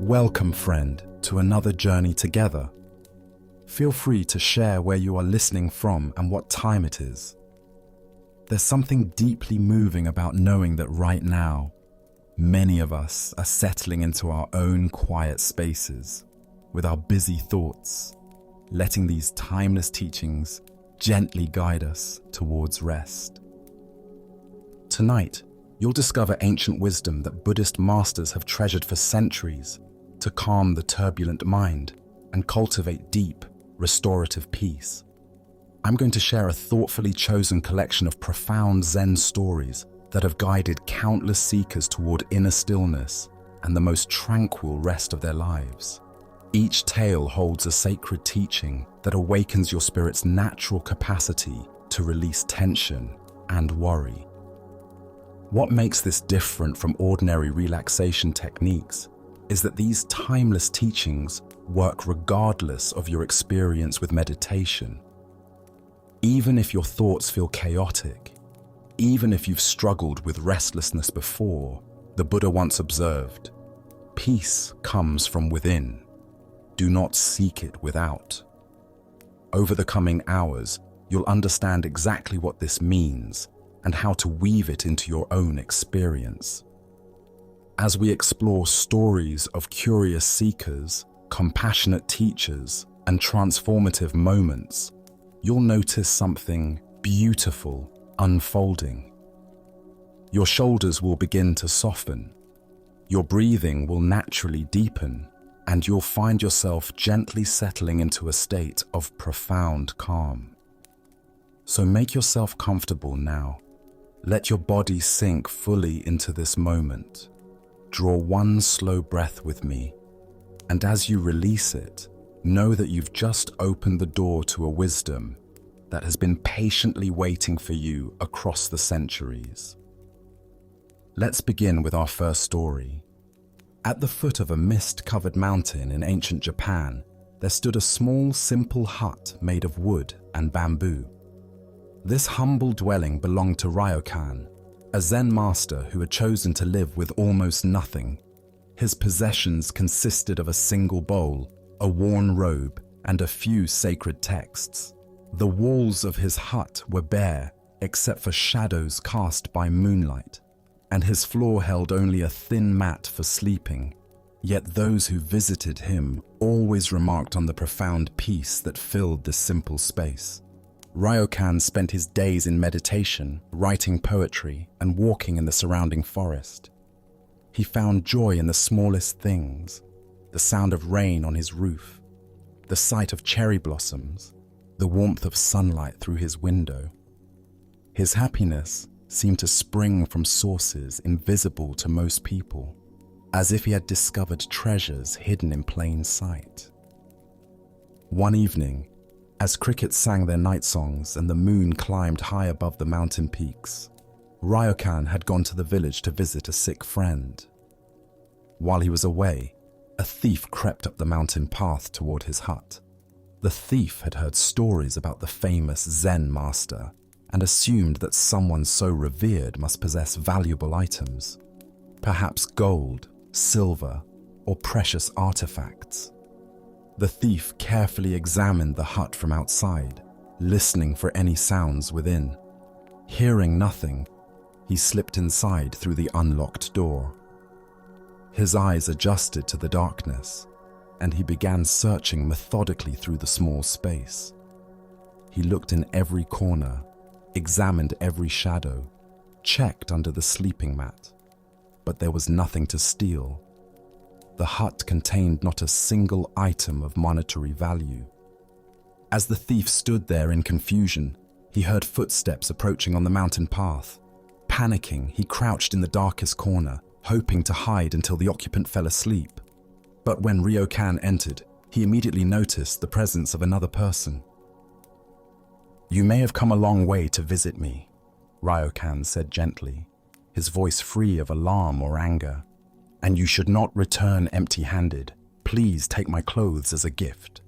Welcome, friend, to another journey together. Feel free to share where you are listening from and what time it is. There's something deeply moving about knowing that right now, many of us are settling into our own quiet spaces with our busy thoughts, letting these timeless teachings gently guide us towards rest. Tonight, you'll discover ancient wisdom that Buddhist masters have treasured for centuries to calm the turbulent mind and cultivate deep, restorative peace. I'm going to share a thoughtfully chosen collection of profound Zen stories that have guided countless seekers toward inner stillness and the most tranquil rest of their lives. Each tale holds a sacred teaching that awakens your spirit's natural capacity to release tension and worry. What makes this different from ordinary relaxation techniques is that these timeless teachings work regardless of your experience with meditation. Even if your thoughts feel chaotic, even if you've struggled with restlessness before, the Buddha once observed, "Peace comes from within. Do not seek it without." Over the coming hours, you'll understand exactly what this means and how to weave it into your own experience. As we explore stories of curious seekers, compassionate teachers, and transformative moments, you'll notice something beautiful unfolding. Your shoulders will begin to soften, your breathing will naturally deepen, and you'll find yourself gently settling into a state of profound calm. So make yourself comfortable now. Let your body sink fully into this moment. Draw one slow breath with me, and as you release it, know that you've just opened the door to a wisdom that has been patiently waiting for you across the centuries. Let's begin with our first story. At the foot of a mist-covered mountain in ancient Japan, there stood a small, simple hut made of wood and bamboo. This humble dwelling belonged to Ryokan, a Zen master who had chosen to live with almost nothing. His possessions consisted of a single bowl, a worn robe, and a few sacred texts. The walls of his hut were bare, except for shadows cast by moonlight, and his floor held only a thin mat for sleeping. Yet those who visited him always remarked on the profound peace that filled this simple space. Ryokan spent his days in meditation, writing poetry, and walking in the surrounding forest. He found joy in the smallest things, the sound of rain on his roof, the sight of cherry blossoms, the warmth of sunlight through his window. His happiness seemed to spring from sources invisible to most people, as if he had discovered treasures hidden in plain sight. One evening, as crickets sang their night songs and the moon climbed high above the mountain peaks, Ryokan had gone to the village to visit a sick friend. While he was away, a thief crept up the mountain path toward his hut. The thief had heard stories about the famous Zen master and assumed that someone so revered must possess valuable items, perhaps gold, silver, or precious artifacts. The thief carefully examined the hut from outside, listening for any sounds within. Hearing nothing, he slipped inside through the unlocked door. His eyes adjusted to the darkness, and he began searching methodically through the small space. He looked in every corner, examined every shadow, checked under the sleeping mat, but there was nothing to steal. The hut contained not a single item of monetary value. As the thief stood there in confusion, he heard footsteps approaching on the mountain path. Panicking, he crouched in the darkest corner, hoping to hide until the occupant fell asleep. But when Ryokan entered, he immediately noticed the presence of another person. "You may have come a long way to visit me," Ryokan said gently, his voice free of alarm or anger. "And you should not return empty-handed. Please take my clothes as a gift."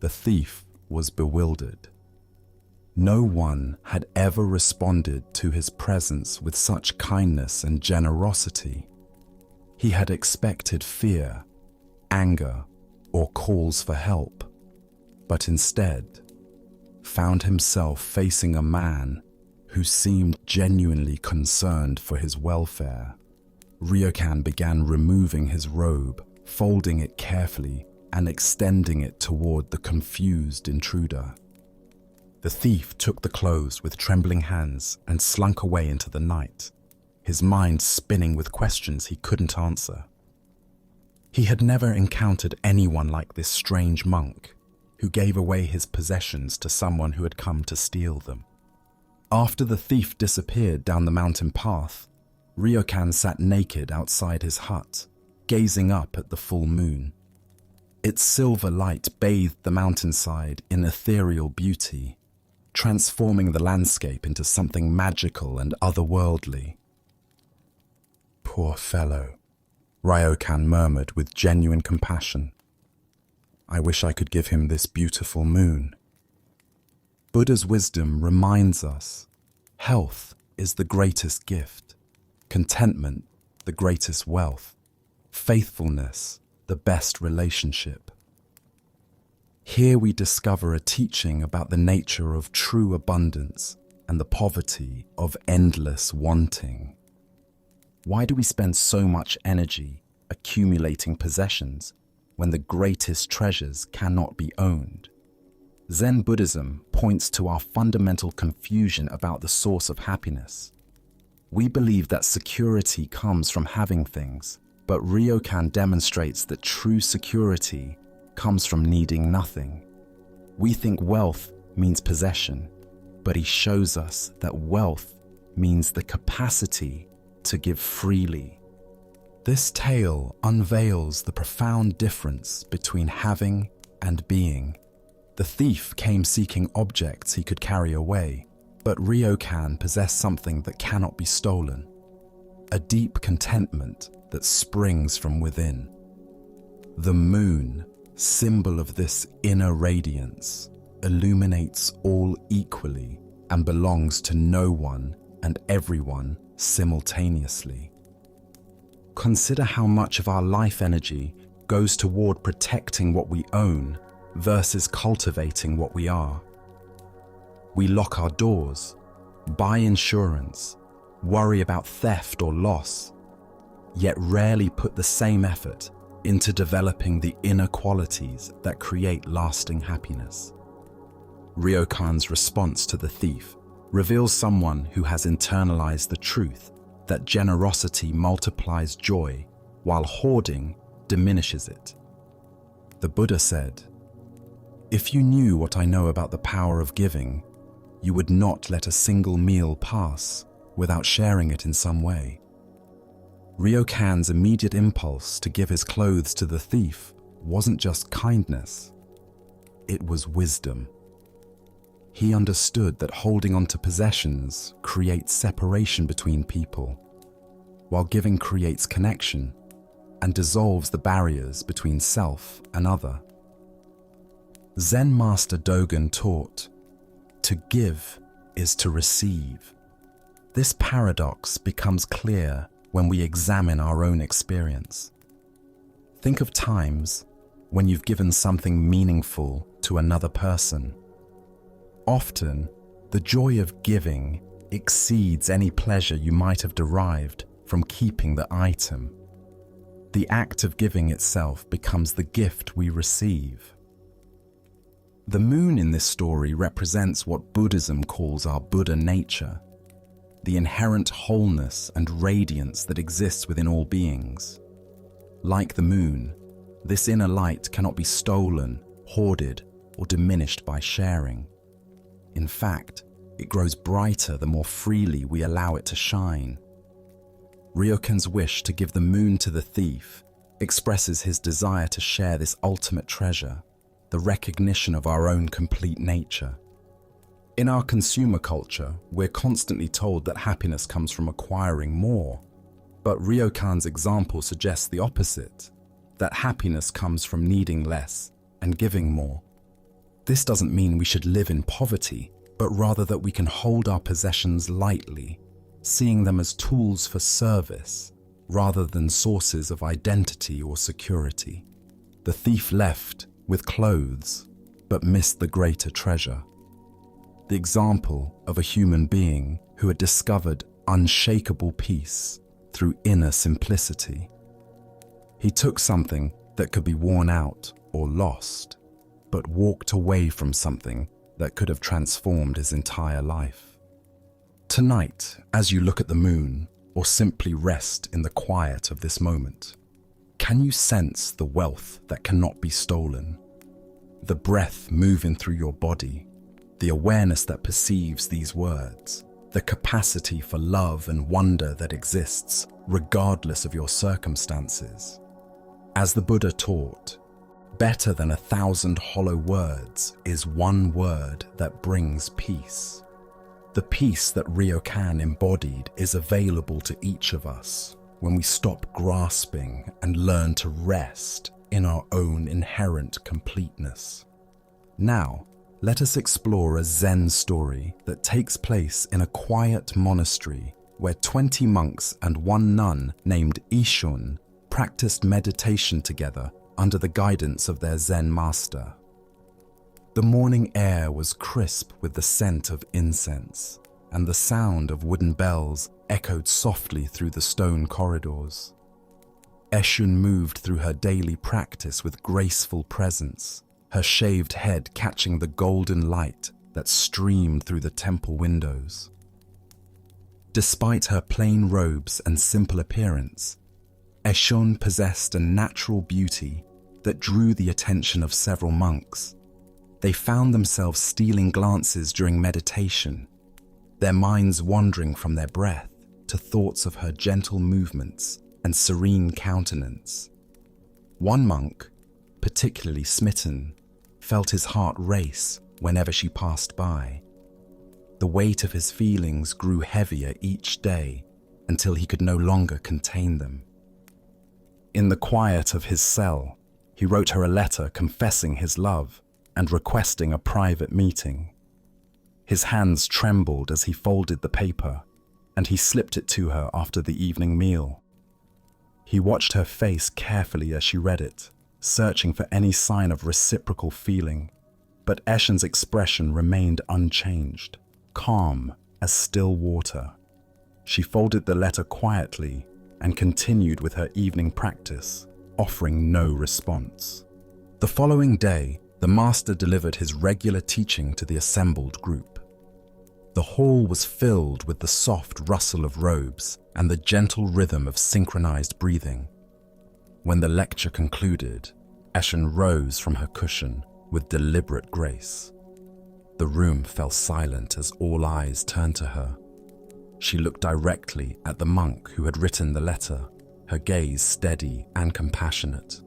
The thief was bewildered. No one had ever responded to his presence with such kindness and generosity. He had expected fear, anger or calls for help, but instead found himself facing a man who seemed genuinely concerned for his welfare. Ryokan began removing his robe, folding it carefully and extending it toward the confused intruder. The thief took the clothes with trembling hands and slunk away into the night, his mind spinning with questions he couldn't answer. He had never encountered anyone like this strange monk who gave away his possessions to someone who had come to steal them. After the thief disappeared down the mountain path, Ryokan sat naked outside his hut, gazing up at the full moon. Its silver light bathed the mountainside in ethereal beauty, transforming the landscape into something magical and otherworldly. "Poor fellow," Ryokan murmured with genuine compassion. "I wish I could give him this beautiful moon." Buddha's wisdom reminds us health is the greatest gift, contentment the greatest wealth, faithfulness the best relationship. Here we discover a teaching about the nature of true abundance and the poverty of endless wanting. Why do we spend so much energy accumulating possessions when the greatest treasures cannot be owned? Zen Buddhism points to our fundamental confusion about the source of happiness. We believe that security comes from having things, but Ryokan demonstrates that true security comes from needing nothing. We think wealth means possession, but he shows us that wealth means the capacity to give freely. This tale unveils the profound difference between having and being. The thief came seeking objects he could carry away, but Ryokan possessed something that cannot be stolen, a deep contentment that springs from within. The moon, symbol of this inner radiance, illuminates all equally and belongs to no one and everyone simultaneously. Consider how much of our life energy goes toward protecting what we own versus cultivating what we are. We lock our doors, buy insurance, worry about theft or loss, yet rarely put the same effort into developing the inner qualities that create lasting happiness. Ryokan's response to the thief reveals someone who has internalized the truth that generosity multiplies joy while hoarding diminishes it. The Buddha said, "If you knew what I know about the power of giving, you would not let a single meal pass without sharing it in some way." Ryokan's immediate impulse to give his clothes to the thief wasn't just kindness, it was wisdom. He understood that holding on to possessions creates separation between people, while giving creates connection and dissolves the barriers between self and other. Zen Master Dogen taught, "To give is to receive." This paradox becomes clear when we examine our own experience. Think of times when you've given something meaningful to another person. Often, the joy of giving exceeds any pleasure you might have derived from keeping the item. The act of giving itself becomes the gift we receive. The moon in this story represents what Buddhism calls our Buddha nature, the inherent wholeness and radiance that exists within all beings. Like the moon, this inner light cannot be stolen, hoarded, or diminished by sharing. In fact, it grows brighter the more freely we allow it to shine. Ryokan's wish to give the moon to the thief expresses his desire to share this ultimate treasure, the recognition of our own complete nature. In our consumer culture, we're constantly told that happiness comes from acquiring more, but Ryokan's example suggests the opposite, that happiness comes from needing less and giving more. This doesn't mean we should live in poverty, but rather that we can hold our possessions lightly, seeing them as tools for service rather than sources of identity or security. The thief left with clothes, but missed the greater treasure. The example of a human being who had discovered unshakable peace through inner simplicity. He took something that could be worn out or lost, but walked away from something that could have transformed his entire life. Tonight, as you look at the moon or simply rest in the quiet of this moment, can you sense the wealth that cannot be stolen? The breath moving through your body, the awareness that perceives these words, the capacity for love and wonder that exists regardless of your circumstances. As the Buddha taught, better than 1,000 hollow words is one word that brings peace. The peace that Ryokan embodied is available to each of us when we stop grasping and learn to rest in our own inherent completeness. Now, let us explore a Zen story that takes place in a quiet monastery where 20 monks and one nun named Ishun practiced meditation together under the guidance of their Zen master. The morning air was crisp with the scent of incense, and the sound of wooden bells echoed softly through the stone corridors. Eshun moved through her daily practice with graceful presence, her shaved head catching the golden light that streamed through the temple windows. Despite her plain robes and simple appearance, Eshun possessed a natural beauty that drew the attention of several monks. They found themselves stealing glances during meditation, their minds wandering from their breath to thoughts of her gentle movements and serene countenance. One monk, particularly smitten, felt his heart race whenever she passed by. The weight of his feelings grew heavier each day until he could no longer contain them. In the quiet of his cell, he wrote her a letter confessing his love and requesting a private meeting. His hands trembled as he folded the paper, and he slipped it to her after the evening meal. He watched her face carefully as she read it, searching for any sign of reciprocal feeling, but Eshun's expression remained unchanged, calm as still water. She folded the letter quietly and continued with her evening practice, offering no response. The following day, the master delivered his regular teaching to the assembled group. The hall was filled with the soft rustle of robes and the gentle rhythm of synchronized breathing. When the lecture concluded, Eshun rose from her cushion with deliberate grace. The room fell silent as all eyes turned to her. She looked directly at the monk who had written the letter, her gaze steady and compassionate.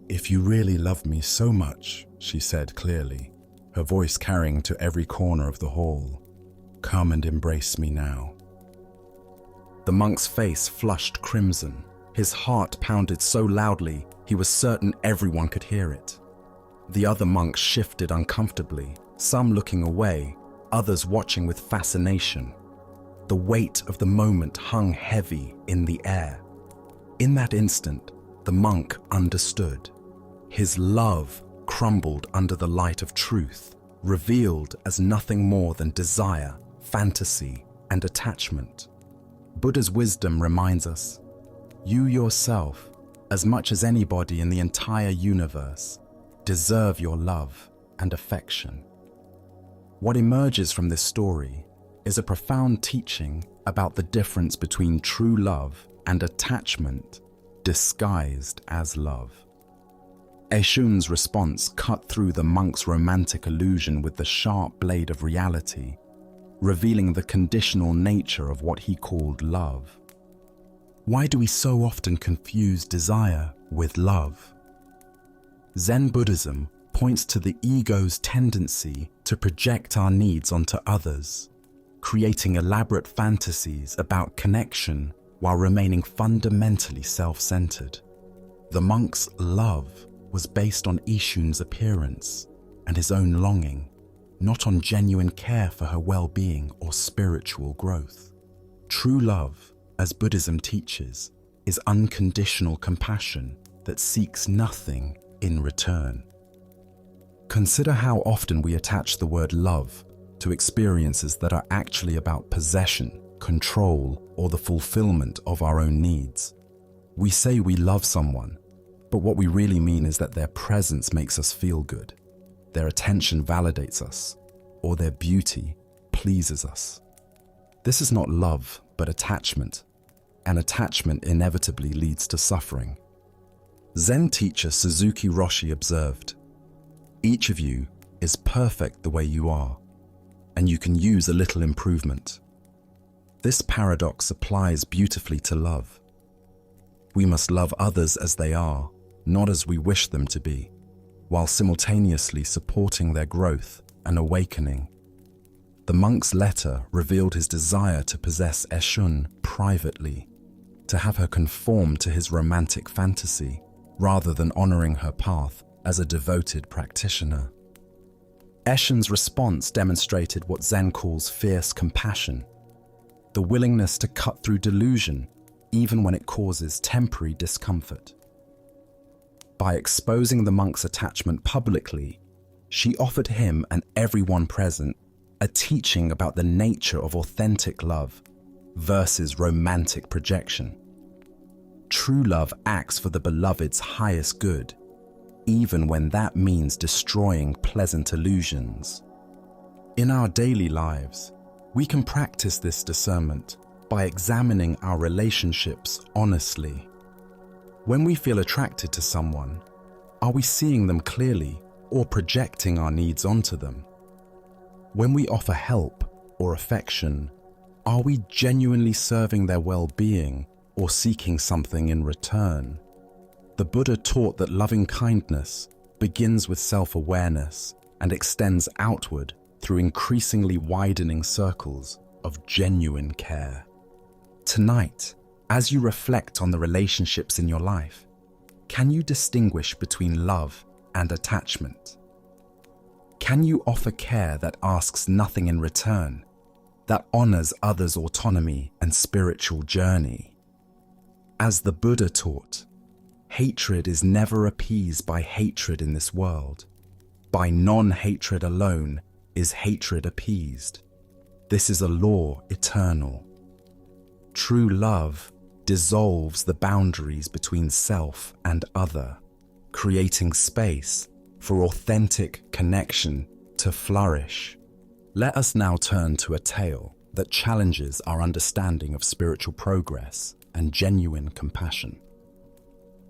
"If you really love me so much," she said clearly, her voice carrying to every corner of the hall, "come and embrace me now." The monk's face flushed crimson. His heart pounded so loudly he was certain everyone could hear it. The other monks shifted uncomfortably, some looking away, others watching with fascination. The weight of the moment hung heavy in the air. In that instant, the monk understood. His love crumbled under the light of truth, revealed as nothing more than desire, fantasy, and attachment. Buddha's wisdom reminds us, you yourself, as much as anybody in the entire universe, deserve your love and affection. What emerges from this story is a profound teaching about the difference between true love and attachment disguised as love. Eshun's response cut through the monk's romantic illusion with the sharp blade of reality, revealing the conditional nature of what he called love. Why do we so often confuse desire with love? Zen Buddhism points to the ego's tendency to project our needs onto others, creating elaborate fantasies about connection while remaining fundamentally self-centered. The monk's love was based on Ishun's appearance and his own longing, not on genuine care for her well-being or spiritual growth. True love, as Buddhism teaches, is unconditional compassion, that seeks nothing in return. Consider how often we attach the word love to experiences that are actually about possession, control, or the fulfillment of our own needs. We say we love someone, but what we really mean is that their presence makes us feel good, their attention validates us, or their beauty pleases us. This is not love, but attachment, and attachment inevitably leads to suffering. Zen teacher Suzuki Roshi observed, "Each of you is perfect the way you are, and you can use a little improvement." This paradox applies beautifully to love. We must love others as they are, not as we wish them to be, while simultaneously supporting their growth and awakening. The monk's letter revealed his desire to possess Eshun privately, to have her conform to his romantic fantasy, rather than honoring her path as a devoted practitioner. Eshun's response demonstrated what Zen calls fierce compassion, the willingness to cut through delusion even when it causes temporary discomfort. By exposing the monk's attachment publicly, she offered him and everyone present a teaching about the nature of authentic love versus romantic projection. True love acts for the beloved's highest good, even when that means destroying pleasant illusions. In our daily lives, we can practice this discernment by examining our relationships honestly. When we feel attracted to someone, are we seeing them clearly or projecting our needs onto them? When we offer help or affection, are we genuinely serving their well-being or seeking something in return? The Buddha taught that loving kindness begins with self-awareness and extends outward through increasingly widening circles of genuine care. Tonight, as you reflect on the relationships in your life, can you distinguish between love and attachment? Can you offer care that asks nothing in return, that honors others' autonomy and spiritual journey? As the Buddha taught, hatred is never appeased by hatred in this world. By non-hatred alone is hatred appeased. This is a law eternal. True love dissolves the boundaries between self and other, creating space for authentic connection to flourish. Let us now turn to a tale that challenges our understanding of spiritual progress and genuine compassion.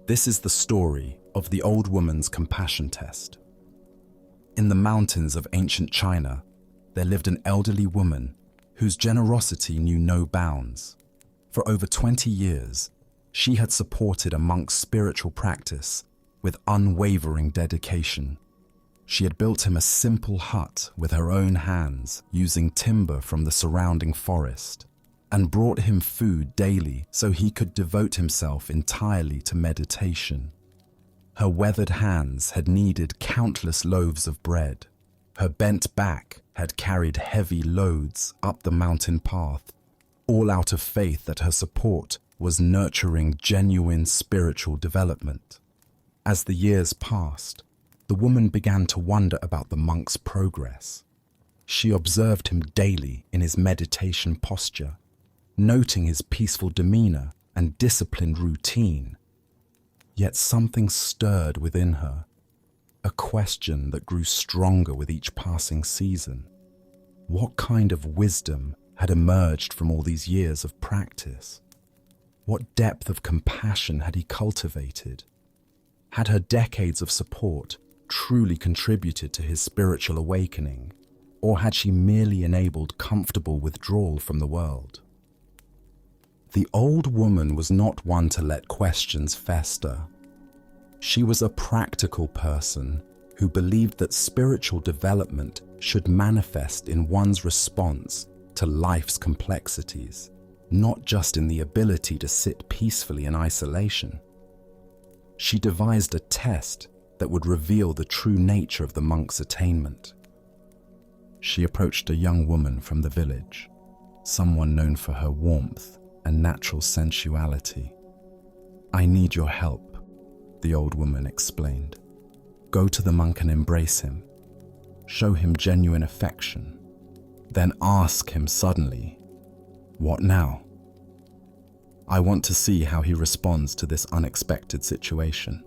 This is the story of the old woman's compassion test. In the mountains of ancient China, there lived an elderly woman whose generosity knew no bounds. For over 20 years, she had supported a monk's spiritual practice with unwavering dedication. She had built him a simple hut with her own hands using timber from the surrounding forest, and brought him food daily so he could devote himself entirely to meditation. Her weathered hands had kneaded countless loaves of bread. Her bent back had carried heavy loads up the mountain path, all out of faith that her support was nurturing genuine spiritual development. As the years passed, the woman began to wonder about the monk's progress. She observed him daily in his meditation posture, noting his peaceful demeanor and disciplined routine. Yet something stirred within her, a question that grew stronger with each passing season. What kind of wisdom had emerged from all these years of practice? What depth of compassion had he cultivated? Had her decades of support truly contributed to his spiritual awakening, or had she merely enabled comfortable withdrawal from the world? The old woman was not one to let questions fester. She was a practical person who believed that spiritual development should manifest in one's response to life's complexities, not just in the ability to sit peacefully in isolation. She devised a test that would reveal the true nature of the monk's attainment. She approached a young woman from the village, someone known for her warmth and natural sensuality. "I need your help," the old woman explained. Go to the monk and embrace him. Show him genuine affection. Then ask him suddenly, "What now?" I want to see how he responds to this unexpected situation.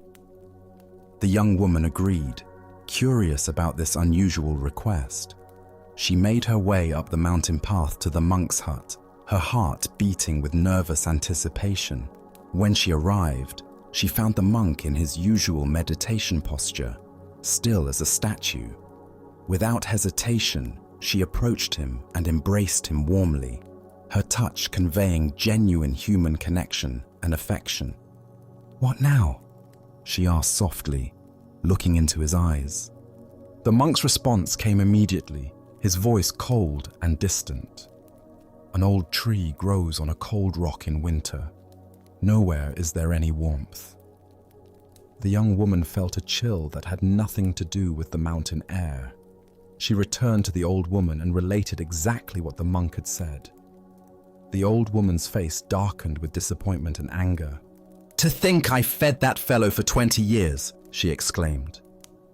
The young woman agreed, curious about this unusual request. She made her way up the mountain path to the monk's hut, her heart beating with nervous anticipation. When she arrived, she found the monk in his usual meditation posture, still as a statue. Without hesitation, she approached him and embraced him warmly, her touch conveying genuine human connection and affection. "What now?" she asked softly, looking into his eyes. The monk's response came immediately, his voice cold and distant. "An old tree grows on a cold rock in winter. Nowhere is there any warmth." The young woman felt a chill that had nothing to do with the mountain air. She returned to the old woman and related exactly what the monk had said. The old woman's face darkened with disappointment and anger. "To think I fed that fellow for 20 years, she exclaimed.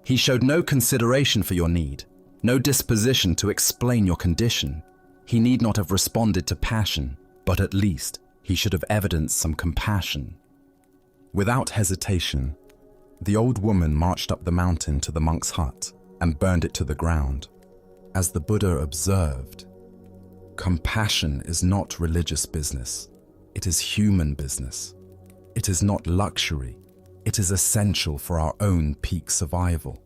"He showed no consideration for your need, no disposition to explain your condition. He need not have responded to passion, but at least he should have evidenced some compassion." Without hesitation, the old woman marched up the mountain to the monk's hut and burned it to the ground. As the Buddha observed, compassion is not religious business. It is human business. It is not luxury. It is essential for our own peak survival.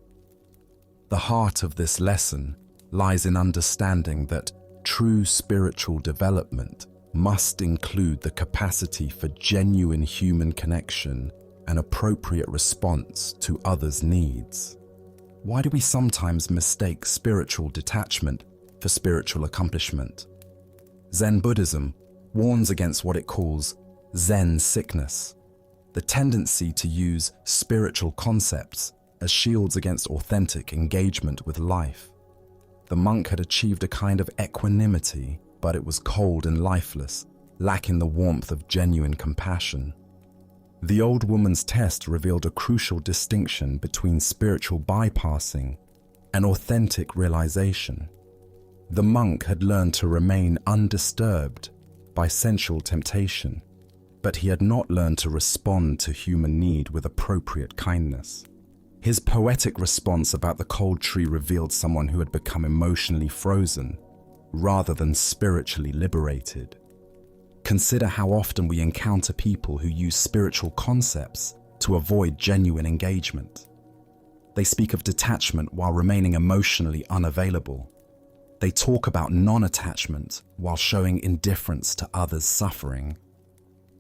The heart of this lesson lies in understanding that true spiritual development must include the capacity for genuine human connection and appropriate response to others' needs. Why do we sometimes mistake spiritual detachment for spiritual accomplishment? Zen Buddhism warns against what it calls Zen sickness, the tendency to use spiritual concepts as shields against authentic engagement with life. The monk had achieved a kind of equanimity, but it was cold and lifeless, lacking the warmth of genuine compassion. The old woman's test revealed a crucial distinction between spiritual bypassing and authentic realization. The monk had learned to remain undisturbed by sensual temptation, but he had not learned to respond to human need with appropriate kindness. His poetic response about the cold tree revealed someone who had become emotionally frozen rather than spiritually liberated. Consider how often we encounter people who use spiritual concepts to avoid genuine engagement. They speak of detachment while remaining emotionally unavailable. They talk about non-attachment while showing indifference to others' suffering.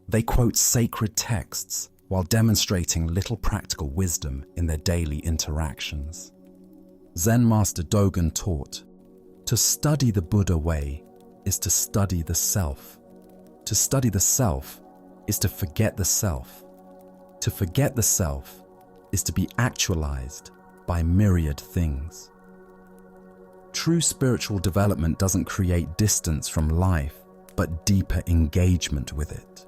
They quote sacred texts while demonstrating little practical wisdom in their daily interactions. Zen Master Dogen taught, "To study the Buddha way is to study the self. To study the self is to forget the self. To forget the self is to be actualized by myriad things." True spiritual development doesn't create distance from life, but deeper engagement with it.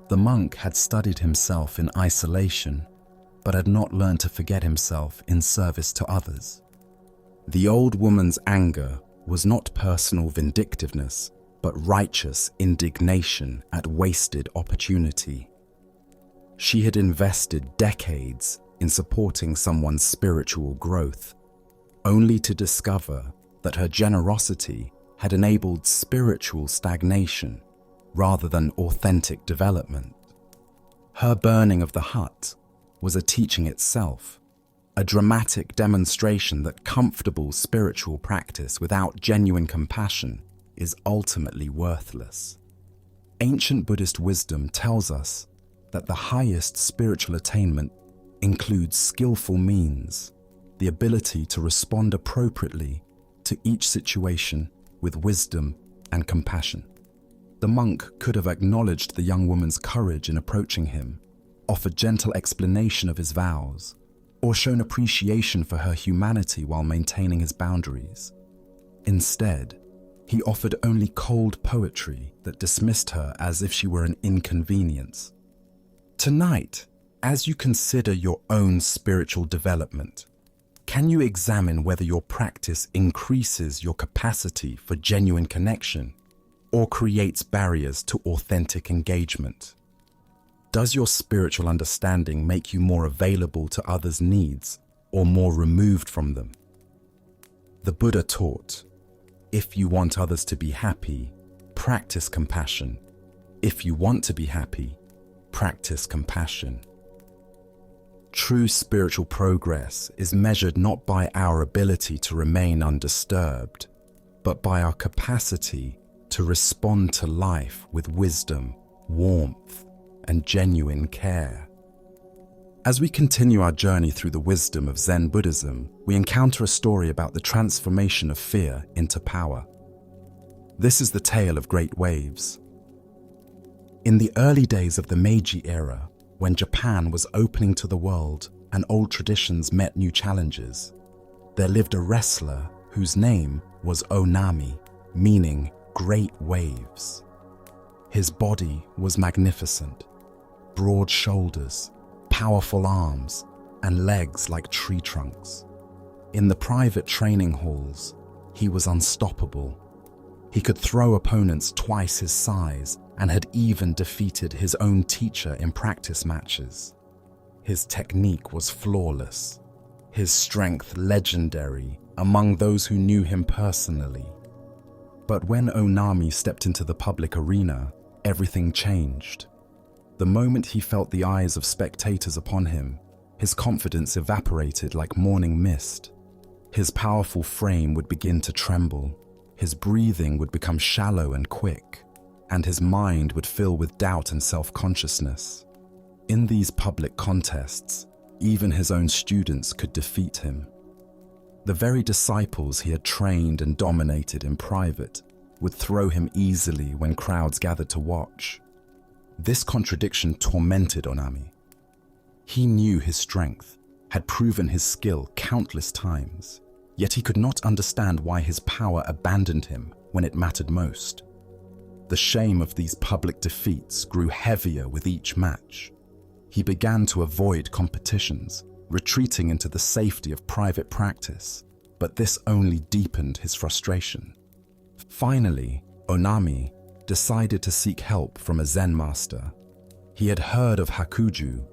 The monk had studied himself in isolation, but had not learned to forget himself in service to others. The old woman's anger was not personal vindictiveness, but righteous indignation at wasted opportunity. She had invested decades in supporting someone's spiritual growth, only to discover that her generosity had enabled spiritual stagnation rather than authentic development. Her burning of the hut was a teaching itself, a dramatic demonstration that comfortable spiritual practice without genuine compassion is ultimately worthless. Ancient Buddhist wisdom tells us that the highest spiritual attainment includes skillful means, the ability to respond appropriately to each situation with wisdom and compassion. The monk could have acknowledged the young woman's courage in approaching him, offered gentle explanation of his vows, or shown appreciation for her humanity while maintaining his boundaries. Instead, he offered only cold poetry that dismissed her as if she were an inconvenience. "Tonight, As you consider your own spiritual development, can you examine whether your practice increases your capacity for genuine connection or creates barriers to authentic engagement? Does your spiritual understanding make you more available to others' needs or more removed from them? The Buddha taught, if you want others to be happy, practice compassion. If you want to be happy, practice compassion. True spiritual progress is measured not by our ability to remain undisturbed, but by our capacity to respond to life with wisdom, warmth, and genuine care. As we continue our journey through the wisdom of Zen Buddhism, we encounter a story about the transformation of fear into power. This is the tale of great waves. In the early days of the Meiji era, when Japan was opening to the world and old traditions met new challenges, there lived a wrestler whose name was Onami, meaning great waves. His body was magnificent, broad shoulders, powerful arms, and legs like tree trunks. In the private training halls, he was unstoppable. He could throw opponents twice his size and had even defeated his own teacher in practice matches. His technique was flawless, his strength legendary among those who knew him personally. But when Onami stepped into the public arena, everything changed. The moment he felt the eyes of spectators upon him, his confidence evaporated like morning mist. His powerful frame would begin to tremble, his breathing would become shallow and quick, and his mind would fill with doubt and self-consciousness. In these public contests, even his own students could defeat him. The very disciples he had trained and dominated in private would throw him easily when crowds gathered to watch. This contradiction tormented Onami. He knew his strength, had proven his skill countless times, yet he could not understand why his power abandoned him when it mattered most. The shame of these public defeats grew heavier with each match. He began to avoid competitions, retreating into the safety of private practice, but this only deepened his frustration. Finally, Onami decided to seek help from a Zen master. He had heard of Hakuju,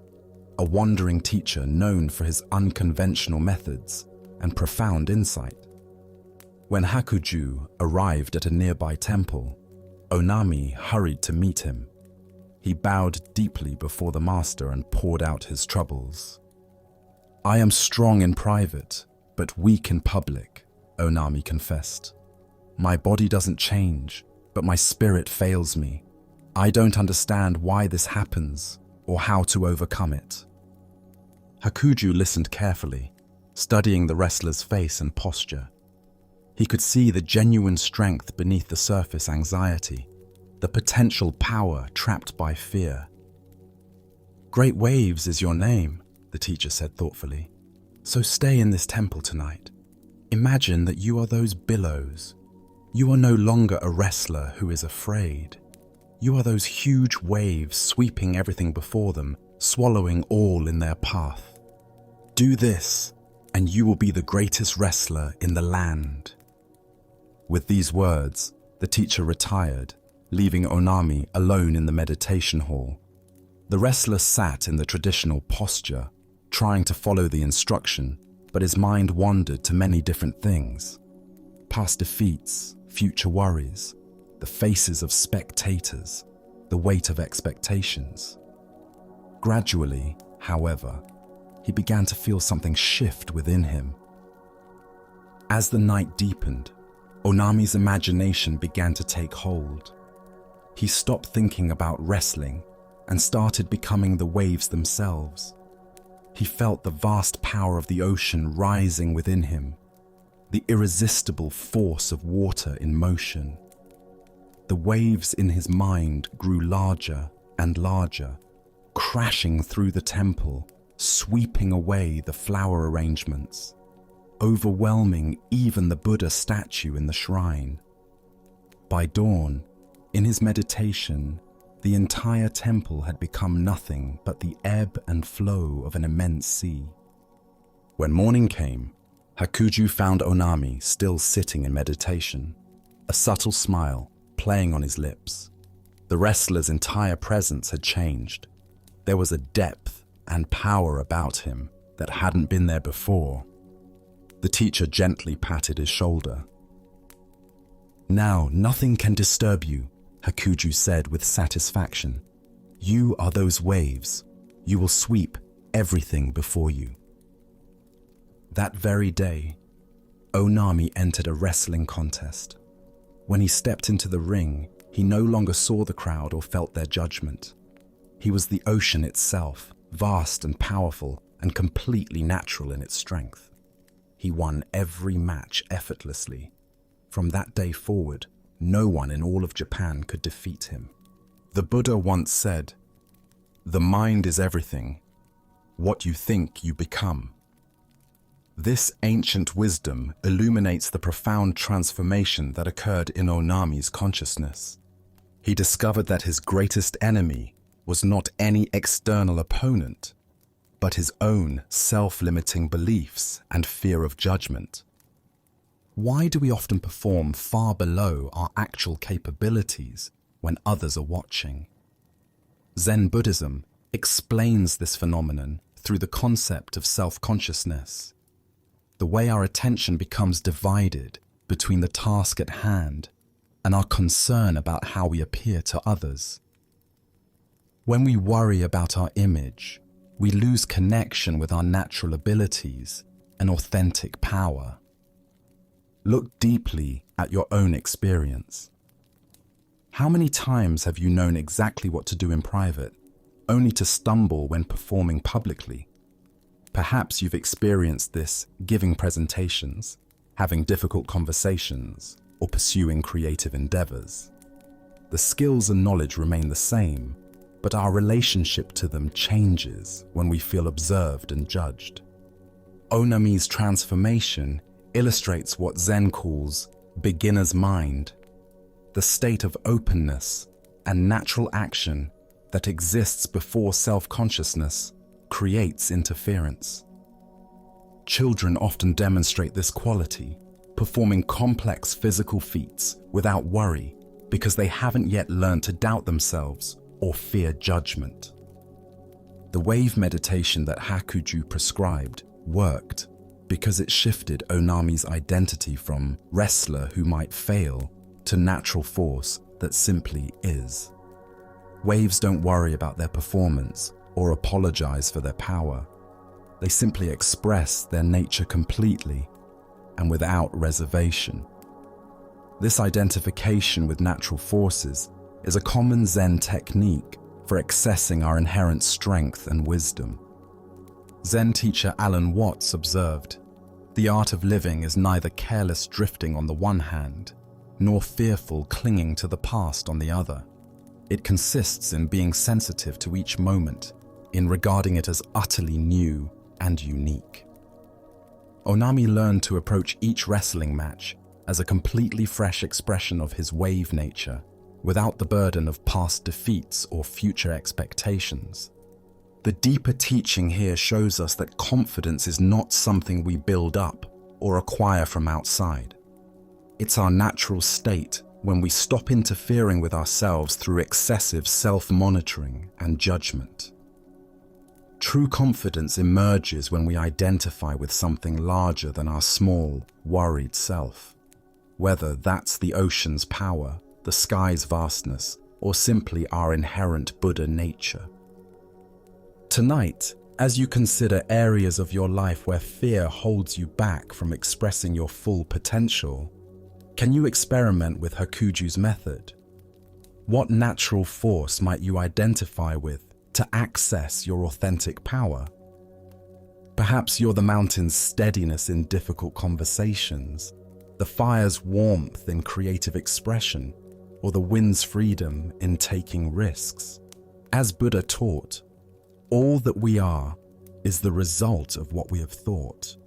a wandering teacher known for his unconventional methods and profound insight. When Hakuju arrived at a nearby temple, Onami hurried to meet him. He bowed deeply before the master and poured out his troubles. "I am strong in private, but weak in public," Onami confessed. "My body doesn't change, but my spirit fails me. I don't understand why this happens or how to overcome it." Hakuju listened carefully, studying the wrestler's face and posture. He could see the genuine strength beneath the surface anxiety, the potential power trapped by fear. "Great Waves is your name," the teacher said thoughtfully. "So stay in this temple tonight. Imagine that you are those billows. You are no longer a wrestler who is afraid. You are those huge waves sweeping everything before them, swallowing all in their path. Do this, and you will be the greatest wrestler in the land." With these words, the teacher retired, leaving Onami alone in the meditation hall. The wrestler sat in the traditional posture, trying to follow the instruction, but his mind wandered to many different things. Past defeats, future worries, the faces of spectators, the weight of expectations. Gradually, however, he began to feel something shift within him. As the night deepened, Onami's imagination began to take hold. He stopped thinking about wrestling and started becoming the waves themselves. He felt the vast power of the ocean rising within him, the irresistible force of water in motion. The waves in his mind grew larger and larger, crashing through the temple, sweeping away the flower arrangements, overwhelming even the Buddha statue in the shrine. By dawn, in his meditation, The entire temple had become nothing but the ebb and flow of an immense sea. When morning came, Hakuju found Onami still sitting in meditation, a subtle smile playing on his lips. The wrestler's entire presence had changed. There was a depth and power about him that hadn't been there before. The teacher gently patted his shoulder. "Now nothing can disturb you," Hakuju said with satisfaction. "You are those waves. You will sweep everything before you." That very day, Onami entered a wrestling contest. When he stepped into the ring, he no longer saw the crowd or felt their judgment. He was the ocean itself, vast and powerful and completely natural in its strength. He won every match effortlessly. From that day forward, no one in all of Japan could defeat him. The Buddha once said, "The mind is everything. What you think, you become." This ancient wisdom illuminates the profound transformation that occurred in Onami's consciousness. He discovered that his greatest enemy was not any external opponent, but his own self-limiting beliefs and fear of judgment. Why do we often perform far below our actual capabilities when others are watching? Zen Buddhism explains this phenomenon through the concept of self-consciousness. The way our attention becomes divided between the task at hand and our concern about how we appear to others. When we worry about our image, we lose connection with our natural abilities and authentic power. Look deeply at your own experience. How many times have you known exactly what to do in private, only to stumble when performing publicly? Perhaps you've experienced this giving presentations, having difficult conversations, or pursuing creative endeavors. The skills and knowledge remain the same, but our relationship to them changes when we feel observed and judged. Onami's transformation illustrates what Zen calls beginner's mind, the state of openness and natural action that exists before self-consciousness creates interference. Children often demonstrate this quality, performing complex physical feats without worry because they haven't yet learned to doubt themselves or fear judgment. The wave meditation that Hakuju prescribed worked because it shifted Onami's identity from wrestler who might fail to natural force that simply is. Waves don't worry about their performance or apologize for their power. They simply express their nature completely and without reservation. This identification with natural forces is a common Zen technique for accessing our inherent strength and wisdom. Zen teacher Alan Watts observed, "The art of living is neither careless drifting on the one hand, nor fearful clinging to the past on the other. It consists in being sensitive to each moment, in regarding it as utterly new and unique." Onami learned to approach each wrestling match as a completely fresh expression of his wave nature, without the burden of past defeats or future expectations. The deeper teaching here shows us that confidence is not something we build up or acquire from outside. It's our natural state when we stop interfering with ourselves through excessive self-monitoring and judgment. True confidence emerges when we identify with something larger than our small, worried self, whether that's the ocean's power, the sky's vastness, or simply our inherent Buddha nature. Tonight, as you consider areas of your life where fear holds you back from expressing your full potential, can you experiment with Hakuju's method? What natural force might you identify with to access your authentic power? Perhaps you're the mountain's steadiness in difficult conversations, the fire's warmth in creative expression, or the wind's freedom in taking risks. As Buddha taught, all that we are is the result of what we have thought.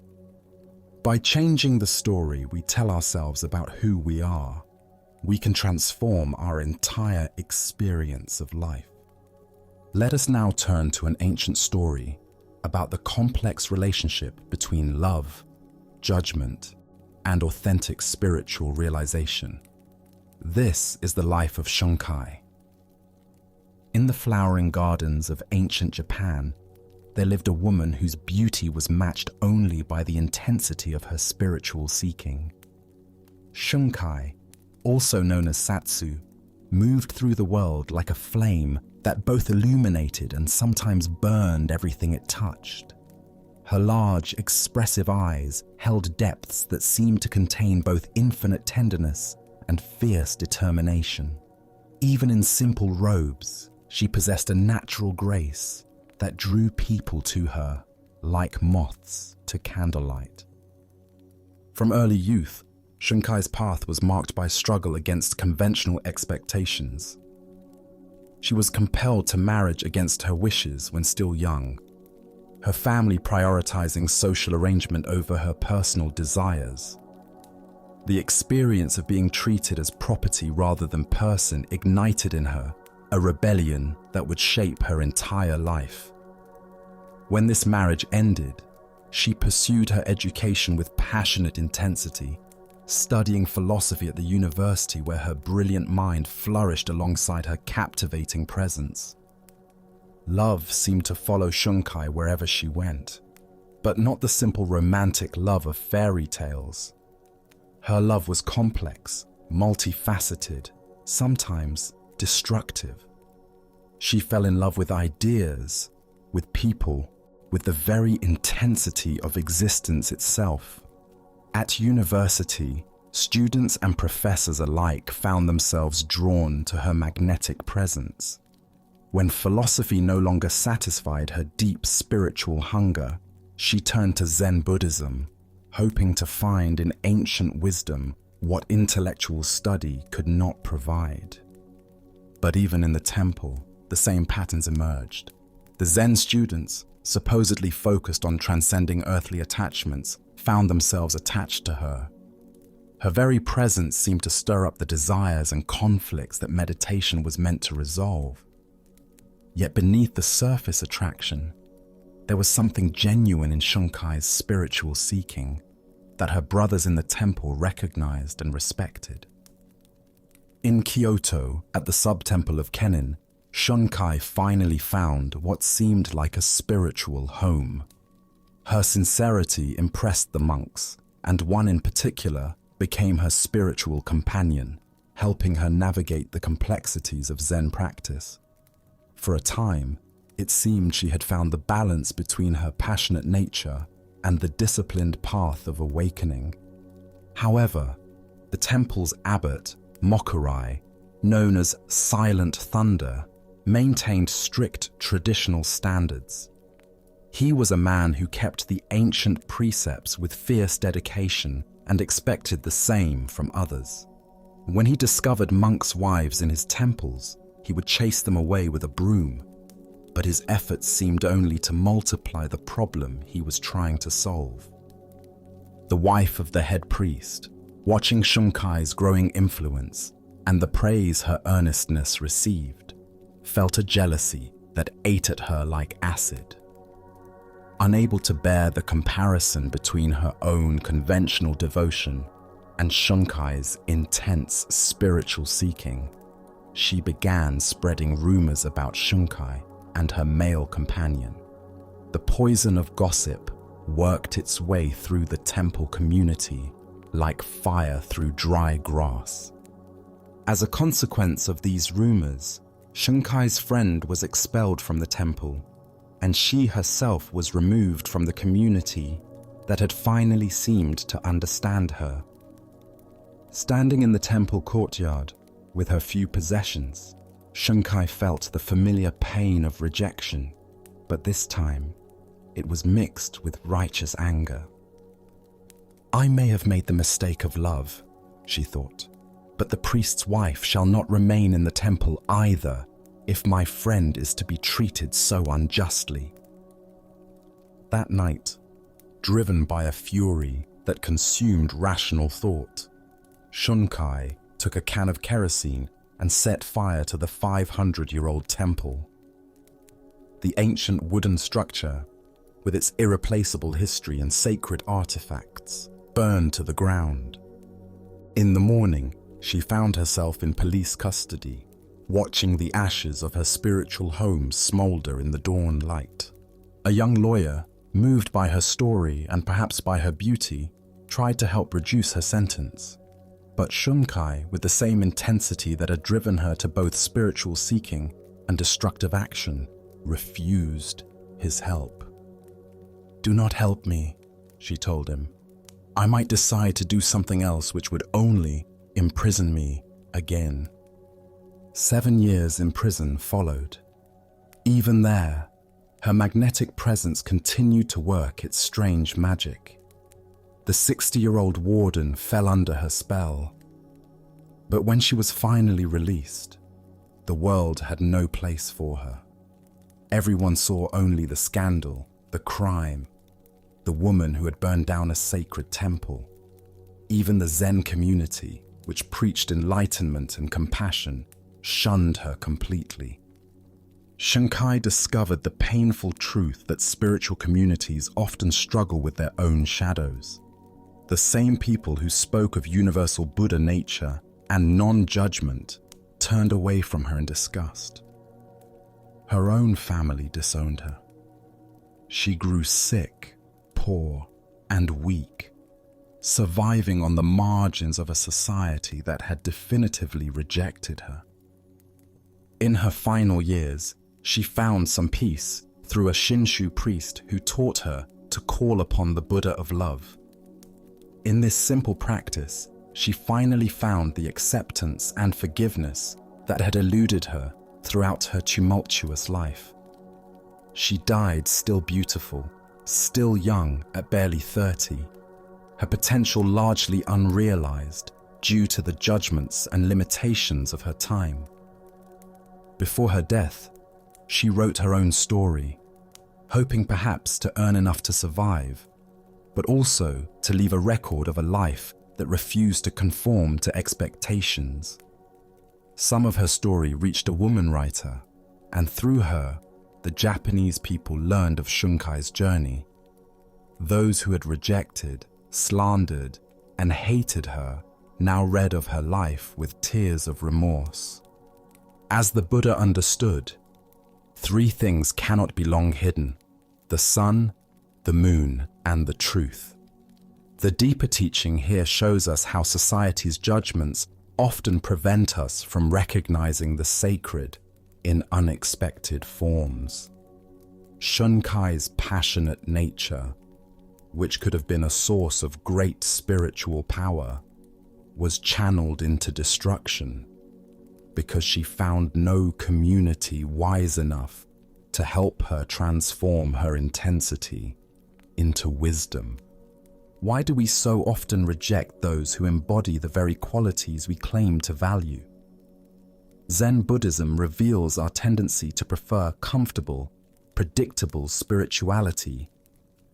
By changing the story we tell ourselves about who we are, we can transform our entire experience of life. Let us now turn to an ancient story about the complex relationship between love, judgment, and authentic spiritual realization. This is the life of Shunkai. In the flowering gardens of ancient Japan, there lived a woman whose beauty was matched only by the intensity of her spiritual seeking. Shunkai, also known as Satsu, moved through the world like a flame that both illuminated and sometimes burned everything it touched. Her large, expressive eyes held depths that seemed to contain both infinite tenderness and fierce determination. Even in simple robes, she possessed a natural grace that drew people to her like moths to candlelight. From early youth, Shunkai's path was marked by struggle against conventional expectations. She was compelled to marriage against her wishes when still young, her family prioritizing social arrangement over her personal desires. The experience of being treated as property rather than person ignited in her a rebellion that would shape her entire life. When this marriage ended, she pursued her education with passionate intensity, studying philosophy at the university where her brilliant mind flourished alongside her captivating presence. Love seemed to follow Shunkai wherever she went, but not the simple romantic love of fairy tales. Her love was complex, multifaceted, sometimes destructive. She fell in love with ideas, with people, with the very intensity of existence itself. At university, students and professors alike found themselves drawn to her magnetic presence. When philosophy no longer satisfied her deep spiritual hunger, she turned to Zen Buddhism, hoping to find in ancient wisdom what intellectual study could not provide. But even in the temple, the same patterns emerged. The Zen students, supposedly focused on transcending earthly attachments, found themselves attached to her. Her very presence seemed to stir up the desires and conflicts that meditation was meant to resolve. Yet beneath the surface attraction, there was something genuine in Shunkai's spiritual seeking that her brothers in the temple recognized and respected. In Kyoto, at the sub-temple of Kenin, Shunkai finally found what seemed like a spiritual home. Her sincerity impressed the monks, and one in particular became her spiritual companion, helping her navigate the complexities of Zen practice. For a time, it seemed she had found the balance between her passionate nature and the disciplined path of awakening. However, the temple's abbot, Mokurai, known as Silent Thunder, maintained strict traditional standards. He was a man who kept the ancient precepts with fierce dedication and expected the same from others. When he discovered monks' wives in his temples, he would chase them away with a broom, but his efforts seemed only to multiply the problem he was trying to solve. The wife of the head priest, watching Shunkai's growing influence and the praise her earnestness received, felt a jealousy that ate at her like acid. Unable to bear the comparison between her own conventional devotion and Shunkai's intense spiritual seeking, she began spreading rumors about Shunkai and her male companion. The poison of gossip worked its way through the temple community like fire through dry grass. As a consequence of these rumors, Shunkai's friend was expelled from the temple, and she herself was removed from the community that had finally seemed to understand her. Standing in the temple courtyard with her few possessions, Shunkai felt the familiar pain of rejection, but this time it was mixed with righteous anger. I may have made the mistake of love, she thought, but the priest's wife shall not remain in the temple either if my friend is to be treated so unjustly. That night, driven by a fury that consumed rational thought, Shunkai took a can of kerosene and set fire to the 500-year-old temple. The ancient wooden structure, with its irreplaceable history and sacred artifacts, burned to the ground. In the morning, she found herself in police custody, watching the ashes of her spiritual home smolder in the dawn light. A young lawyer, moved by her story and perhaps by her beauty, tried to help reduce her sentence. But Shunkai, with the same intensity that had driven her to both spiritual seeking and destructive action, refused his help. "Do not help me," she told him. "I might decide to do something else which would only imprison me again." 7 years in prison followed. Even there, her magnetic presence continued to work its strange magic. The 60-year-old warden fell under her spell. But when she was finally released, the world had no place for her. Everyone saw only the scandal, the crime, the woman who had burned down a sacred temple. Even the Zen community, which preached enlightenment and compassion, shunned her completely. Shunkai discovered the painful truth that spiritual communities often struggle with their own shadows. The same people who spoke of universal Buddha nature and non-judgment turned away from her in disgust. Her own family disowned her. She grew sick, poor, and weak, surviving on the margins of a society that had definitively rejected her. In her final years, she found some peace through a Shinshu priest who taught her to call upon the Buddha of love. In this simple practice, she finally found the acceptance and forgiveness that had eluded her throughout her tumultuous life. She died still beautiful, still young at barely 30, her potential largely unrealized due to the judgments and limitations of her time. Before her death, she wrote her own story, hoping perhaps to earn enough to survive, but also to leave a record of a life that refused to conform to expectations. Some of her story reached a woman writer, and through her, the Japanese people learned of Shunkai's journey. Those who had rejected, slandered, and hated her now read of her life with tears of remorse. As the Buddha understood, 3 things cannot be long hidden: the sun, the moon, and the truth. The deeper teaching here shows us how society's judgments often prevent us from recognizing the sacred in unexpected forms. Shunkai's passionate nature, which could have been a source of great spiritual power, was channeled into destruction because she found no community wise enough to help her transform her intensity into wisdom. Why do we so often reject those who embody the very qualities we claim to value? Zen Buddhism reveals our tendency to prefer comfortable, predictable spirituality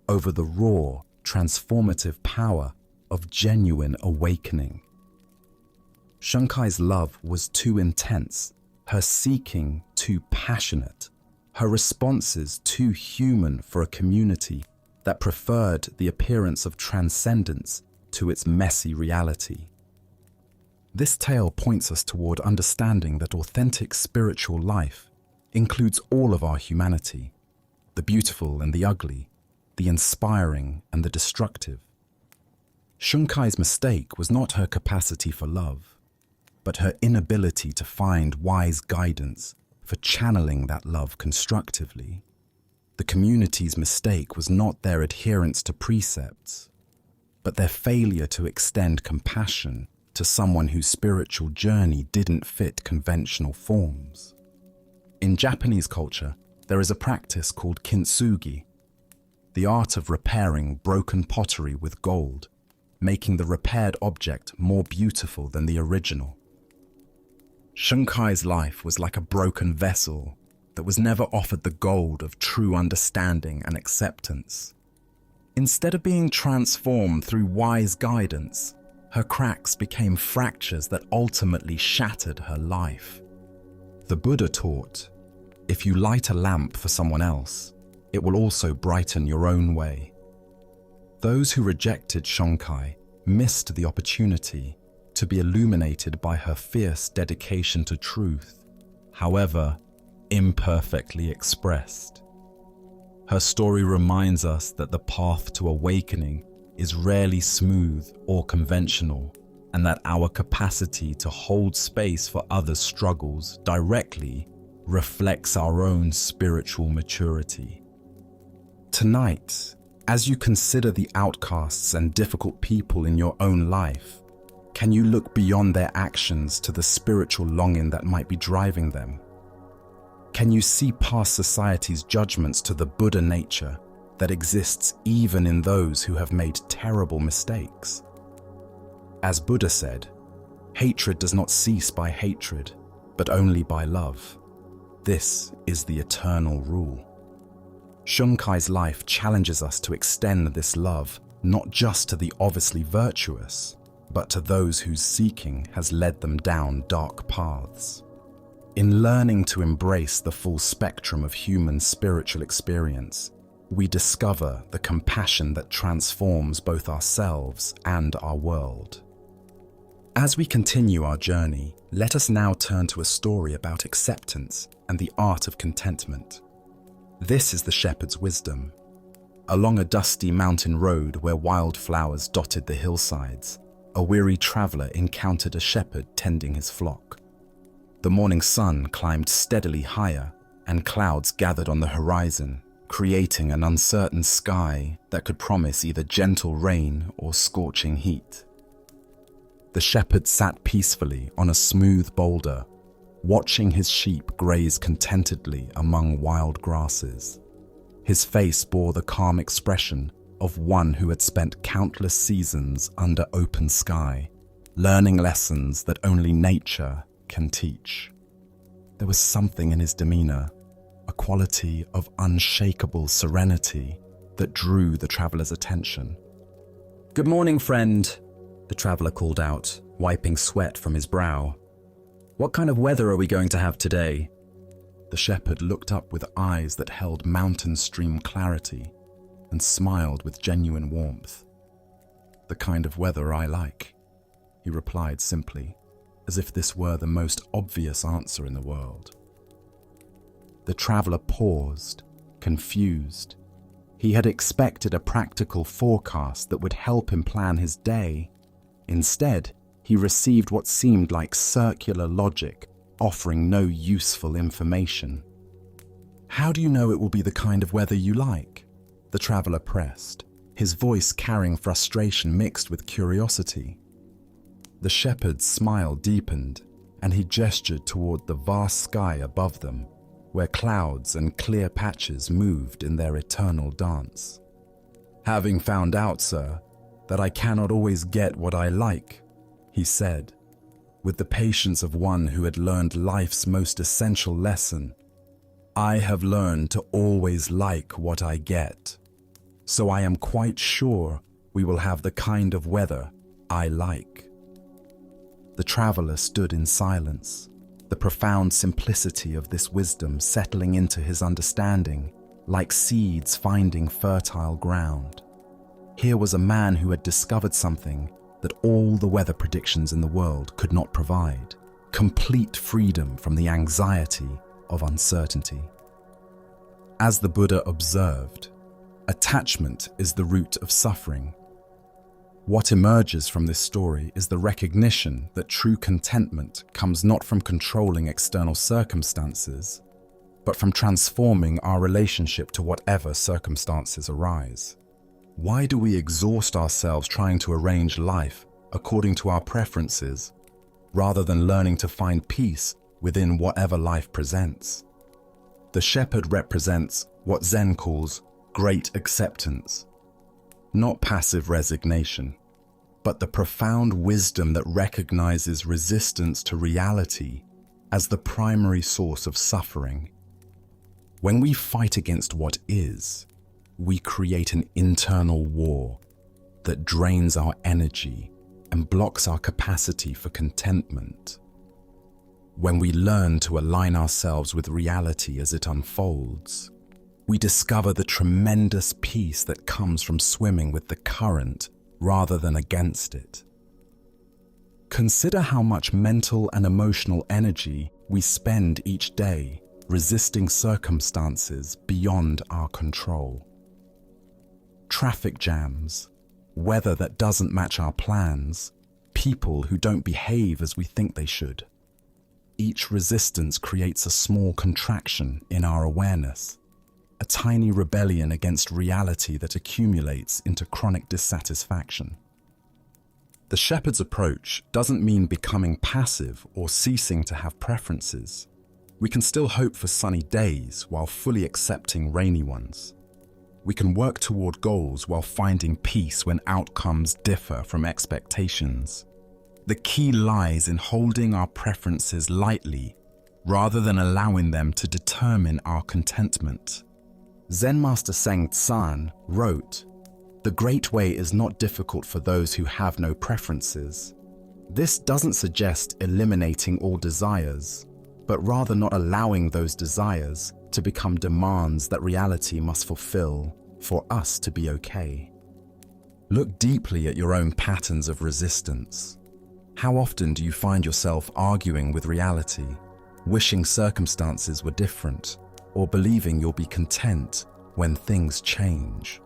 over the raw, transformative power of genuine awakening. Shunkai's love was too intense, her seeking too passionate, her responses too human for a community that preferred the appearance of transcendence to its messy reality. This tale points us toward understanding that authentic spiritual life includes all of our humanity, the beautiful and the ugly, the inspiring and the destructive. Shunkai's mistake was not her capacity for love, but her inability to find wise guidance for channeling that love constructively. The community's mistake was not their adherence to precepts, but their failure to extend compassion to someone whose spiritual journey didn't fit conventional forms. In Japanese culture, there is a practice called kintsugi, the art of repairing broken pottery with gold, making the repaired object more beautiful than the original. Shunkai's life was like a broken vessel that was never offered the gold of true understanding and acceptance. Instead of being transformed through wise guidance, Her cracks became fractures that ultimately shattered her life. The Buddha taught, if you light a lamp for someone else, it will also brighten your own way. Those who rejected Shunkai missed the opportunity to be illuminated by her fierce dedication to truth, however imperfectly expressed. Her story reminds us that the path to awakening is rarely smooth or conventional, and that our capacity to hold space for others' struggles directly reflects our own spiritual maturity. Tonight, as you consider the outcasts and difficult people in your own life, can you look beyond their actions to the spiritual longing that might be driving them? Can you see past society's judgments to the Buddha nature that exists even in those who have made terrible mistakes? As Buddha said, hatred does not cease by hatred, but only by love. This is the eternal rule. Shunkai's life challenges us to extend this love not just to the obviously virtuous, but to those whose seeking has led them down dark paths. In learning to embrace the full spectrum of human spiritual experience, we discover the compassion that transforms both ourselves and our world. As we continue our journey, let us now turn to a story about acceptance and the art of contentment. This is the shepherd's wisdom. Along a dusty mountain road where wildflowers dotted the hillsides, a weary traveler encountered a shepherd tending his flock. The morning sun climbed steadily higher, and clouds gathered on the horizon, creating an uncertain sky that could promise either gentle rain or scorching heat. The shepherd sat peacefully on a smooth boulder, watching his sheep graze contentedly among wild grasses. His face bore the calm expression of one who had spent countless seasons under open sky, learning lessons that only nature can teach. There was something in his demeanor, a quality of unshakable serenity that drew the traveler's attention. "Good morning, friend," the traveler called out, wiping sweat from his brow. "What kind of weather are we going to have today?" The shepherd looked up with eyes that held mountain stream clarity and smiled with genuine warmth. "The kind of weather I like," he replied simply, as if this were the most obvious answer in the world. The traveler paused, confused. He had expected a practical forecast that would help him plan his day. Instead, he received what seemed like circular logic, offering no useful information. "How do you know it will be the kind of weather you like?" the traveler pressed, his voice carrying frustration mixed with curiosity. The shepherd's smile deepened, and he gestured toward the vast sky above them, where clouds and clear patches moved in their eternal dance. "Having found out, sir, that I cannot always get what I like," he said, with the patience of one who had learned life's most essential lesson. "I have learned to always like what I get, so I am quite sure we will have the kind of weather I like." The traveler stood in silence, the profound simplicity of this wisdom settling into his understanding, like seeds finding fertile ground. Here was a man who had discovered something that all the weather predictions in the world could not provide: complete freedom from the anxiety of uncertainty. As the Buddha observed, attachment is the root of suffering. What emerges from this story is the recognition that true contentment comes not from controlling external circumstances, but from transforming our relationship to whatever circumstances arise. Why do we exhaust ourselves trying to arrange life according to our preferences, rather than learning to find peace within whatever life presents? The shepherd represents what Zen calls great acceptance, not passive resignation, but the profound wisdom that recognizes resistance to reality as the primary source of suffering. When we fight against what is, we create an internal war that drains our energy and blocks our capacity for contentment. When we learn to align ourselves with reality as it unfolds, we discover the tremendous peace that comes from swimming with the current rather than against it. Consider how much mental and emotional energy we spend each day resisting circumstances beyond our control. Traffic jams, weather that doesn't match our plans, people who don't behave as we think they should. Each resistance creates a small contraction in our awareness, a tiny rebellion against reality that accumulates into chronic dissatisfaction. The shepherd's approach doesn't mean becoming passive or ceasing to have preferences. We can still hope for sunny days while fully accepting rainy ones. We can work toward goals while finding peace when outcomes differ from expectations. The key lies in holding our preferences lightly rather than allowing them to determine our contentment. Zen Master Seng Tsan wrote, "The great way is not difficult for those who have no preferences." This doesn't suggest eliminating all desires, but rather not allowing those desires to become demands that reality must fulfill for us to be okay. Look deeply at your own patterns of resistance. How often do you find yourself arguing with reality, wishing circumstances were different, or believing you'll be content when things change?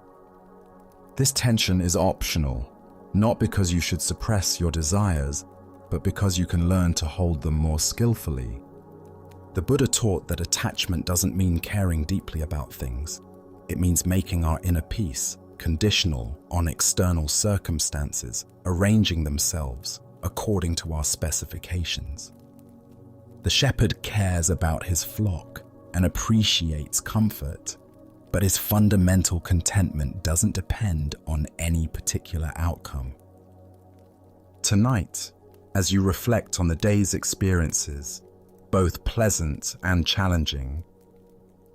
This tension is optional, not because you should suppress your desires, but because you can learn to hold them more skillfully. The Buddha taught that attachment doesn't mean caring deeply about things. It means making our inner peace conditional on external circumstances, arranging themselves according to our specifications. The shepherd cares about his flock and appreciates comfort, but his fundamental contentment doesn't depend on any particular outcome. Tonight, as you reflect on the day's experiences, both pleasant and challenging,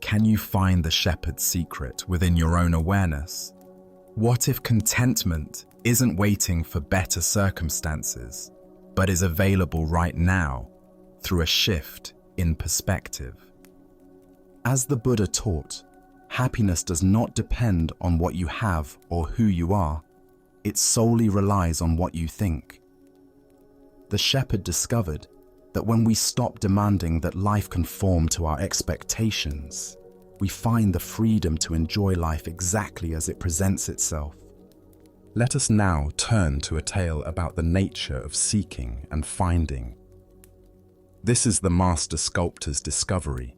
can you find the shepherd's secret within your own awareness? What if contentment isn't waiting for better circumstances, but is available right now through a shift in perspective? As the Buddha taught, happiness does not depend on what you have or who you are. It solely relies on what you think. The shepherd discovered that when we stop demanding that life conform to our expectations, we find the freedom to enjoy life exactly as it presents itself. Let us now turn to a tale about the nature of seeking and finding. This is the master sculptor's discovery.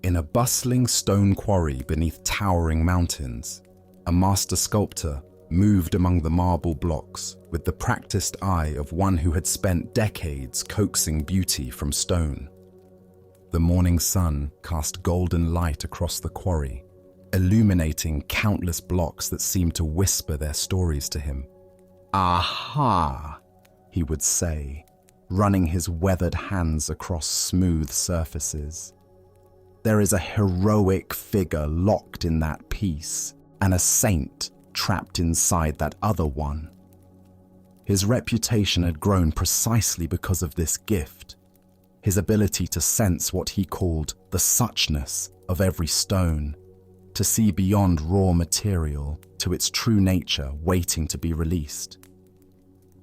In a bustling stone quarry beneath towering mountains, a master sculptor moved among the marble blocks with the practiced eye of one who had spent decades coaxing beauty from stone. The morning sun cast golden light across the quarry, illuminating countless blocks that seemed to whisper their stories to him. "Aha!" he would say, running his weathered hands across smooth surfaces. "There is a heroic figure locked in that piece, and a saint trapped inside that other one." His reputation had grown precisely because of this gift, his ability to sense what he called the suchness of every stone, to see beyond raw material to its true nature waiting to be released.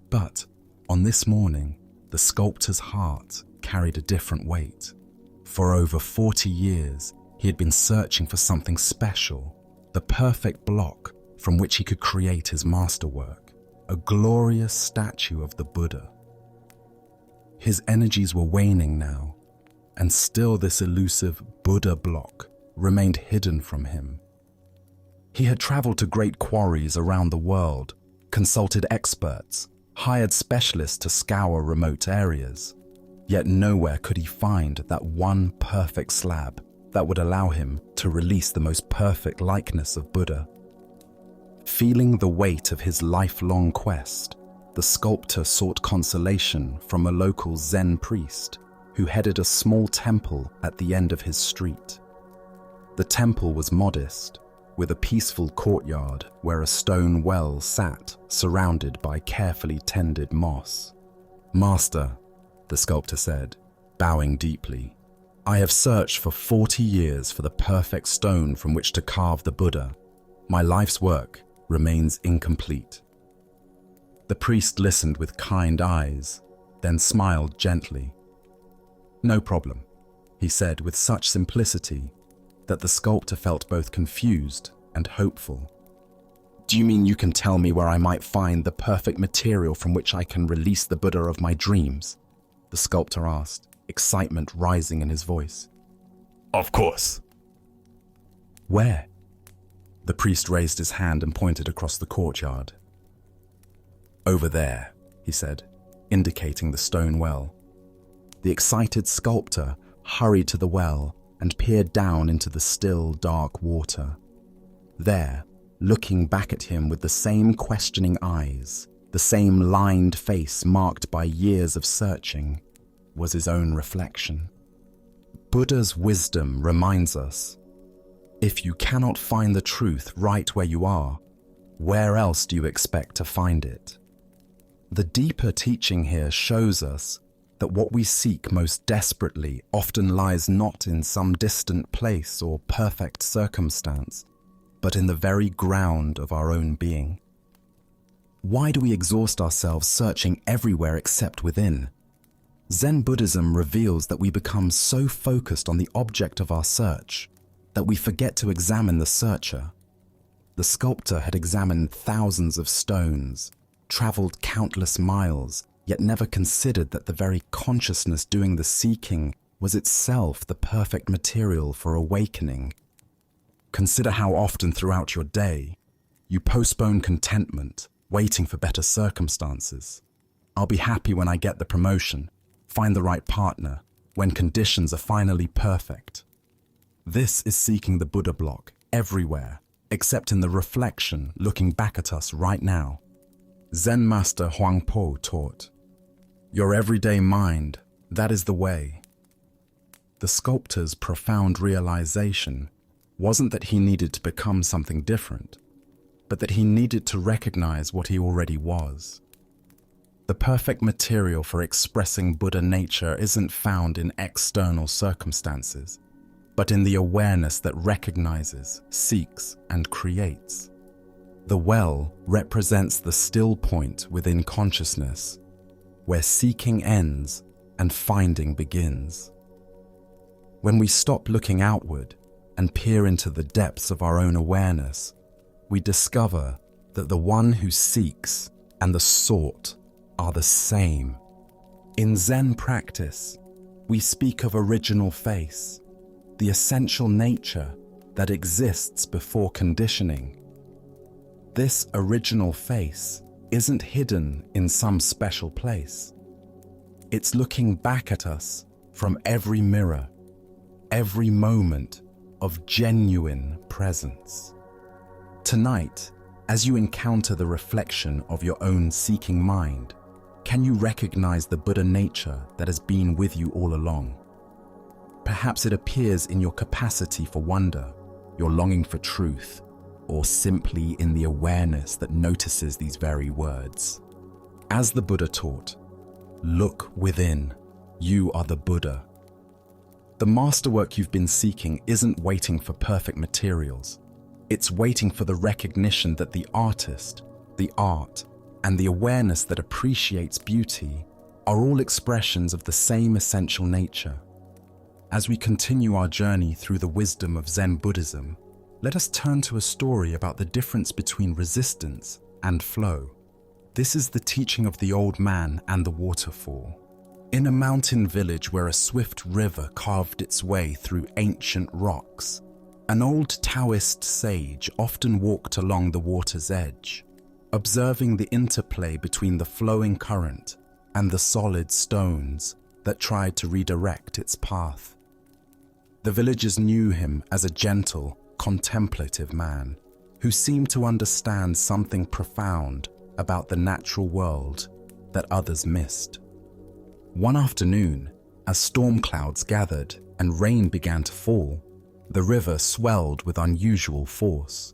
But on this morning, the sculptor's heart carried a different weight. For over 40 years, he had been searching for something special, the perfect block from which he could create his masterwork, a glorious statue of the Buddha. His energies were waning now, and still this elusive Buddha block remained hidden from him. He had traveled to great quarries around the world, consulted experts, hired specialists to scour remote areas, yet nowhere could he find that one perfect slab that would allow him to release the most perfect likeness of Buddha. Feeling the weight of his lifelong quest, the sculptor sought consolation from a local Zen priest who headed a small temple at the end of his street. The temple was modest, with a peaceful courtyard where a stone well sat, surrounded by carefully tended moss. "Master," the sculptor said, bowing deeply, "I have searched for 40 years for the perfect stone from which to carve the Buddha. My life's work remains incomplete." The priest listened with kind eyes, then smiled gently. "No problem," he said with such simplicity that the sculptor felt both confused and hopeful. "Do you mean you can tell me where I might find the perfect material from which I can release the Buddha of my dreams?" the sculptor asked, excitement rising in his voice. Of course. "Where?" The priest raised his hand and pointed across the courtyard. "Over there," he said, indicating the stone well. The excited sculptor hurried to the well and peered down into the still, dark water. There, looking back at him with the same questioning eyes, the same lined face marked by years of searching, was his own reflection. Buddha's wisdom reminds us, if you cannot find the truth right where you are, where else do you expect to find it? The deeper teaching here shows us that what we seek most desperately often lies not in some distant place or perfect circumstance, but in the very ground of our own being. Why do we exhaust ourselves searching everywhere except within? Zen Buddhism reveals that we become so focused on the object of our search that we forget to examine the searcher. The sculptor had examined thousands of stones, traveled countless miles, yet never considered that the very consciousness doing the seeking was itself the perfect material for awakening. Consider how often throughout your day you postpone contentment, waiting for better circumstances. "I'll be happy when I get the promotion, find the right partner, when conditions are finally perfect." This is seeking the Buddha block everywhere, except in the reflection looking back at us right now. Zen Master Huangpo taught, "Your everyday mind, that is the way." The sculptor's profound realization wasn't that he needed to become something different, but that he needed to recognize what he already was. The perfect material for expressing Buddha nature isn't found in external circumstances, but in the awareness that recognizes, seeks, and creates. The well represents the still point within consciousness, where seeking ends and finding begins. When we stop looking outward and peer into the depths of our own awareness, we discover that the one who seeks and the sought are the same. In Zen practice, we speak of original face, the essential nature that exists before conditioning. This original face isn't hidden in some special place. It's looking back at us from every mirror, every moment of genuine presence. Tonight, as you encounter the reflection of your own seeking mind, can you recognize the Buddha nature that has been with you all along? Perhaps it appears in your capacity for wonder, your longing for truth, or simply in the awareness that notices these very words. As the Buddha taught, look within, you are the Buddha. The masterwork you've been seeking isn't waiting for perfect materials. It's waiting for the recognition that the artist, the art, and the awareness that appreciates beauty are all expressions of the same essential nature. As we continue our journey through the wisdom of Zen Buddhism, let us turn to a story about the difference between resistance and flow. This is the teaching of the old man and the waterfall. In a mountain village where a swift river carved its way through ancient rocks, an old Taoist sage often walked along the water's edge, observing the interplay between the flowing current and the solid stones that tried to redirect its path. The villagers knew him as a gentle, contemplative man who seemed to understand something profound about the natural world that others missed. One afternoon, as storm clouds gathered and rain began to fall, The river swelled with unusual force.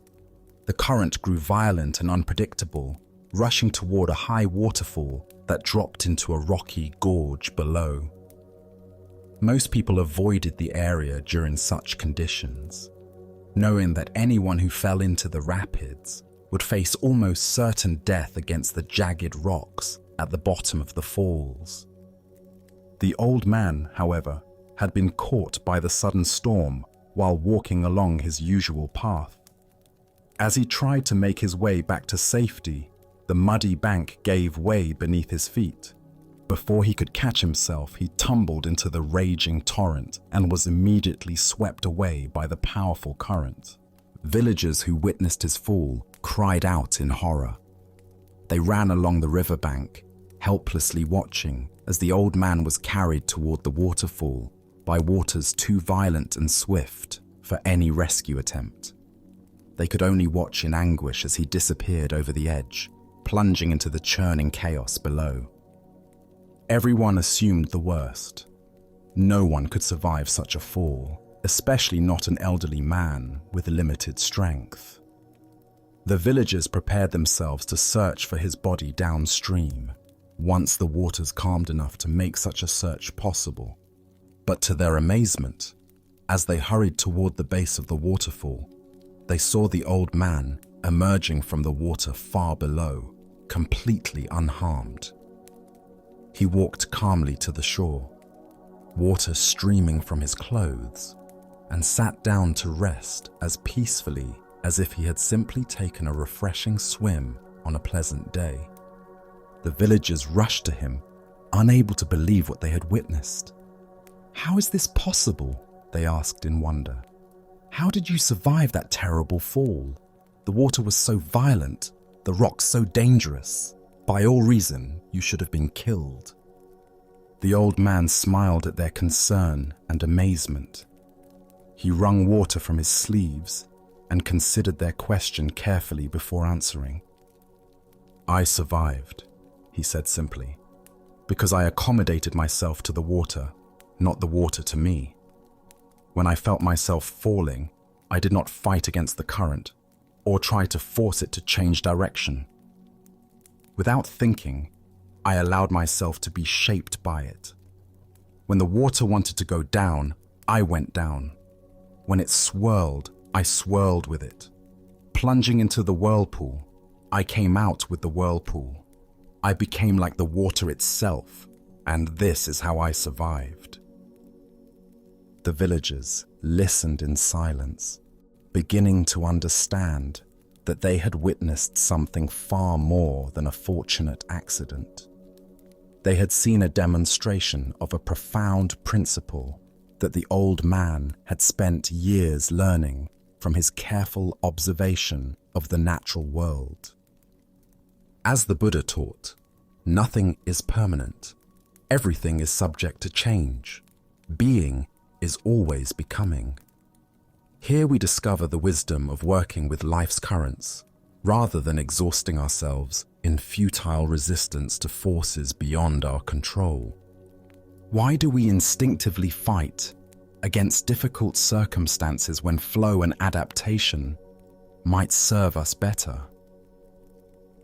The current grew violent and unpredictable, rushing toward a high waterfall that dropped into a rocky gorge below. Most people avoided the area during such conditions, knowing that anyone who fell into the rapids would face almost certain death against the jagged rocks at the bottom of the falls. The old man, however, had been caught by the sudden storm while walking along his usual path. As he tried to make his way back to safety, the muddy bank gave way beneath his feet. Before he could catch himself, he tumbled into the raging torrent and was immediately swept away by the powerful current. Villagers who witnessed his fall cried out in horror. They ran along the riverbank, helplessly watching as the old man was carried toward the waterfall by waters too violent and swift for any rescue attempt. They could only watch in anguish as he disappeared over the edge, plunging into the churning chaos below. Everyone assumed the worst. No one could survive such a fall, especially not an elderly man with limited strength. The villagers prepared themselves to search for his body downstream, once the waters calmed enough to make such a search possible. But to their amazement, as they hurried toward the base of the waterfall, they saw the old man emerging from the water far below, completely unharmed. He walked calmly to the shore, water streaming from his clothes, and sat down to rest as peacefully as if he had simply taken a refreshing swim on a pleasant day. The villagers rushed to him, unable to believe what they had witnessed. "How is this possible?" they asked in wonder. "How did you survive that terrible fall? The water was so violent, the rocks so dangerous. By all reason, you should have been killed." The old man smiled at their concern and amazement. He wrung water from his sleeves and considered their question carefully before answering. "I survived," he said simply, "because I accommodated myself to the water, not the water to me. When I felt myself falling, I did not fight against the current or try to force it to change direction. Without thinking, I allowed myself to be shaped by it. When the water wanted to go down, I went down. When it swirled, I swirled with it. Plunging into the whirlpool, I came out with the whirlpool. I became like the water itself, and this is how I survived." The villagers listened in silence, beginning to understand that they had witnessed something far more than a fortunate accident. They had seen a demonstration of a profound principle that the old man had spent years learning from his careful observation of the natural world. As the Buddha taught, nothing is permanent. Everything is subject to change. Being is always becoming. Here we discover the wisdom of working with life's currents, rather than exhausting ourselves in futile resistance to forces beyond our control. Why do we instinctively fight against difficult circumstances when flow and adaptation might serve us better?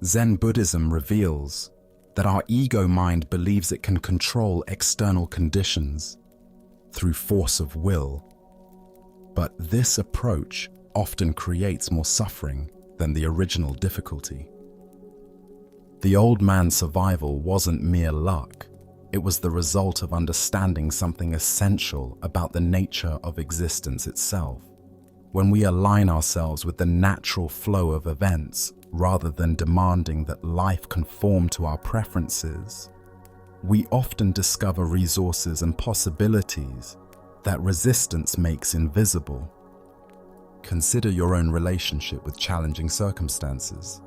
Zen Buddhism reveals that our ego mind believes it can control external conditions through force of will. But this approach often creates more suffering than the original difficulty. The old man's survival wasn't mere luck. It was the result of understanding something essential about the nature of existence itself. When we align ourselves with the natural flow of events, rather than demanding that life conform to our preferences, we often discover resources and possibilities that resistance makes invisible. Consider your own relationship with challenging circumstances.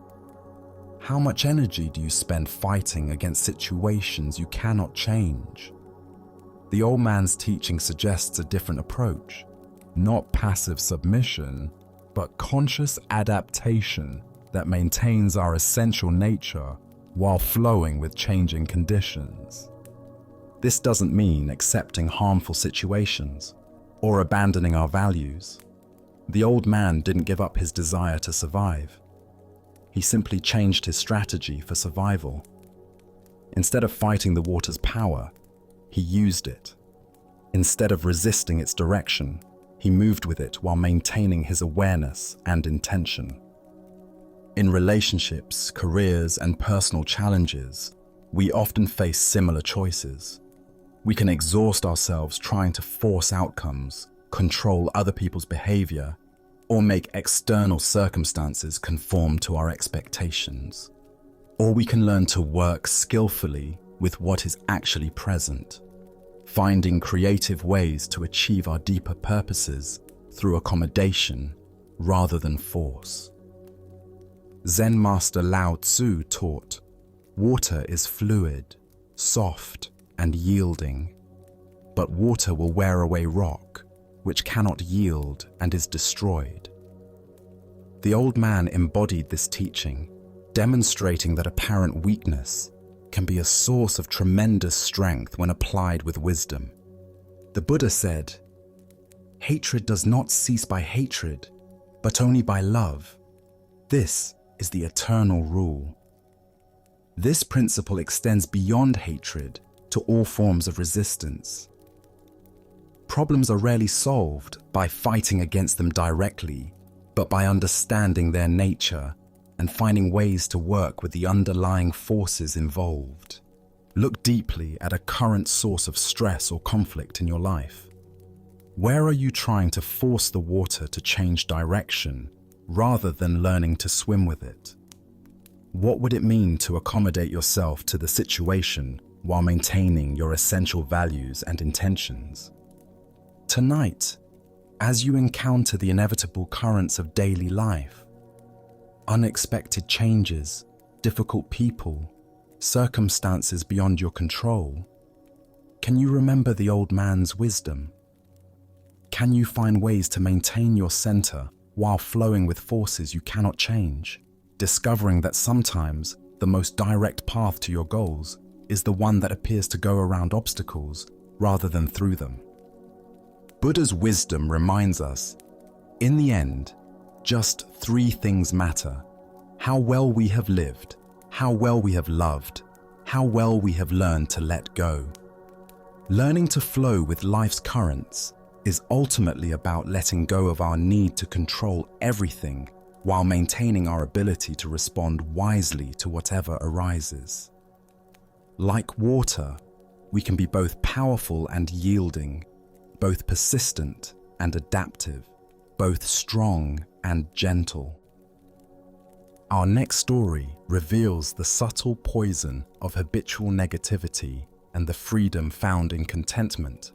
How much energy do you spend fighting against situations you cannot change? The old man's teaching suggests a different approach, not passive submission, but conscious adaptation that maintains our essential nature while flowing with changing conditions. This doesn't mean accepting harmful situations or abandoning our values. The old man didn't give up his desire to survive. He simply changed his strategy for survival. Instead of fighting the water's power, he used it. Instead of resisting its direction, he moved with it while maintaining his awareness and intention. In relationships, careers, and personal challenges, we often face similar choices. We can exhaust ourselves trying to force outcomes, control other people's behavior, or make external circumstances conform to our expectations. Or we can learn to work skillfully with what is actually present, finding creative ways to achieve our deeper purposes through accommodation rather than force. Zen master Lao Tzu taught, "Water is fluid, soft, and yielding, but water will wear away rock, which cannot yield and is destroyed." The old man embodied this teaching, demonstrating that apparent weakness can be a source of tremendous strength when applied with wisdom. The Buddha said, "Hatred does not cease by hatred, but only by love. This is the eternal rule." This principle extends beyond hatred to all forms of resistance. Problems are rarely solved by fighting against them directly, but by understanding their nature and finding ways to work with the underlying forces involved. Look deeply at a current source of stress or conflict in your life. Where are you trying to force the water to change direction rather than learning to swim with it? What would it mean to accommodate yourself to the situation while maintaining your essential values and intentions? Tonight, as you encounter the inevitable currents of daily life, unexpected changes, difficult people, circumstances beyond your control, can you remember the old man's wisdom? Can you find ways to maintain your center while flowing with forces you cannot change, discovering that sometimes the most direct path to your goals is the one that appears to go around obstacles rather than through them? Buddha's wisdom reminds us, in the end, just three things matter: how well we have lived, how well we have loved, how well we have learned to let go. Learning to flow with life's currents is ultimately about letting go of our need to control everything while maintaining our ability to respond wisely to whatever arises. Like water, we can be both powerful and yielding, both persistent and adaptive, both strong and gentle. Our next story reveals the subtle poison of habitual negativity and the freedom found in contentment.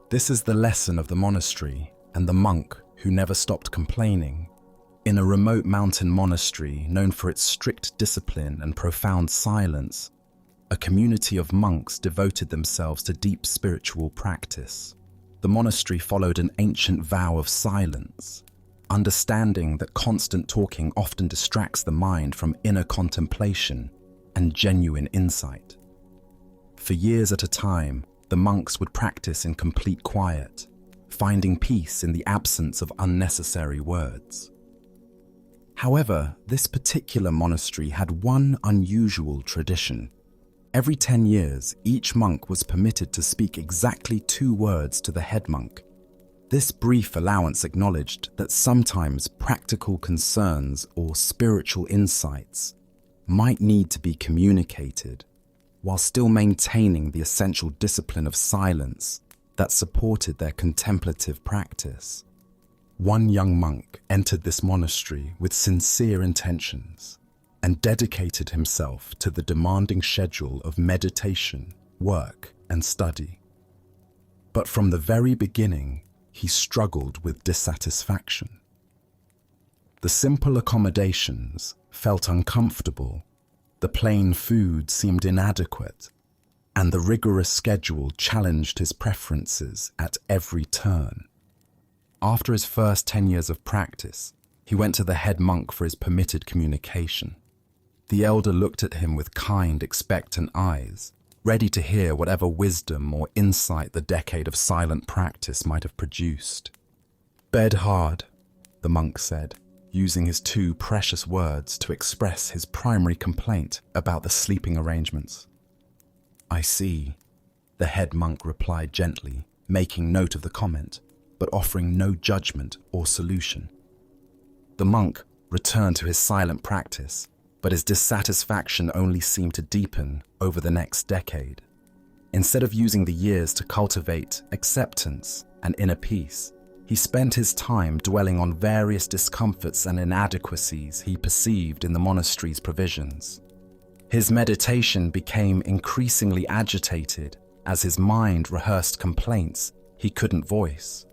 This is the lesson of the monastery and the monk who never stopped complaining. In a remote mountain monastery known for its strict discipline and profound silence, a community of monks devoted themselves to deep spiritual practice. The monastery followed an ancient vow of silence, understanding that constant talking often distracts the mind from inner contemplation and genuine insight. For years at a time, the monks would practice in complete quiet, finding peace in the absence of unnecessary words. However, this particular monastery had one unusual tradition. Every 10 years, each monk was permitted to speak exactly 2 words to the head monk. This brief allowance acknowledged that sometimes practical concerns or spiritual insights might need to be communicated, while still maintaining the essential discipline of silence that supported their contemplative practice. One young monk entered this monastery with sincere intentions and dedicated himself to the demanding schedule of meditation, work, and study. But from the very beginning, he struggled with dissatisfaction. The simple accommodations felt uncomfortable, the plain food seemed inadequate, and the rigorous schedule challenged his preferences at every turn. After his first 10 years of practice, he went to the head monk for his permitted communication. The elder looked at him with kind, expectant eyes, ready to hear whatever wisdom or insight the decade of silent practice might have produced. "Bed hard," the monk said, using his two precious words to express his primary complaint about the sleeping arrangements. "I see," the head monk replied gently, making note of the comment, but offering no judgment or solution. The monk returned to his silent practice, but his dissatisfaction only seemed to deepen over the next decade. Instead of using the years to cultivate acceptance and inner peace, he spent his time dwelling on various discomforts and inadequacies he perceived in the monastery's provisions. His meditation became increasingly agitated as his mind rehearsed complaints he couldn't voice.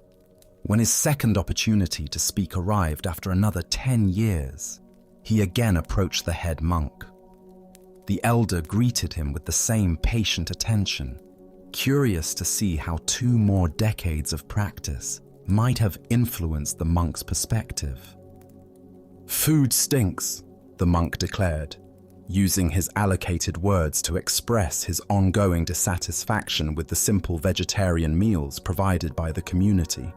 When his second opportunity to speak arrived after another 10 years, he again approached the head monk. The elder greeted him with the same patient attention, curious to see how 2 more decades of practice might have influenced the monk's perspective. "Food stinks," the monk declared, using his allocated words to express his ongoing dissatisfaction with the simple vegetarian meals provided by the community.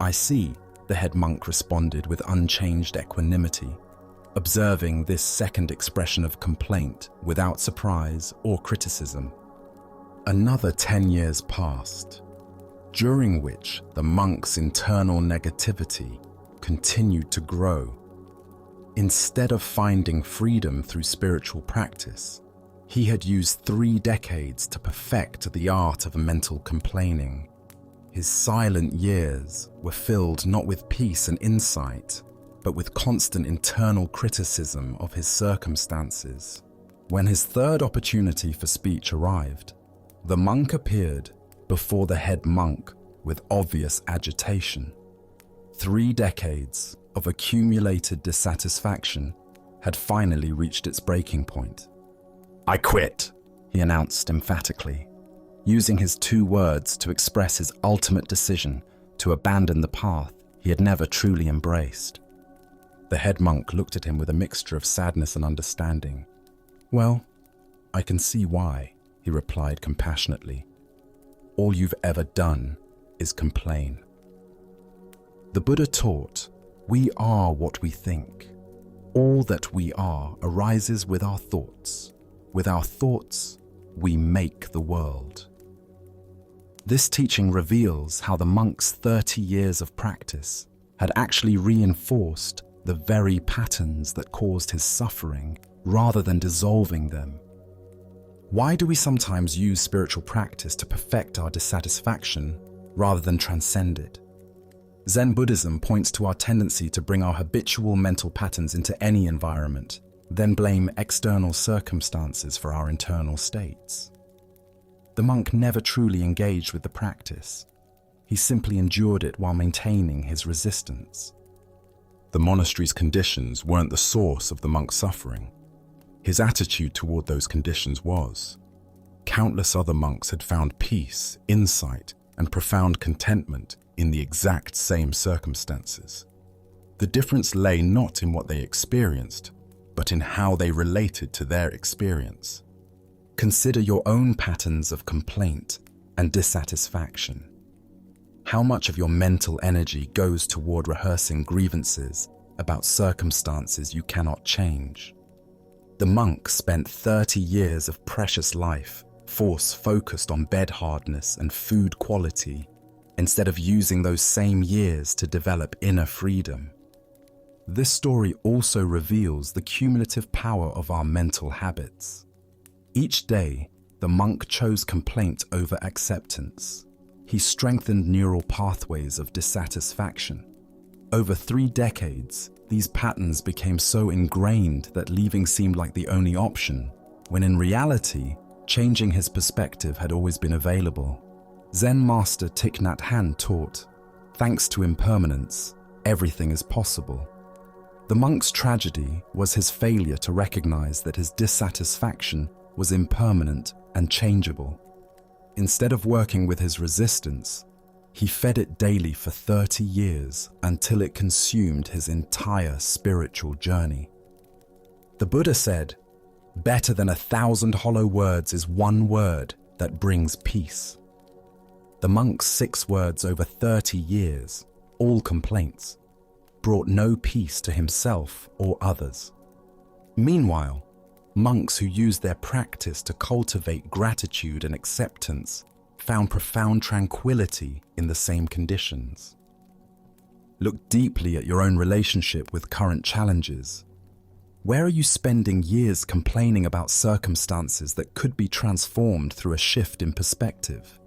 "I see," the head monk responded with unchanged equanimity, observing this second expression of complaint without surprise or criticism. Another 10 years passed, during which the monk's internal negativity continued to grow. Instead of finding freedom through spiritual practice, he had used 3 decades to perfect the art of mental complaining. His silent years were filled not with peace and insight, but with constant internal criticism of his circumstances. When his third opportunity for speech arrived, the monk appeared before the head monk with obvious agitation. 3 decades of accumulated dissatisfaction had finally reached its breaking point. I quit. He announced emphatically, using his 2 words to express his ultimate decision to abandon the path he had never truly embraced. The head monk looked at him with a mixture of sadness and understanding. "Well, I can see why," he replied compassionately. "All you've ever done is complain." The Buddha taught, "We are what we think. All that we are arises with our thoughts. With our thoughts, we make the world." This teaching reveals how the monk's 30 years of practice had actually reinforced the very patterns that caused his suffering rather than dissolving them. Why do we sometimes use spiritual practice to perfect our dissatisfaction rather than transcend it? Zen Buddhism points to our tendency to bring our habitual mental patterns into any environment, then blame external circumstances for our internal states. The monk never truly engaged with the practice. He simply endured it while maintaining his resistance. The monastery's conditions weren't the source of the monk's suffering. His attitude toward those conditions was. Countless other monks had found peace, insight, and profound contentment in the exact same circumstances. The difference lay not in what they experienced, but in how they related to their experience. Consider your own patterns of complaint and dissatisfaction. How much of your mental energy goes toward rehearsing grievances about circumstances you cannot change? The monk spent 30 years of precious life focused on bed hardness and food quality, instead of using those same years to develop inner freedom. This story also reveals the cumulative power of our mental habits. Each day, the monk chose complaint over acceptance. He strengthened neural pathways of dissatisfaction. Over 3 decades, these patterns became so ingrained that leaving seemed like the only option, when in reality, changing his perspective had always been available. Zen master Thich Nhat Hanh taught, "Thanks to impermanence, everything is possible." The monk's tragedy was his failure to recognize that his dissatisfaction was impermanent and changeable. Instead of working with his resistance, he fed it daily for 30 years until it consumed his entire spiritual journey. The Buddha said, Better than 1,000 hollow words is one word that brings peace. The monk's 6 words over 30 years, all complaints, brought no peace to himself or others. Meanwhile, monks who used their practice to cultivate gratitude and acceptance found profound tranquility in the same conditions. Look deeply at your own relationship with current challenges. Where are you spending years complaining about circumstances that could be transformed through a shift in perspective?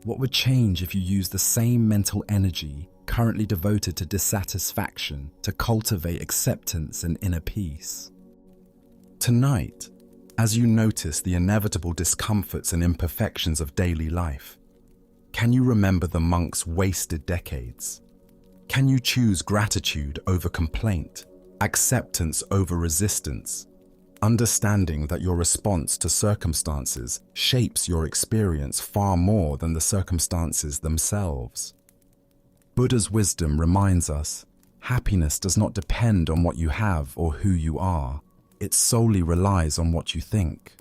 What would change if you used the same mental energy currently devoted to dissatisfaction to cultivate acceptance and inner peace? Tonight, as you notice the inevitable discomforts and imperfections of daily life, can you remember the monk's wasted decades? Can you choose gratitude over complaint, acceptance over resistance, understanding that your response to circumstances shapes your experience far more than the circumstances themselves? Buddha's wisdom reminds us, happiness does not depend on what you have or who you are. It solely relies on what you think.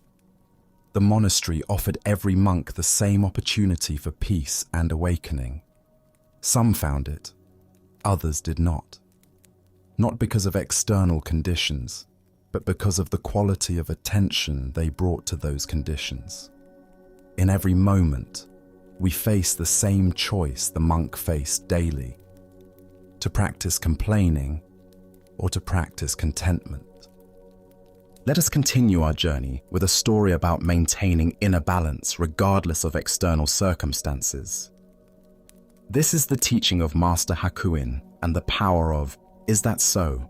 The monastery offered every monk the same opportunity for peace and awakening. Some found it, others did not. Not because of external conditions, but because of the quality of attention they brought to those conditions. In every moment, we face the same choice the monk faced daily: to practice complaining or to practice contentment. Let us continue our journey with a story about maintaining inner balance regardless of external circumstances. This is the teaching of Master Hakuin and the power of "Is that so?"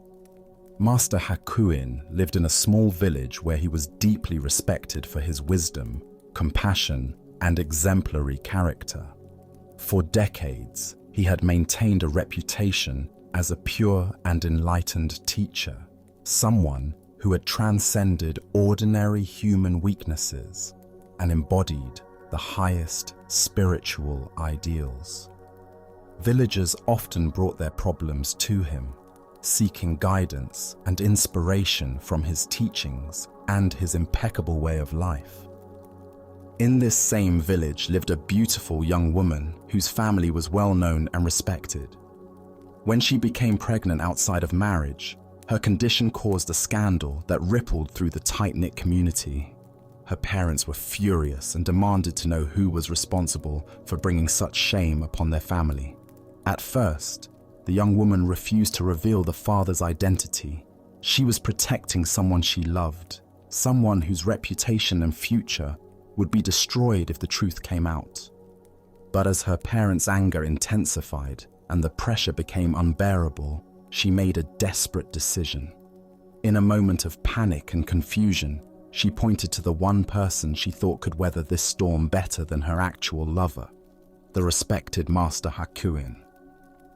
Master Hakuin lived in a small village where he was deeply respected for his wisdom, compassion, and exemplary character. For decades, he had maintained a reputation as a pure and enlightened teacher, someone who had transcended ordinary human weaknesses and embodied the highest spiritual ideals. Villagers often brought their problems to him, seeking guidance and inspiration from his teachings and his impeccable way of life. In this same village lived a beautiful young woman whose family was well known and respected. When she became pregnant outside of marriage, her condition caused a scandal that rippled through the tight-knit community. Her parents were furious and demanded to know who was responsible for bringing such shame upon their family. At first, the young woman refused to reveal the father's identity. She was protecting someone she loved, someone whose reputation and future would be destroyed if the truth came out. But as her parents' anger intensified and the pressure became unbearable, she made a desperate decision. In a moment of panic and confusion, she pointed to the one person she thought could weather this storm better than her actual lover, the respected Master Hakuin.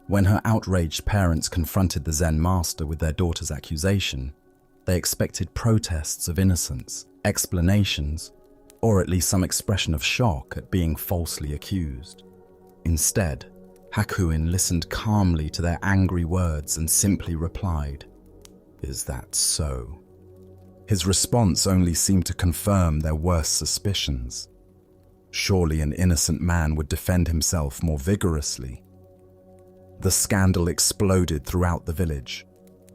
When her outraged parents confronted the Zen master with their daughter's accusation, they expected protests of innocence, explanations, or at least some expression of shock at being falsely accused. Instead, Hakuin listened calmly to their angry words and simply replied, "Is that so?" His response only seemed to confirm their worst suspicions. Surely an innocent man would defend himself more vigorously. The scandal exploded throughout the village.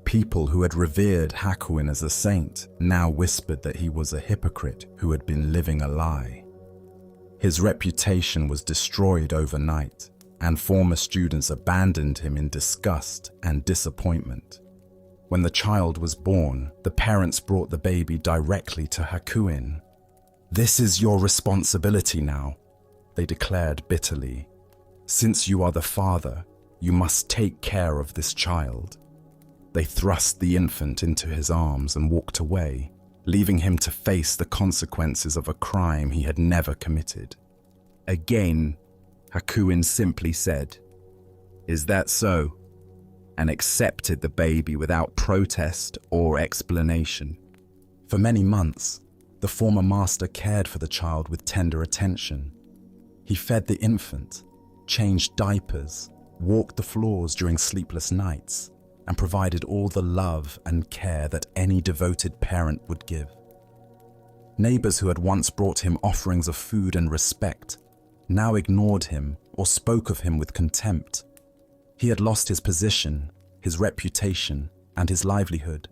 People who had revered Hakuin as a saint now whispered that he was a hypocrite who had been living a lie. His reputation was destroyed overnight, and former students abandoned him in disgust and disappointment. When the child was born, the parents brought the baby directly to Hakuin. "This is your responsibility now," they declared bitterly. "Since you are the father, you must take care of this child." They thrust the infant into his arms and walked away, leaving him to face the consequences of a crime he had never committed. Again, Hakuin simply said, "Is that so?" and accepted the baby without protest or explanation. For many months, the former master cared for the child with tender attention. He fed the infant, changed diapers, walked the floors during sleepless nights, and provided all the love and care that any devoted parent would give. Neighbors who had once brought him offerings of food and respect now ignored him or spoke of him with contempt. He had lost his position, his reputation, and his livelihood,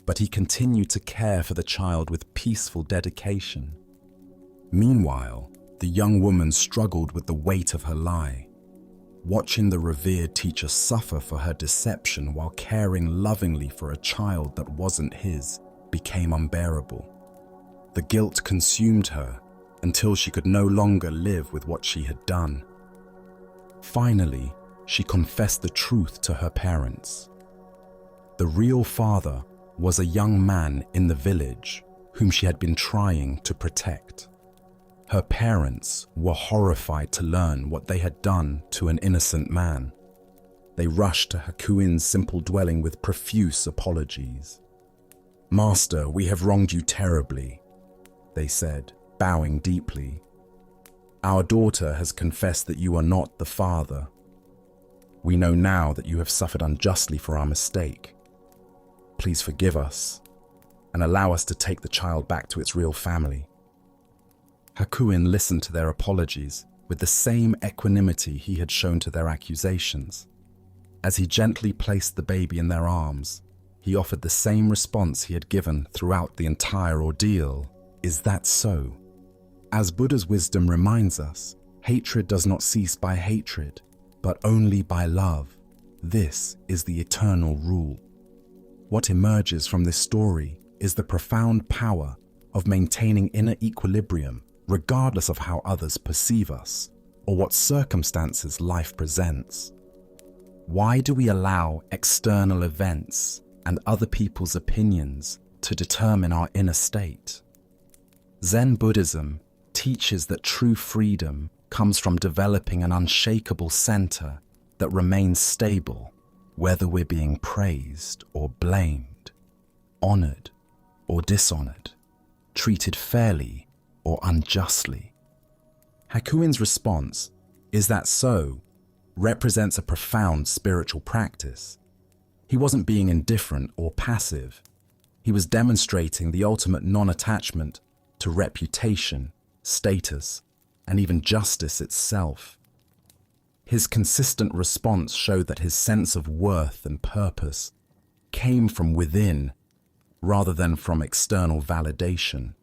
but he continued to care for the child with peaceful dedication. Meanwhile, the young woman struggled with the weight of her lie. Watching the revered teacher suffer for her deception while caring lovingly for a child that wasn't his became unbearable. The guilt consumed her until she could no longer live with what she had done. Finally, she confessed the truth to her parents. The real father was a young man in the village whom she had been trying to protect. Her parents were horrified to learn what they had done to an innocent man. They rushed to Hakuin's simple dwelling with profuse apologies. "Master, we have wronged you terribly," they said, bowing deeply. "Our daughter has confessed that you are not the father. We know now that you have suffered unjustly for our mistake. Please forgive us and allow us to take the child back to its real family." Hakuin listened to their apologies with the same equanimity he had shown to their accusations. As he gently placed the baby in their arms, he offered the same response he had given throughout the entire ordeal. "Is that so?" As Buddha's wisdom reminds us, hatred does not cease by hatred, but only by love. This is the eternal rule. What emerges from this story is the profound power of maintaining inner equilibrium regardless of how others perceive us or what circumstances life presents. Why do we allow external events and other people's opinions to determine our inner state? Zen Buddhism teaches that true freedom comes from developing an unshakable center that remains stable, whether we're being praised or blamed, honored or dishonored, treated fairly or unjustly. Hakuin's response, "Is that so?" represents a profound spiritual practice. He wasn't being indifferent or passive. He was demonstrating the ultimate non-attachment to reputation, status, and even justice itself. His consistent response showed that his sense of worth and purpose came from within rather than from external validation.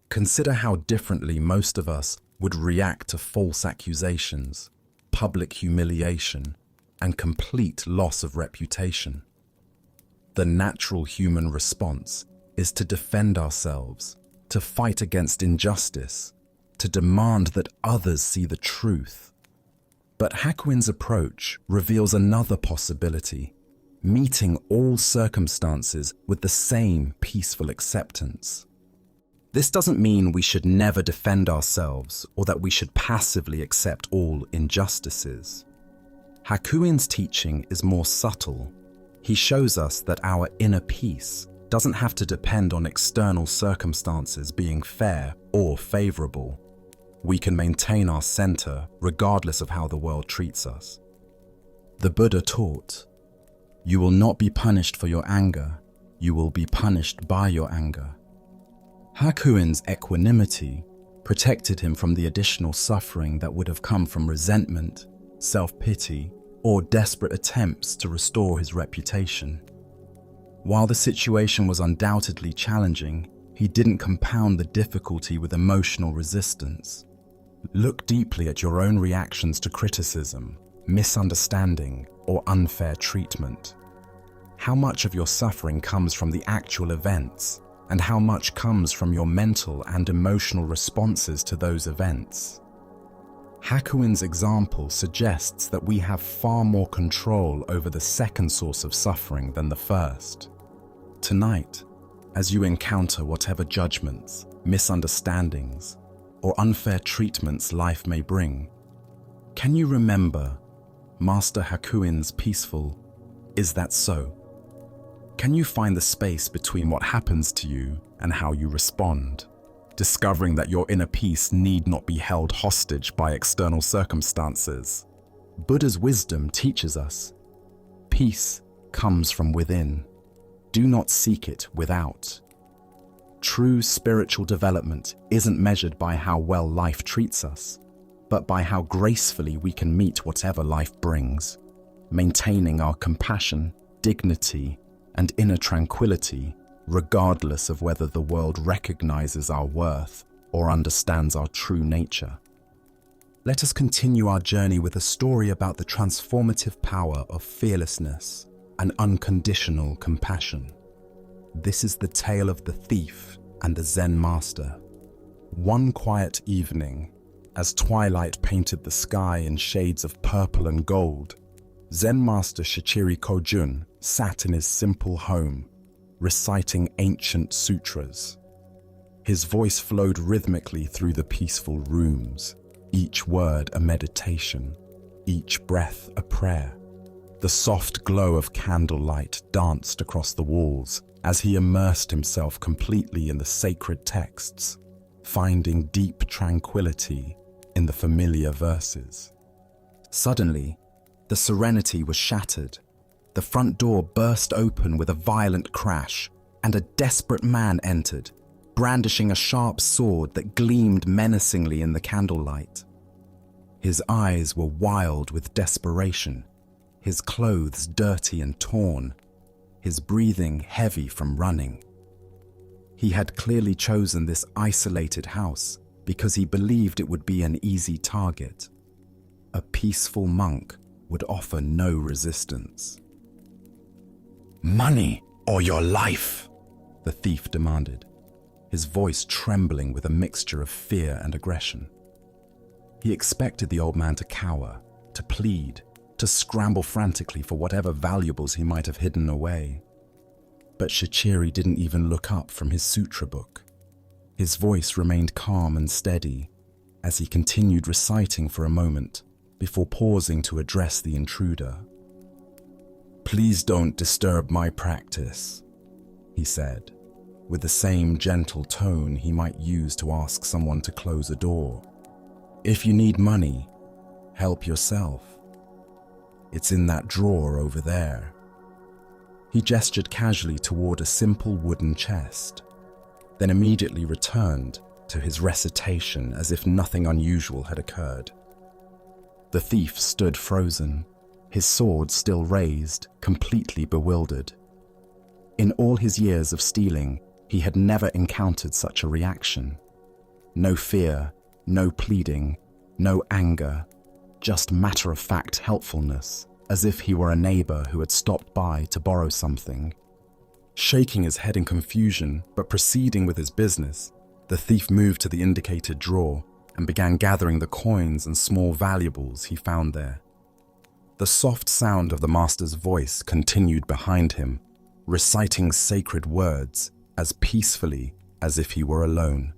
Consider how differently most of us would react to false accusations, public humiliation, and complete loss of reputation. The natural human response is to defend ourselves, to fight against injustice, to demand that others see the truth. But Hakuin's approach reveals another possibility, meeting all circumstances with the same peaceful acceptance. This doesn't mean we should never defend ourselves or that we should passively accept all injustices. Hakuin's teaching is more subtle. He shows us that our inner peace doesn't have to depend on external circumstances being fair or favorable. We can maintain our center regardless of how the world treats us. The Buddha taught, "You will not be punished for your anger, you will be punished by your anger." Hakuin's equanimity protected him from the additional suffering that would have come from resentment, self-pity, or desperate attempts to restore his reputation. While the situation was undoubtedly challenging, he didn't compound the difficulty with emotional resistance. Look deeply at your own reactions to criticism, misunderstanding, or unfair treatment. How much of your suffering comes from the actual events, and how much comes from your mental and emotional responses to those events? Hakuin's example suggests that we have far more control over the second source of suffering than the first. Tonight, as you encounter whatever judgments, misunderstandings, or unfair treatments life may bring, can you remember Master Hakuin's peaceful, "Is that so?" Can you find the space between what happens to you and how you respond, discovering that your inner peace need not be held hostage by external circumstances? Buddha's wisdom teaches us, peace comes from within. Do not seek it without. True spiritual development isn't measured by how well life treats us, but by how gracefully we can meet whatever life brings, maintaining our compassion, dignity, and inner tranquility, regardless of whether the world recognizes our worth or understands our true nature. Let us continue our journey with a story about the transformative power of fearlessness and unconditional compassion. This is the tale of the thief and the Zen master. One quiet evening, as twilight painted the sky in shades of purple and gold, Zen master Shichiri Kojun sat in his simple home, reciting ancient sutras. His voice flowed rhythmically through the peaceful rooms, each word a meditation, each breath a prayer. The soft glow of candlelight danced across the walls as he immersed himself completely in the sacred texts, finding deep tranquility in the familiar verses. Suddenly, the serenity was shattered. The front door burst open with a violent crash, and a desperate man entered, brandishing a sharp sword that gleamed menacingly in the candlelight. His eyes were wild with desperation, his clothes dirty and torn, his breathing heavy from running. He had clearly chosen this isolated house because he believed it would be an easy target. A peaceful monk would offer no resistance. Money or your life? The thief demanded, his voice trembling with a mixture of fear and aggression. He expected the old man to cower, to plead, to scramble frantically for whatever valuables he might have hidden away. But Shichiri didn't even look up from his sutra book. His voice remained calm and steady as he continued reciting for a moment before pausing to address the intruder. "Please don't disturb my practice," he said, with the same gentle tone he might use to ask someone to close a door. "If you need money, help yourself. It's in that drawer over there." He gestured casually toward a simple wooden chest, then immediately returned to his recitation as if nothing unusual had occurred. The thief stood frozen, his sword still raised, completely bewildered. In all his years of stealing, he had never encountered such a reaction. No fear, no pleading, no anger, just matter-of-fact helpfulness, as if he were a neighbor who had stopped by to borrow something. Shaking his head in confusion, but proceeding with his business, the thief moved to the indicated drawer and began gathering the coins and small valuables he found there. The soft sound of the master's voice continued behind him, reciting sacred words as peacefully as if he were alone.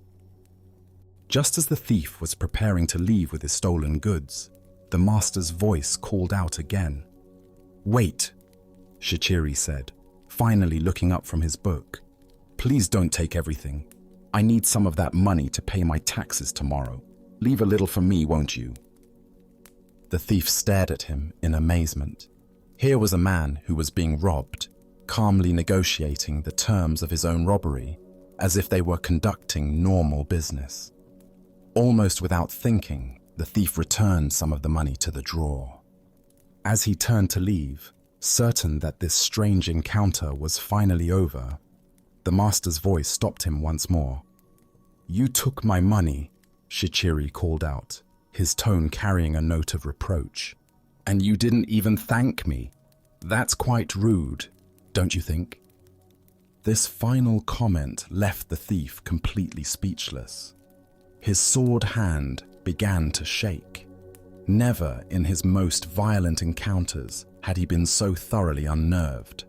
Just as the thief was preparing to leave with his stolen goods, the master's voice called out again. "Wait," Shichiri said, finally looking up from his book. "Please don't take everything. I need some of that money to pay my taxes tomorrow. Leave a little for me, won't you?" The thief stared at him in amazement. Here was a man who was being robbed, calmly negotiating the terms of his own robbery, as if they were conducting normal business. Almost without thinking, the thief returned some of the money to the drawer. As he turned to leave, certain that this strange encounter was finally over, the master's voice stopped him once more. "You took my money," Shichiri called out, his tone carrying a note of reproach. "And you didn't even thank me. That's quite rude, don't you think?" This final comment left the thief completely speechless. His sword hand began to shake. Never in his most violent encounters had he been so thoroughly unnerved.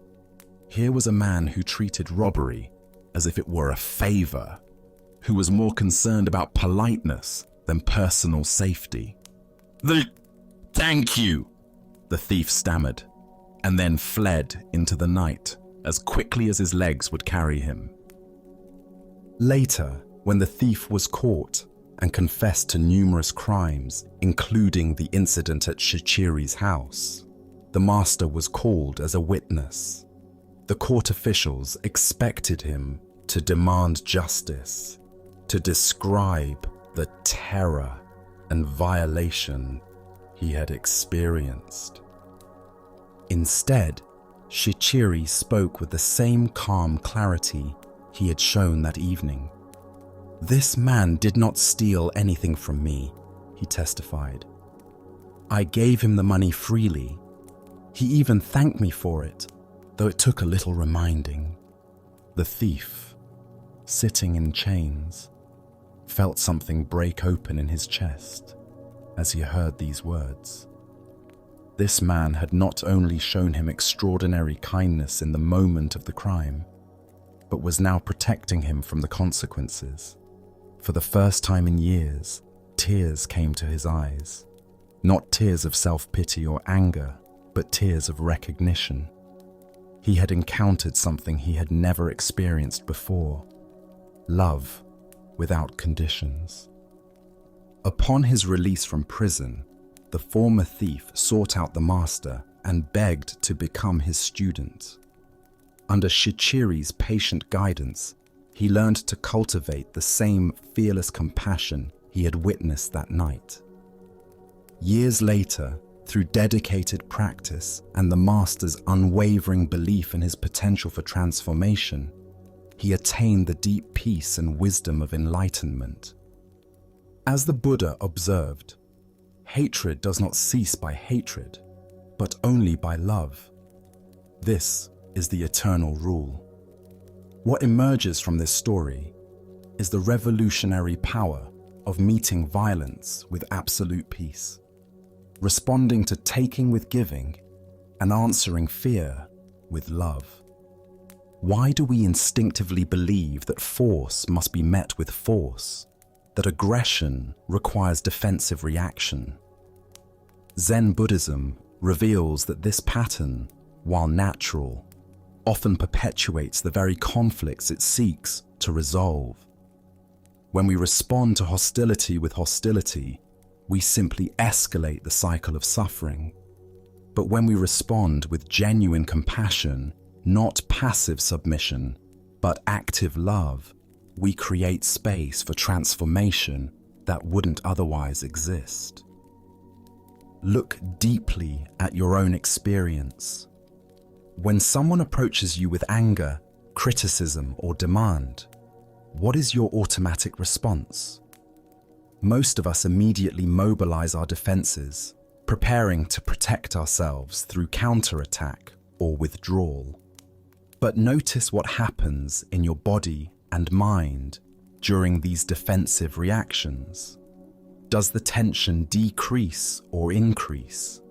Here was a man who treated robbery as if it were a favor, who was more concerned about politeness than personal safety. "Thank you," the thief stammered, and then fled into the night as quickly as his legs would carry him. Later, when the thief was caught and confessed to numerous crimes, including the incident at Shichiri's house, the master was called as a witness. The court officials expected him to demand justice, to describe the terror and violation he had experienced. Instead, Shichiri spoke with the same calm clarity he had shown that evening. "This man did not steal anything from me," he testified. "I gave him the money freely. He even thanked me for it, though it took a little reminding." The thief, sitting in chains, felt something break open in his chest as he heard these words. This man had not only shown him extraordinary kindness in the moment of the crime, but was now protecting him from the consequences. For the first time in years, tears came to his eyes. Not tears of self-pity or anger, but tears of recognition. He had encountered something he had never experienced before: love without conditions. Upon his release from prison, the former thief sought out the master and begged to become his student. Under Shichiri's patient guidance, he learned to cultivate the same fearless compassion he had witnessed that night. Years later, through dedicated practice and the master's unwavering belief in his potential for transformation, he attained the deep peace and wisdom of enlightenment. As the Buddha observed, hatred does not cease by hatred, but only by love. This is the eternal rule. What emerges from this story is the revolutionary power of meeting violence with absolute peace, responding to taking with giving, and answering fear with love. Why do we instinctively believe that force must be met with force, that aggression requires defensive reaction? Zen Buddhism reveals that this pattern, while natural, often perpetuates the very conflicts it seeks to resolve. When we respond to hostility with hostility, we simply escalate the cycle of suffering. But when we respond with genuine compassion, not passive submission, but active love, we create space for transformation that wouldn't otherwise exist. Look deeply at your own experience. When someone approaches you with anger, criticism, or demand, what is your automatic response? Most of us immediately mobilize our defenses, preparing to protect ourselves through counterattack or withdrawal. But notice what happens in your body and mind during these defensive reactions. Does the tension decrease or increase?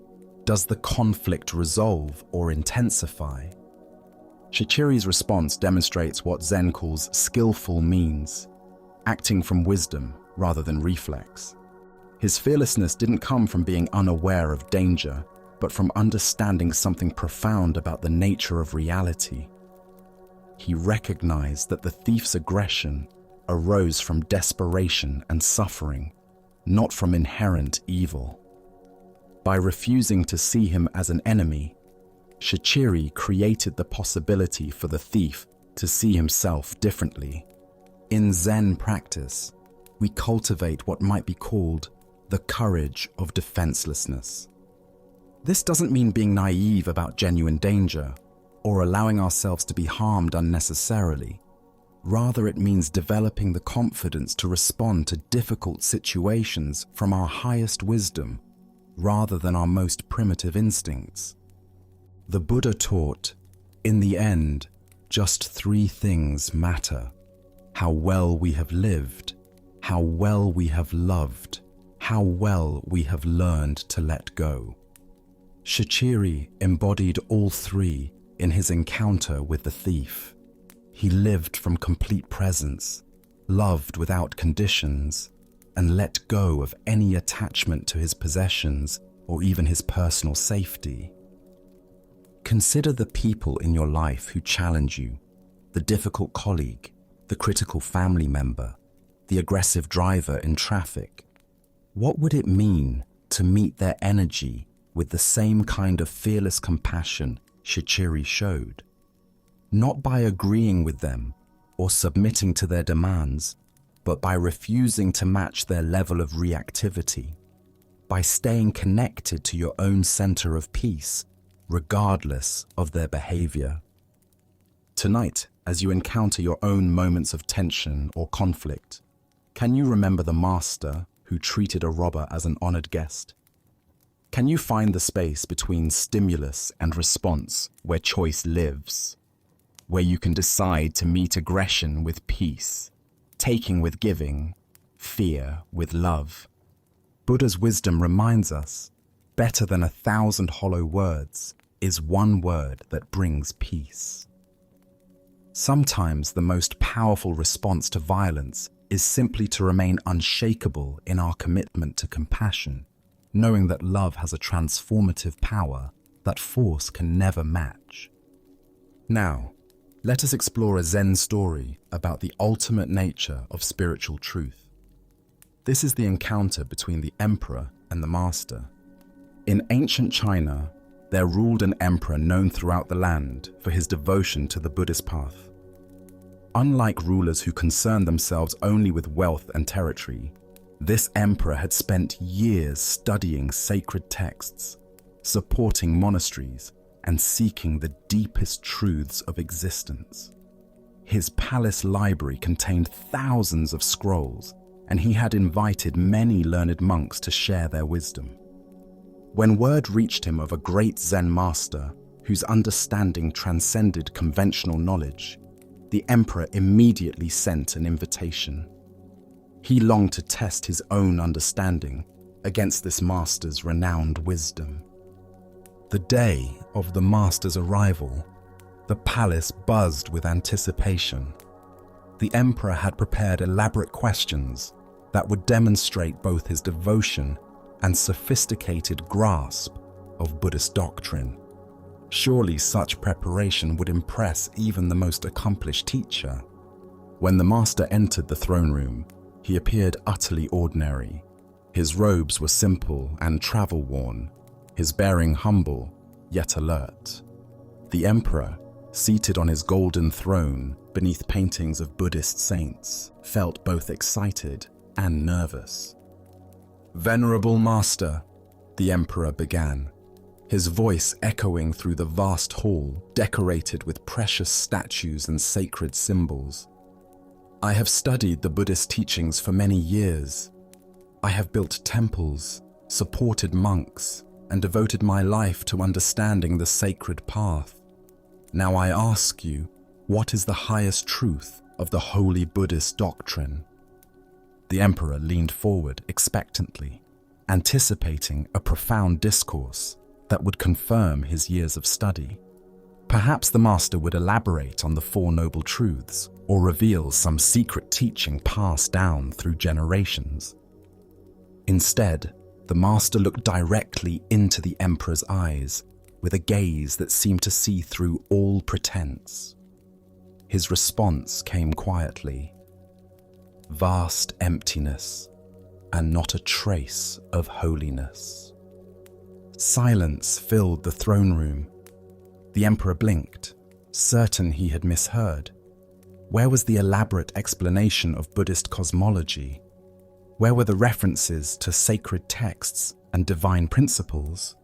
Does the conflict resolve or intensify? Shichiri's response demonstrates what Zen calls skillful means, acting from wisdom rather than reflex. His fearlessness didn't come from being unaware of danger, but from understanding something profound about the nature of reality. He recognized that the thief's aggression arose from desperation and suffering, not from inherent evil. By refusing to see him as an enemy, Shichiri created the possibility for the thief to see himself differently. In Zen practice, we cultivate what might be called the courage of defenselessness. This doesn't mean being naive about genuine danger or allowing ourselves to be harmed unnecessarily. Rather, it means developing the confidence to respond to difficult situations from our highest wisdom rather than our most primitive instincts. The Buddha taught, in the end, just three things matter: how well we have lived, how well we have loved, how well we have learned to let go. Shichiri embodied all three in his encounter with the thief. He lived from complete presence, loved without conditions, and let go of any attachment to his possessions or even his personal safety. Consider the people in your life who challenge you: the difficult colleague, the critical family member, the aggressive driver in traffic. What would it mean to meet their energy with the same kind of fearless compassion Shichiri showed? Not by agreeing with them, or submitting to their demands, but by refusing to match their level of reactivity, by staying connected to your own center of peace, regardless of their behavior. Tonight, as you encounter your own moments of tension or conflict, can you remember the master who treated a robber as an honored guest? Can you find the space between stimulus and response where choice lives, where you can decide to meet aggression with peace, taking with giving, fear with love? Buddha's wisdom reminds us, better than 1,000 hollow words is one word that brings peace. Sometimes the most powerful response to violence is simply to remain unshakable in our commitment to compassion, knowing that love has a transformative power that force can never match. Now, let us explore a Zen story about the ultimate nature of spiritual truth. This is the encounter between the emperor and the master. In ancient China, there ruled an emperor known throughout the land for his devotion to the Buddhist path. Unlike rulers who concern themselves only with wealth and territory, this emperor had spent years studying sacred texts, supporting monasteries, and seeking the deepest truths of existence. His palace library contained thousands of scrolls, and he had invited many learned monks to share their wisdom. When word reached him of a great Zen master whose understanding transcended conventional knowledge, the emperor immediately sent an invitation. He longed to test his own understanding against this master's renowned wisdom. The day of the master's arrival, the palace buzzed with anticipation. The emperor had prepared elaborate questions that would demonstrate both his devotion and sophisticated grasp of Buddhist doctrine. Surely such preparation would impress even the most accomplished teacher. When the master entered the throne room, he appeared utterly ordinary. His robes were simple and travel-worn, his bearing humble, yet alert. The emperor, seated on his golden throne beneath paintings of Buddhist saints, felt both excited and nervous. "Venerable master," the emperor began, his voice echoing through the vast hall decorated with precious statues and sacred symbols. "I have studied the Buddhist teachings for many years. I have built temples, supported monks, and devoted my life to understanding the sacred path. Now I ask you, what is the highest truth of the holy Buddhist doctrine?" The emperor leaned forward expectantly, anticipating a profound discourse that would confirm his years of study. Perhaps the master would elaborate on the Four Noble Truths or reveal some secret teaching passed down through generations. Instead, the master looked directly into the emperor's eyes with a gaze that seemed to see through all pretense. His response came quietly. Vast emptiness and not a trace of holiness. Silence filled the throne room. The emperor blinked, certain he had misheard. Where was the elaborate explanation of Buddhist cosmology? Where were the references to sacred texts and divine principles?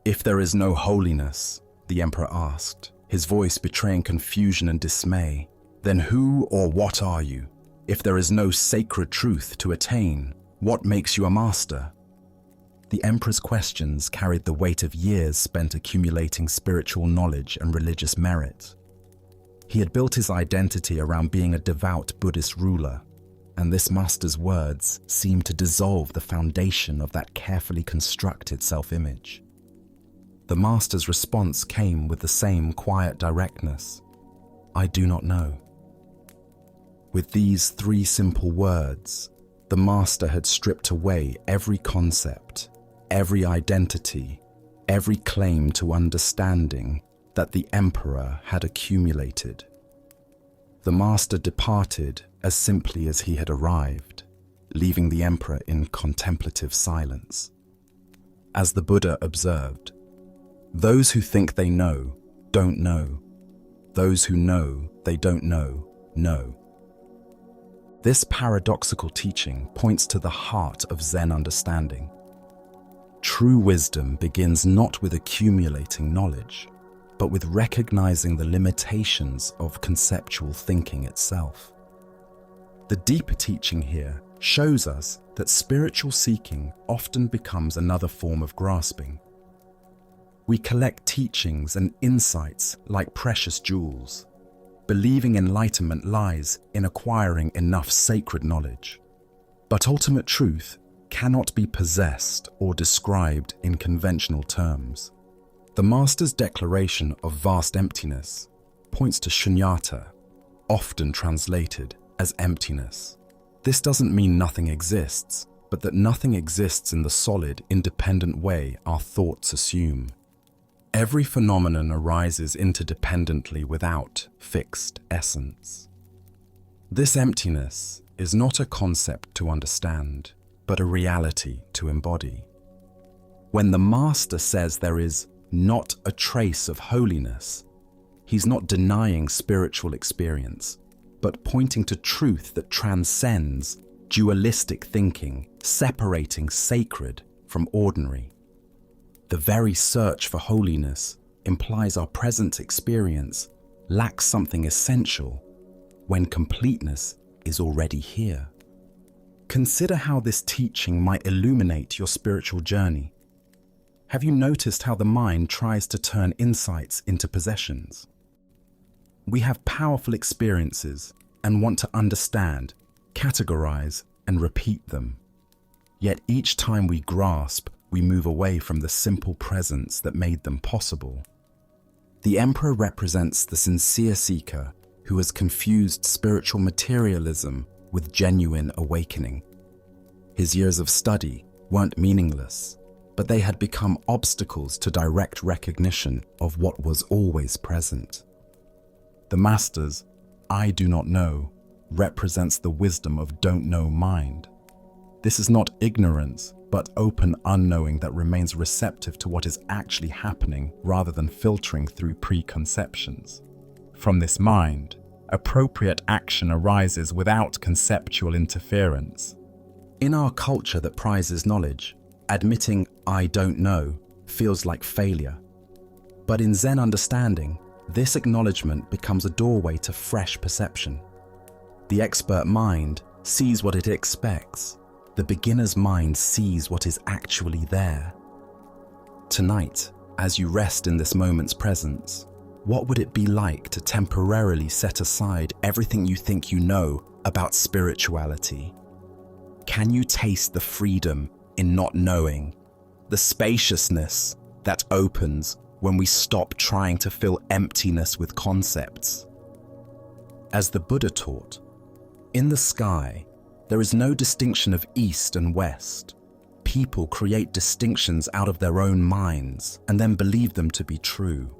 "If there is no holiness," the emperor asked, his voice betraying confusion and dismay, "then who or what are you? If there is no sacred truth to attain, what makes you a master?" The emperor's questions carried the weight of years spent accumulating spiritual knowledge and religious merit. He had built his identity around being a devout Buddhist ruler, and this master's words seemed to dissolve the foundation of that carefully constructed self-image. The master's response came with the same quiet directness. "I do not know." With these three simple words, the master had stripped away every concept, every identity, every claim to understanding that the emperor had accumulated. The master departed as simply as he had arrived, leaving the emperor in contemplative silence. As the Buddha observed, "Those who think they know, don't know. those who know they don't know. This paradoxical teaching points to the heart of Zen understanding. True wisdom begins not with accumulating knowledge, but with recognizing the limitations of conceptual thinking itself. The deeper teaching here shows us that spiritual seeking often becomes another form of grasping. We collect teachings and insights like precious jewels, believing enlightenment lies in acquiring enough sacred knowledge. But ultimate truth cannot be possessed or described in conventional terms. The Master's declaration of vast emptiness points to shunyata, often translated as emptiness. This doesn't mean nothing exists, but that nothing exists in the solid, independent way our thoughts assume. Every phenomenon arises interdependently without fixed essence. This emptiness is not a concept to understand, but a reality to embody. When the Master says there is not a trace of holiness, he's not denying spiritual experience, but pointing to truth that transcends dualistic thinking, separating sacred from ordinary. The very search for holiness implies our present experience lacks something essential when completeness is already here. Consider how this teaching might illuminate your spiritual journey. Have you noticed how the mind tries to turn insights into possessions? We have powerful experiences and want to understand, categorize, and repeat them. Yet each time we grasp, we move away from the simple presence that made them possible. The Emperor represents the sincere seeker who has confused spiritual materialism with genuine awakening. His years of study weren't meaningless, but they had become obstacles to direct recognition of what was always present. The Master's "I do not know" represents the wisdom of don't know mind. This is not ignorance, but open unknowing that remains receptive to what is actually happening rather than filtering through preconceptions. From this mind, appropriate action arises without conceptual interference. In our culture that prizes knowledge, admitting "I don't know" feels like failure. But in Zen understanding, this acknowledgement becomes a doorway to fresh perception. The expert mind sees what it expects. The beginner's mind sees what is actually there. Tonight, as you rest in this moment's presence, what would it be like to temporarily set aside everything you think you know about spirituality? Can you taste the freedom in not knowing, the spaciousness that opens when we stop trying to fill emptiness with concepts? As the Buddha taught, in the sky, there is no distinction of east and west. People create distinctions out of their own minds and then believe them to be true.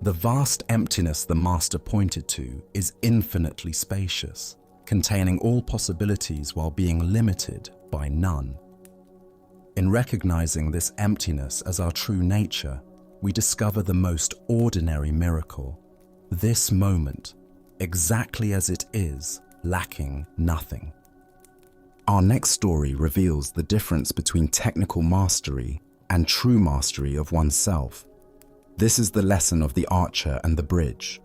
The vast emptiness the Master pointed to is infinitely spacious, containing all possibilities while being limited by none. In recognizing this emptiness as our true nature, we discover the most ordinary miracle. This moment, exactly as it is, lacking nothing. Our next story reveals the difference between technical mastery and true mastery of oneself. This is the lesson of the archer and the bridge.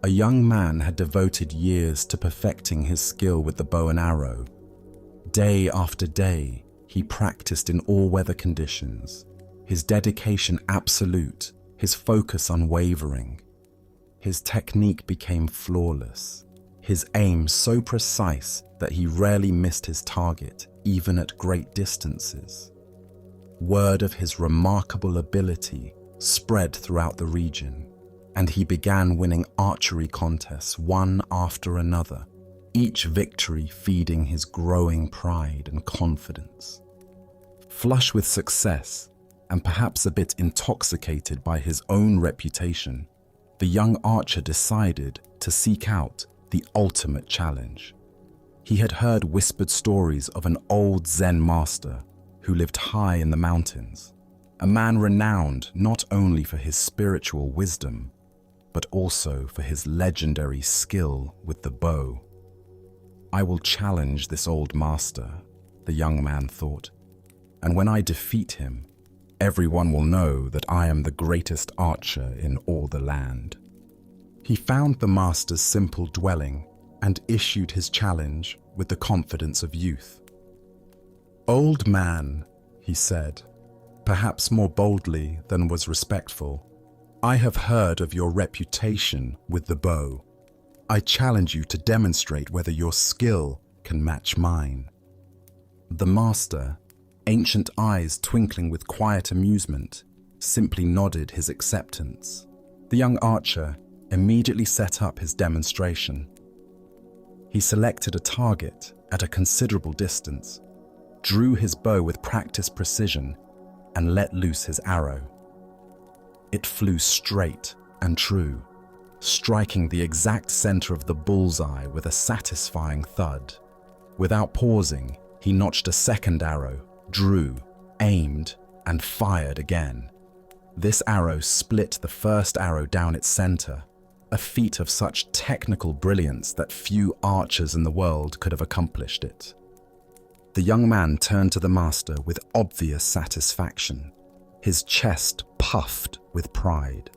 A young man had devoted years to perfecting his skill with the bow and arrow. Day after day, he practiced in all weather conditions, his dedication absolute, his focus unwavering. His technique became flawless. His aim so precise that he rarely missed his target, even at great distances. Word of his remarkable ability spread throughout the region, and he began winning archery contests one after another, each victory feeding his growing pride and confidence. Flush with success, and perhaps a bit intoxicated by his own reputation, the young archer decided to seek out the ultimate challenge. He had heard whispered stories of an old Zen master who lived high in the mountains, a man renowned not only for his spiritual wisdom, but also for his legendary skill with the bow. I will challenge this old master, the young man thought, and when I defeat him, everyone will know that I am the greatest archer in all the land. He found the master's simple dwelling and issued his challenge with the confidence of youth. "Old man," he said, perhaps more boldly than was respectful, "I have heard of your reputation with the bow. I challenge you to demonstrate whether your skill can match mine." The master, ancient eyes twinkling with quiet amusement, simply nodded his acceptance. The young archer immediately set up his demonstration. He selected a target at a considerable distance, drew his bow with practiced precision, and let loose his arrow. It flew straight and true, striking the exact center of the bullseye with a satisfying thud. Without pausing, he notched a second arrow, drew, aimed, and fired again. This arrow split the first arrow down its center, a feat of such technical brilliance that few archers in the world could have accomplished it. The young man turned to the master with obvious satisfaction, his chest puffed with pride.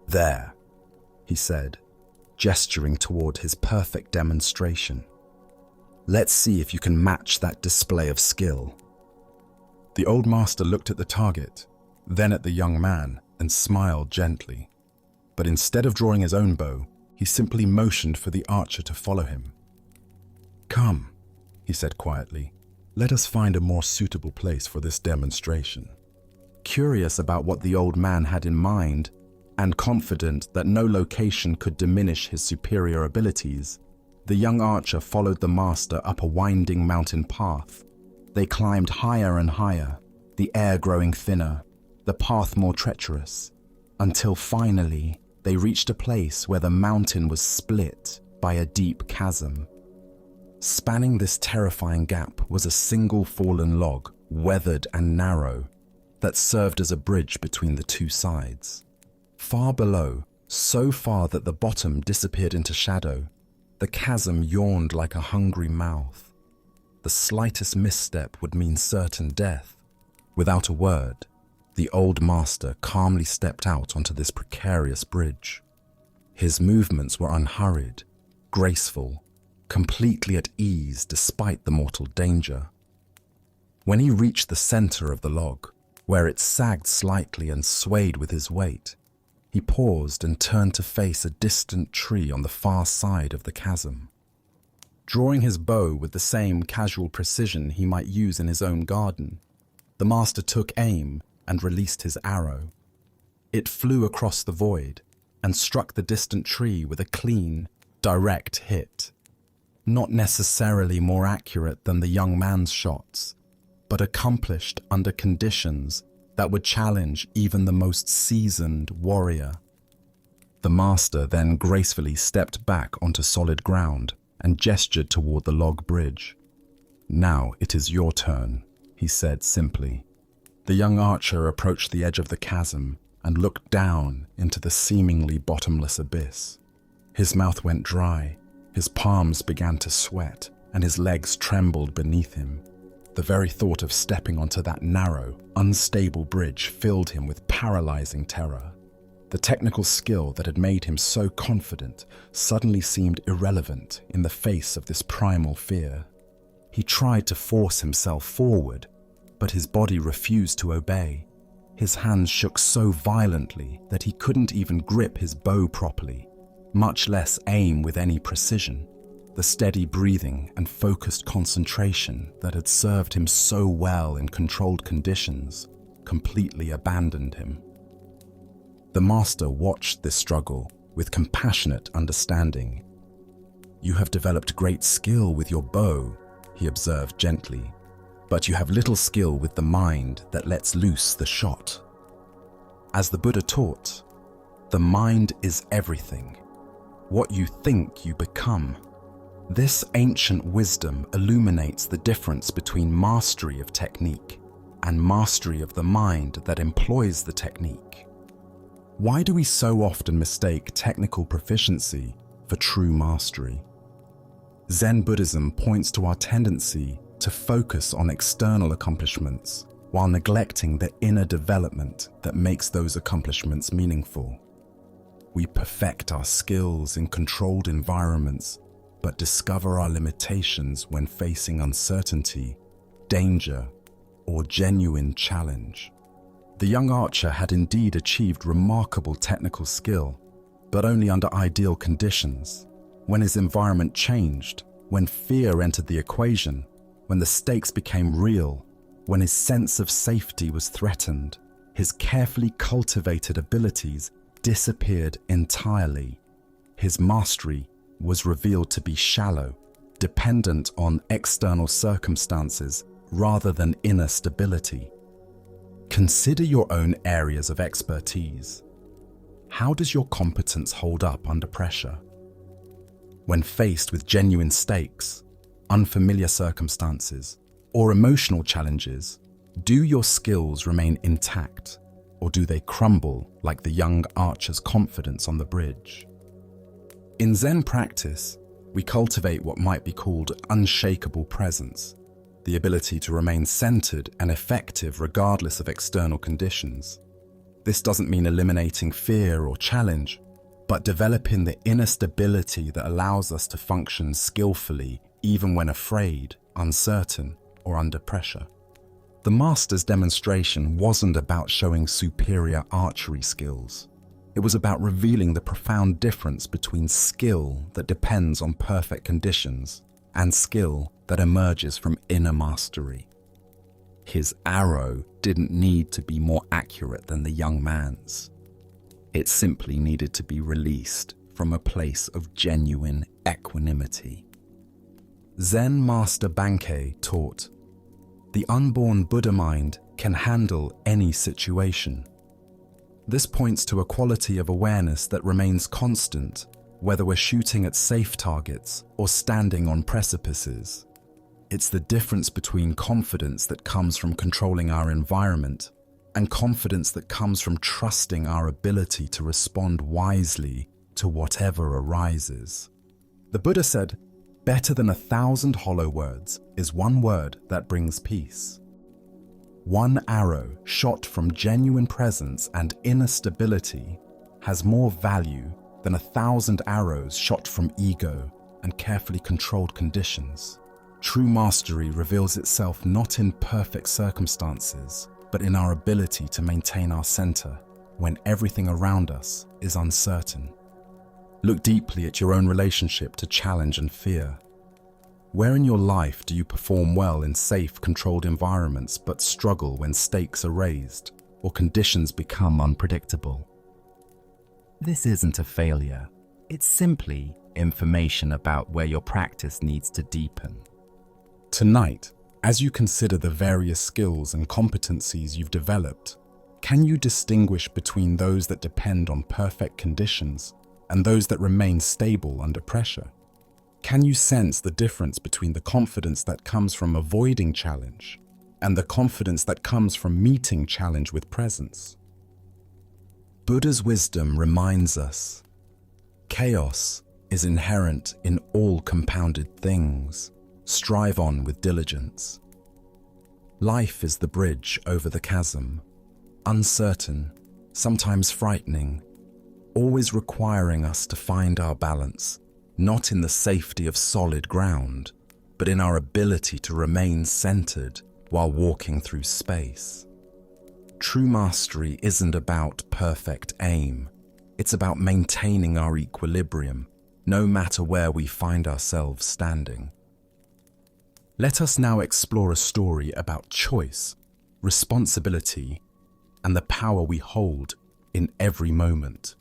"There," he said, gesturing toward his perfect demonstration. "Let's see if you can match that display of skill." The old master looked at the target, then at the young man, and smiled gently. But instead of drawing his own bow, he simply motioned for the archer to follow him. "Come," he said quietly, "let us find a more suitable place for this demonstration." Curious about what the old man had in mind, and confident that no location could diminish his superior abilities, the young archer followed the master up a winding mountain path. They climbed higher and higher, the air growing thinner, the path more treacherous, until finally they reached a place where the mountain was split by a deep chasm. Spanning this terrifying gap was a single fallen log, weathered and narrow, that served as a bridge between the two sides. Far below, so far that the bottom disappeared into shadow, the chasm yawned like a hungry mouth. The slightest misstep would mean certain death. Without a word, the old master calmly stepped out onto this precarious bridge. His movements were unhurried, graceful, completely at ease despite the mortal danger. When he reached the center of the log, where it sagged slightly and swayed with his weight, he paused and turned to face a distant tree on the far side of the chasm. Drawing his bow with the same casual precision he might use in his own garden, the master took aim and released his arrow. It flew across the void and struck the distant tree with a clean, direct hit. Not necessarily more accurate than the young man's shots, but accomplished under conditions that would challenge even the most seasoned warrior. The master then gracefully stepped back onto solid ground and gestured toward the log bridge. "Now it is your turn," he said simply. The young archer approached the edge of the chasm and looked down into the seemingly bottomless abyss. His mouth went dry, his palms began to sweat, and his legs trembled beneath him. The very thought of stepping onto that narrow, unstable bridge filled him with paralyzing terror. The technical skill that had made him so confident suddenly seemed irrelevant in the face of this primal fear. He tried to force himself forward, but his body refused to obey. His hands shook so violently that he couldn't even grip his bow properly, much less aim with any precision. The steady breathing and focused concentration that had served him so well in controlled conditions completely abandoned him. The master watched this struggle with compassionate understanding. "You have developed great skill with your bow," he observed gently, "but you have little skill with the mind that lets loose the shot." As the Buddha taught, the mind is everything. What you think, you become. This ancient wisdom illuminates the difference between mastery of technique and mastery of the mind that employs the technique. Why do we so often mistake technical proficiency for true mastery? Zen Buddhism points to our tendency to focus on external accomplishments while neglecting the inner development that makes those accomplishments meaningful. We perfect our skills in controlled environments, but discover our limitations when facing uncertainty, danger, or genuine challenge. The young archer had indeed achieved remarkable technical skill, but only under ideal conditions. When his environment changed, when fear entered the equation, when the stakes became real, when his sense of safety was threatened, his carefully cultivated abilities disappeared entirely. His mastery was revealed to be shallow, dependent on external circumstances rather than inner stability. Consider your own areas of expertise. How does your competence hold up under pressure? When faced with genuine stakes, unfamiliar circumstances, or emotional challenges, do your skills remain intact, or do they crumble like the young archer's confidence on the bridge? In Zen practice, we cultivate what might be called unshakable presence, the ability to remain centered and effective regardless of external conditions. This doesn't mean eliminating fear or challenge, but developing the inner stability that allows us to function skillfully even when afraid, uncertain, or under pressure. The master's demonstration wasn't about showing superior archery skills. It was about revealing the profound difference between skill that depends on perfect conditions and skill that emerges from inner mastery. His arrow didn't need to be more accurate than the young man's. It simply needed to be released from a place of genuine equanimity. Zen Master Bankei taught, "The unborn Buddha mind can handle any situation." This points to a quality of awareness that remains constant, whether we're shooting at safe targets or standing on precipices. It's the difference between confidence that comes from controlling our environment and confidence that comes from trusting our ability to respond wisely to whatever arises. The Buddha said, "Better than 1,000 hollow words is one word that brings peace." One arrow shot from genuine presence and inner stability has more value than 1,000 arrows shot from ego and carefully controlled conditions. True mastery reveals itself not in perfect circumstances, but in our ability to maintain our center when everything around us is uncertain. Look deeply at your own relationship to challenge and fear. Where in your life do you perform well in safe, controlled environments but struggle when stakes are raised or conditions become unpredictable? This isn't a failure. It's simply information about where your practice needs to deepen. Tonight, as you consider the various skills and competencies you've developed, can you distinguish between those that depend on perfect conditions and those that remain stable under pressure? Can you sense the difference between the confidence that comes from avoiding challenge and the confidence that comes from meeting challenge with presence? Buddha's wisdom reminds us, chaos is inherent in all compounded things. Strive on with diligence. Life is the bridge over the chasm, uncertain, sometimes frightening, always requiring us to find our balance, not in the safety of solid ground, but in our ability to remain centered while walking through space. True mastery isn't about perfect aim. It's about maintaining our equilibrium, no matter where we find ourselves standing. Let us now explore a story about choice, responsibility, and the power we hold in every moment.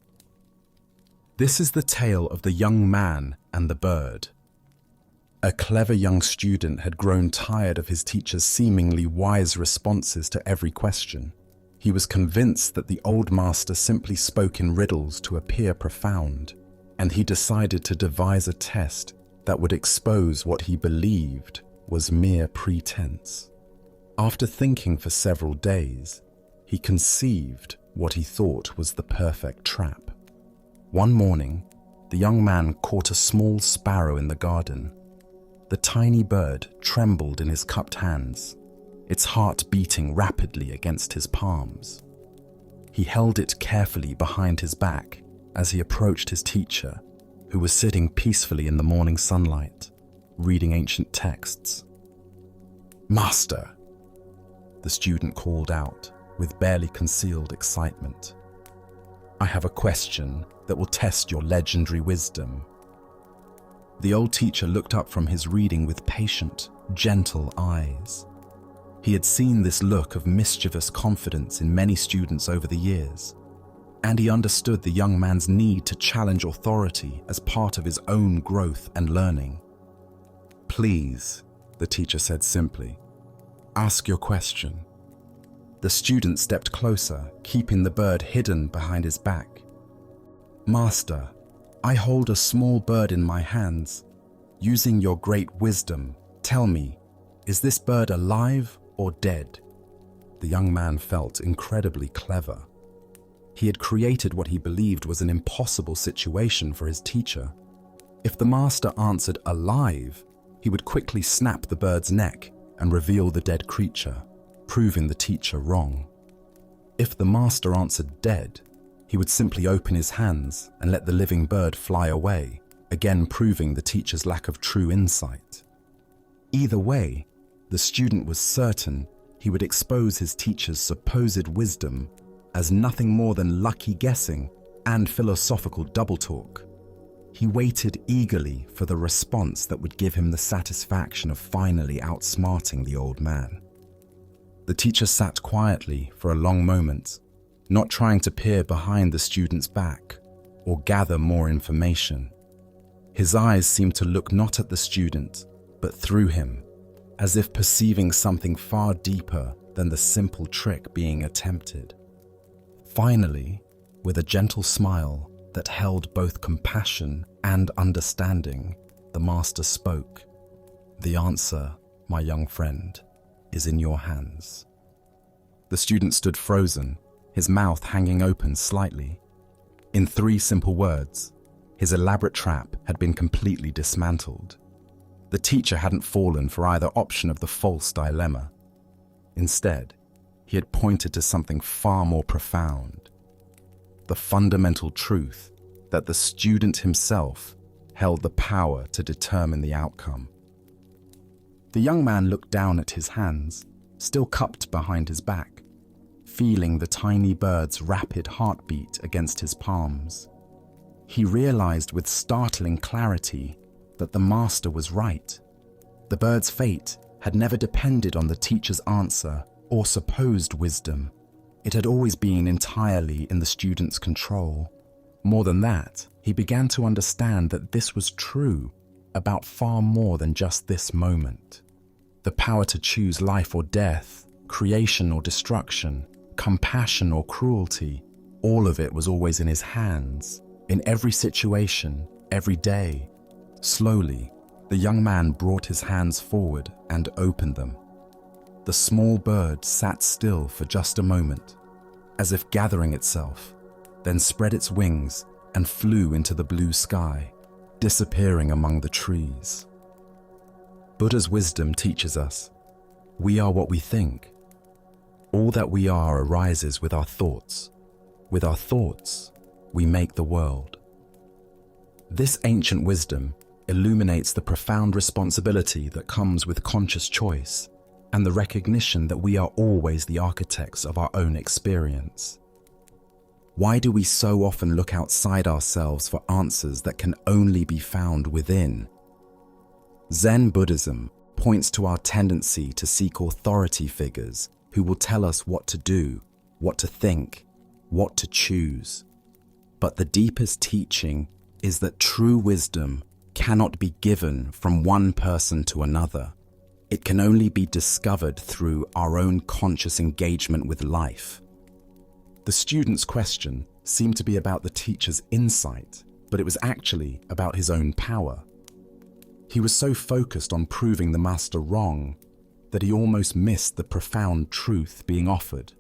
This is the tale of the young man and the bird. A clever young student had grown tired of his teacher's seemingly wise responses to every question. He was convinced that the old master simply spoke in riddles to appear profound, and he decided to devise a test that would expose what he believed was mere pretense. After thinking for several days, he conceived what he thought was the perfect trap. One morning, the young man caught a small sparrow in the garden. The tiny bird trembled in his cupped hands, its heart beating rapidly against his palms. He held it carefully behind his back as he approached his teacher, who was sitting peacefully in the morning sunlight, reading ancient texts. Master, the student called out with barely concealed excitement. I have a question that will test your legendary wisdom. The old teacher looked up from his reading with patient, gentle eyes. He had seen this look of mischievous confidence in many students over the years, and he understood the young man's need to challenge authority as part of his own growth and learning. Please, the teacher said simply, ask your question. The student stepped closer, keeping the bird hidden behind his back. Master, I hold a small bird in my hands. Using your great wisdom, tell me, is this bird alive or dead? The young man felt incredibly clever. He had created what he believed was an impossible situation for his teacher. If the master answered alive, he would quickly snap the bird's neck and reveal the dead creature, proving the teacher wrong. If the master answered dead, he would simply open his hands and let the living bird fly away, again proving the teacher's lack of true insight. Either way, the student was certain he would expose his teacher's supposed wisdom as nothing more than lucky guessing and philosophical double talk. He waited eagerly for the response that would give him the satisfaction of finally outsmarting the old man. The teacher sat quietly for a long moment, not trying to peer behind the student's back or gather more information. His eyes seemed to look not at the student, but through him, as if perceiving something far deeper than the simple trick being attempted. Finally, with a gentle smile that held both compassion and understanding, the master spoke. The answer, my young friend, is in your hands. The student stood frozen, his mouth hanging open slightly. In 3 simple words, his elaborate trap had been completely dismantled. The teacher hadn't fallen for either option of the false dilemma. Instead, he had pointed to something far more profound: the fundamental truth that the student himself held the power to determine the outcome. The young man looked down at his hands, still cupped behind his back, feeling the tiny bird's rapid heartbeat against his palms. He realized with startling clarity that the master was right. The bird's fate had never depended on the teacher's answer or supposed wisdom. It had always been entirely in the student's control. More than that, he began to understand that this was true about far more than just this moment. The power to choose life or death, creation or destruction, compassion or cruelty, all of it was always in his hands, in every situation, every day. Slowly, the young man brought his hands forward and opened them. The small bird sat still for just a moment, as if gathering itself, then spread its wings and flew into the blue sky, disappearing among the trees. Buddha's wisdom teaches us, we are what we think. All that we are arises with our thoughts. With our thoughts, we make the world. This ancient wisdom illuminates the profound responsibility that comes with conscious choice and the recognition that we are always the architects of our own experience. Why do we so often look outside ourselves for answers that can only be found within? Zen Buddhism points to our tendency to seek authority figures who will tell us what to do, what to think, what to choose. But the deepest teaching is that true wisdom cannot be given from one person to another. It can only be discovered through our own conscious engagement with life. The student's question seemed to be about the teacher's insight, but it was actually about his own power. He was so focused on proving the master wrong that he almost missed the profound truth being offered.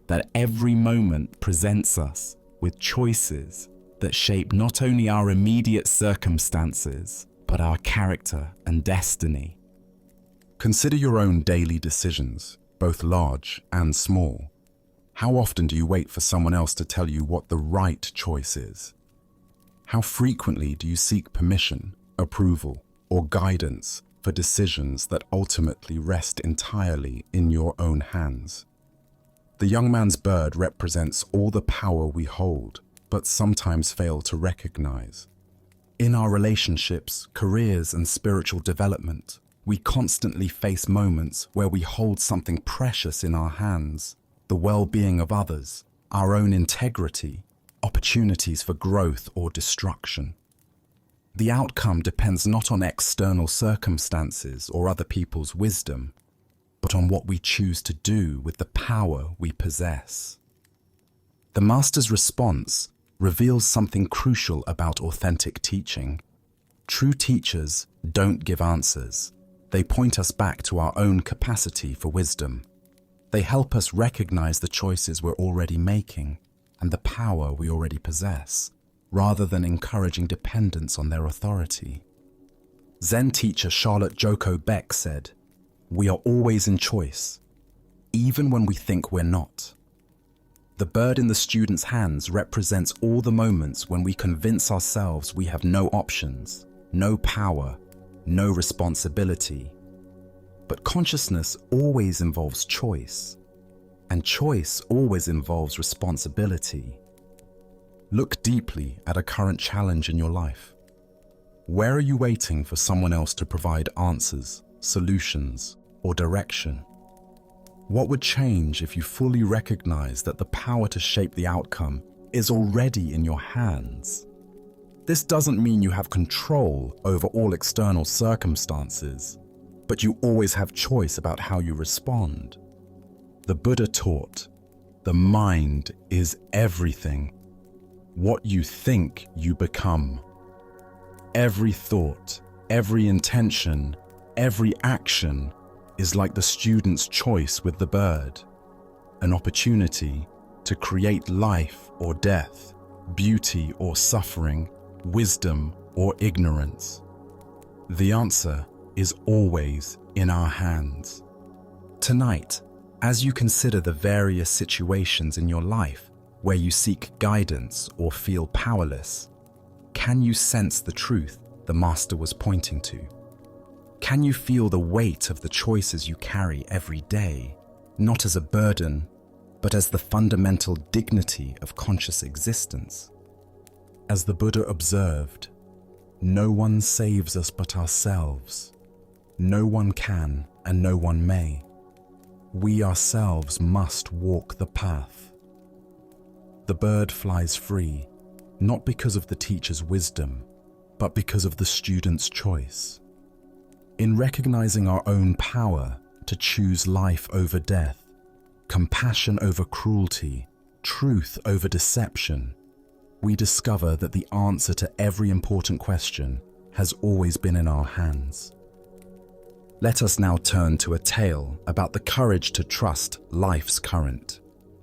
that every moment presents us with choices that shape not only our immediate circumstances, but our character and destiny. Consider your own daily decisions, both large and small. How often do you wait for someone else to tell you what the right choice is? How frequently do you seek permission, approval, or guidance for decisions that ultimately rest entirely in your own hands? The young man's bird represents all the power we hold, but sometimes fail to recognize. In our relationships, careers, and spiritual development, we constantly face moments where we hold something precious in our hands: the well-being of others, our own integrity, opportunities for growth or destruction. The outcome depends not on external circumstances or other people's wisdom, but on what we choose to do with the power we possess. The Master's response reveals something crucial about authentic teaching. True teachers don't give answers. They point us back to our own capacity for wisdom. They help us recognize the choices we're already making and the power we already possess, rather than encouraging dependence on their authority. Zen teacher Charlotte Joko Beck said, "We are always in choice, even when we think we're not." The bird in the student's hands represents all the moments when we convince ourselves we have no options, no power, no responsibility. But consciousness always involves choice, and choice always involves responsibility. Look deeply at a current challenge in your life. Where are you waiting for someone else to provide answers, solutions, or direction? What would change if you fully recognize that the power to shape the outcome is already in your hands? This doesn't mean you have control over all external circumstances, but you always have choice about how you respond. The Buddha taught, "The mind is everything. What you think, you become." Every thought, every intention, every action is like the student's choice with the bird, an opportunity to create life or death, beauty or suffering, wisdom or ignorance. The answer is always in our hands. Tonight, as you consider the various situations in your life where you seek guidance or feel powerless, can you sense the truth the Master was pointing to? Can you feel the weight of the choices you carry every day, not as a burden, but as the fundamental dignity of conscious existence? As the Buddha observed, "No one saves us but ourselves. No one can and no one may. We ourselves must walk the path." The bird flies free, not because of the teacher's wisdom, but because of the student's choice. In recognizing our own power to choose life over death, compassion over cruelty, truth over deception, we discover that the answer to every important question has always been in our hands. Let us now turn to a tale about the courage to trust life's current.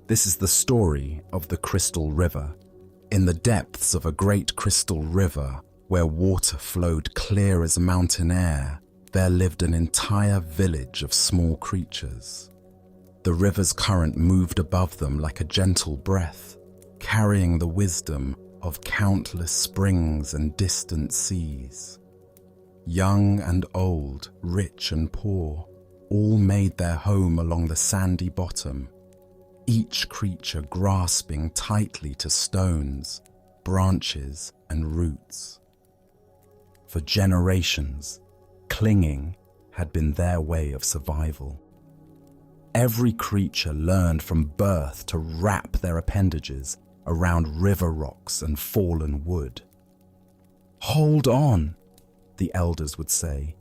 This is the story of the Crystal River. In the depths of a great crystal river, where water flowed clear as mountain air, there lived an entire village of small creatures. The river's current moved above them like a gentle breath, carrying the wisdom of countless springs and distant seas. Young and old, rich and poor, all made their home along the sandy bottom, each creature grasping tightly to stones, branches, and roots. For generations, clinging had been their way of survival. Every creature learned from birth to wrap their appendages around river rocks and fallen wood. "Hold on," the elders would say.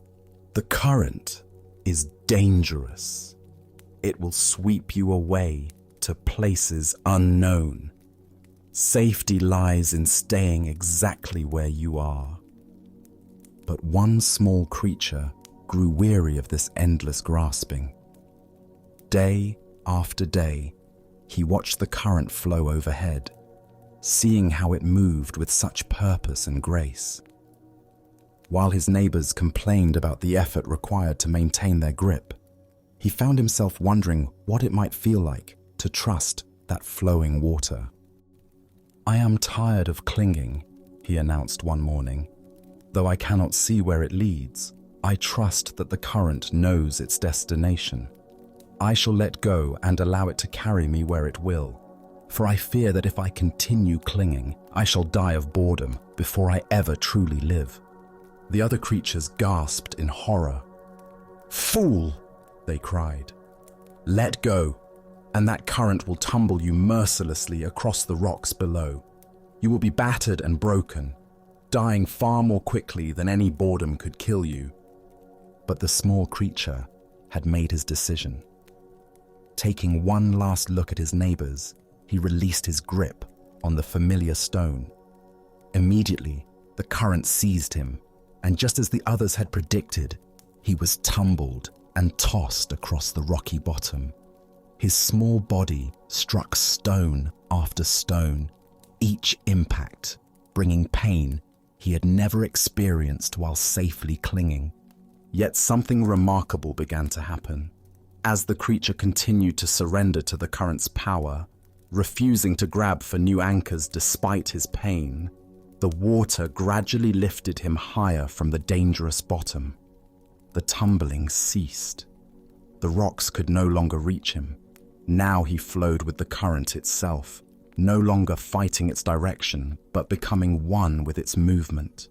"The current is dangerous. It will sweep you away to places unknown. Safety lies in staying exactly where you are." But one small creature grew weary of this endless grasping. Day after day, He watched the current flow overhead, seeing how it moved with such purpose and grace. While his neighbors complained about the effort required to maintain their grip, he found himself wondering what it might feel like to trust that flowing water. "I am tired of clinging," he announced one morning. "Though I cannot see where it leads, I trust that the current knows its destination. I shall let go and allow it to carry me where it will, for I fear that if I continue clinging, I shall die of boredom before I ever truly live." The other creatures gasped in horror. "Fool!" they cried. "Let go, and that current will tumble you mercilessly across the rocks below. You will be battered and broken, dying far more quickly than any boredom could kill you." But the small creature had made his decision. Taking one last look at his neighbors, he released his grip on the familiar stone. Immediately, the current seized him, and just as the others had predicted, he was tumbled and tossed across the rocky bottom. His small body struck stone after stone, each impact bringing pain he had never experienced while safely clinging. Yet something remarkable began to happen. As the creature continued to surrender to the current's power, refusing to grab for new anchors despite his pain, the water gradually lifted him higher from the dangerous bottom. The tumbling ceased. The rocks could no longer reach him. Now he flowed with the current itself, no longer fighting its direction, but becoming one with its movement.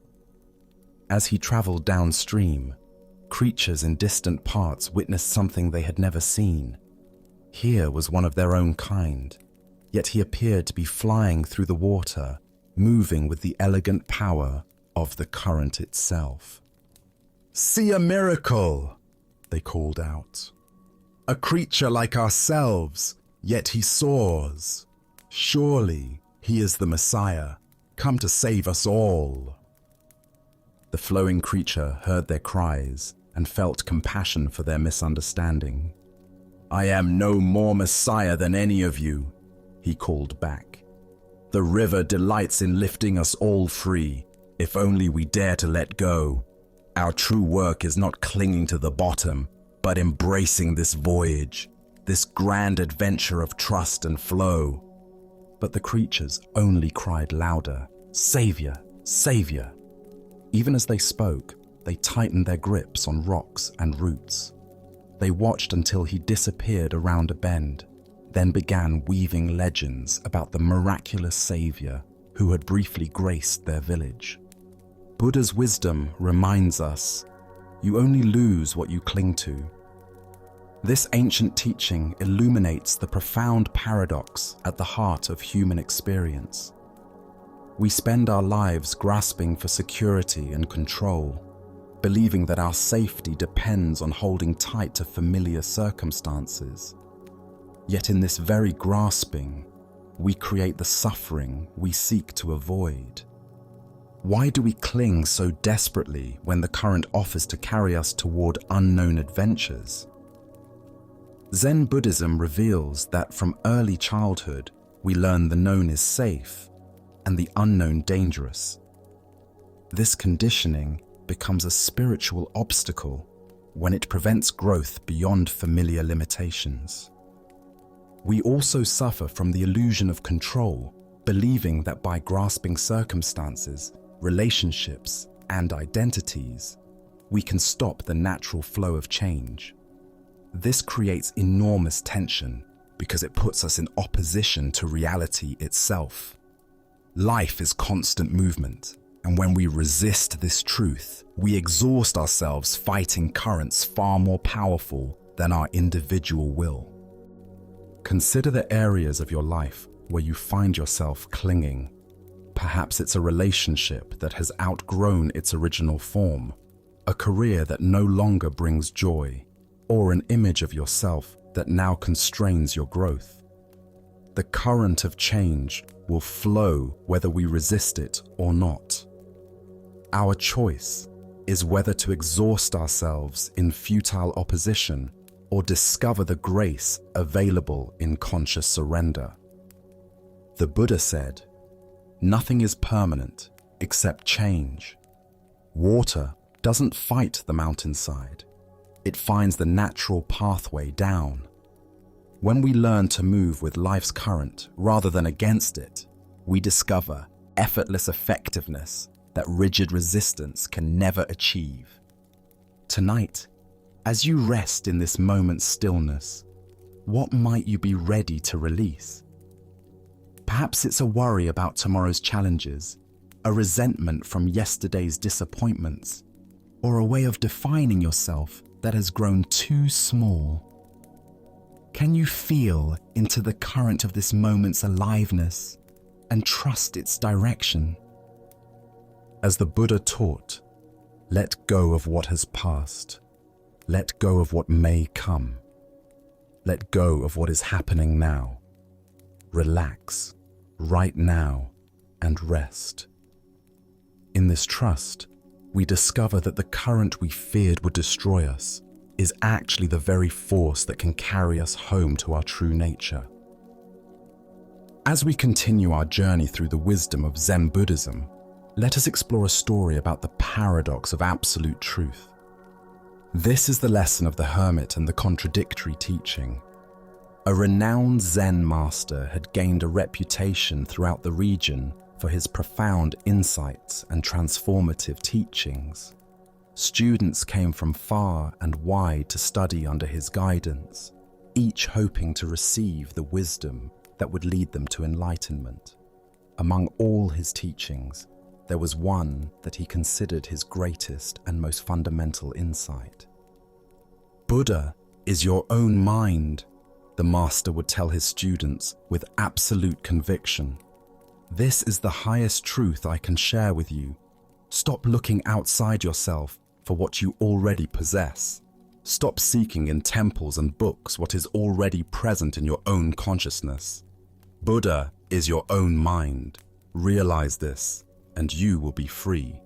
As he traveled downstream, creatures in distant parts witnessed something they had never seen. Here was one of their own kind, yet he appeared to be flying through the water, moving with the elegant power of the current itself. "See a miracle!" they called out. "A creature like ourselves, yet he soars. Surely he is the Messiah, come to save us all." The flowing creature heard their cries and felt compassion for their misunderstanding. "I am no more Messiah than any of you," he called back. "The river delights in lifting us all free, if only we dare to let go. Our true work is not clinging to the bottom, but embracing this voyage, this grand adventure of trust and flow." But the creatures only cried louder, "Savior, Savior!" Even as they spoke, they tightened their grips on rocks and roots. They watched until he disappeared around a bend, then began weaving legends about the miraculous Savior who had briefly graced their village. Buddha's wisdom reminds us, you only lose what you cling to. This ancient teaching illuminates the profound paradox at the heart of human experience. We spend our lives grasping for security and control, believing that our safety depends on holding tight to familiar circumstances. Yet in this very grasping, we create the suffering we seek to avoid. Why do we cling so desperately when the current offers to carry us toward unknown adventures? Zen Buddhism reveals that from early childhood, we learn the known is safe and the unknown dangerous. This conditioning becomes a spiritual obstacle when it prevents growth beyond familiar limitations. We also suffer from the illusion of control, believing that by grasping circumstances, relationships, and identities, we can stop the natural flow of change. This creates enormous tension because it puts us in opposition to reality itself. Life is constant movement, and when we resist this truth, we exhaust ourselves fighting currents far more powerful than our individual will. Consider the areas of your life where you find yourself clinging. Perhaps it's a relationship that has outgrown its original form, a career that no longer brings joy, or an image of yourself that now constrains your growth. The current of change will flow whether we resist it or not. Our choice is whether to exhaust ourselves in futile opposition or discover the grace available in conscious surrender. The Buddha said, "Nothing is permanent except change. Water doesn't fight the mountainside. It finds the natural pathway down. When we learn to move with life's current rather than against it, we discover effortless effectiveness that rigid resistance can never achieve." Tonight, as you rest in this moment's stillness, what might you be ready to release? Perhaps it's a worry about tomorrow's challenges, a resentment from yesterday's disappointments, or a way of defining yourself that has grown too small. Can you feel into the current of this moment's aliveness and trust its direction? As the Buddha taught, let go of what has passed. Let go of what may come. Let go of what is happening now. Relax right now and rest. In this trust, we discover that the current we feared would destroy us is actually the very force that can carry us home to our true nature. As we continue our journey through the wisdom of Zen Buddhism, let us explore a story about the paradox of absolute truth. This is the lesson of the hermit and the contradictory teaching. A renowned Zen master had gained a reputation throughout the region for his profound insights and transformative teachings. Students came from far and wide to study under his guidance, each hoping to receive the wisdom that would lead them to enlightenment. Among all his teachings, there was one that he considered his greatest and most fundamental insight. Buddha is your own mind, the master would tell his students with absolute conviction. This is the highest truth I can share with you. Stop looking outside yourself for what you already possess. Stop seeking in temples and books what is already present in your own consciousness. Buddha is your own mind. Realize this, and you will be free.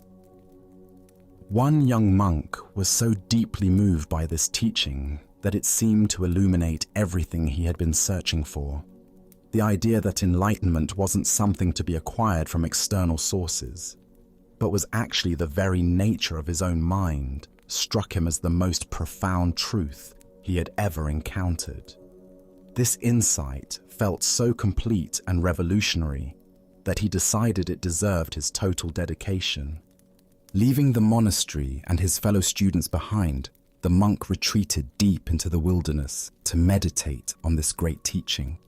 One young monk was so deeply moved by this teaching that it seemed to illuminate everything he had been searching for. The idea that enlightenment wasn't something to be acquired from external sources, but was actually the very nature of his own mind, struck him as the most profound truth he had ever encountered. This insight felt so complete and revolutionary that he decided it deserved his total dedication. Leaving the monastery and his fellow students behind, the monk retreated deep into the wilderness to meditate on this great teaching.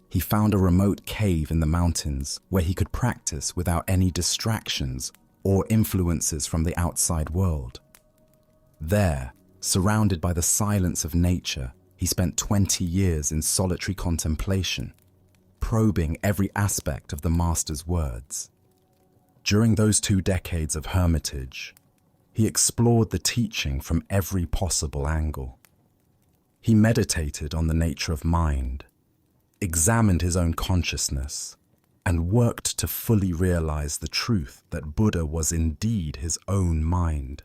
He found a remote cave in the mountains where he could practice without any distractions or influences from the outside world. There, surrounded by the silence of nature, he spent 20 years in solitary contemplation, probing every aspect of the master's words. During those 2 decades of hermitage, he explored the teaching from every possible angle. He meditated on the nature of mind, examined his own consciousness, and worked to fully realize the truth that Buddha was indeed his own mind.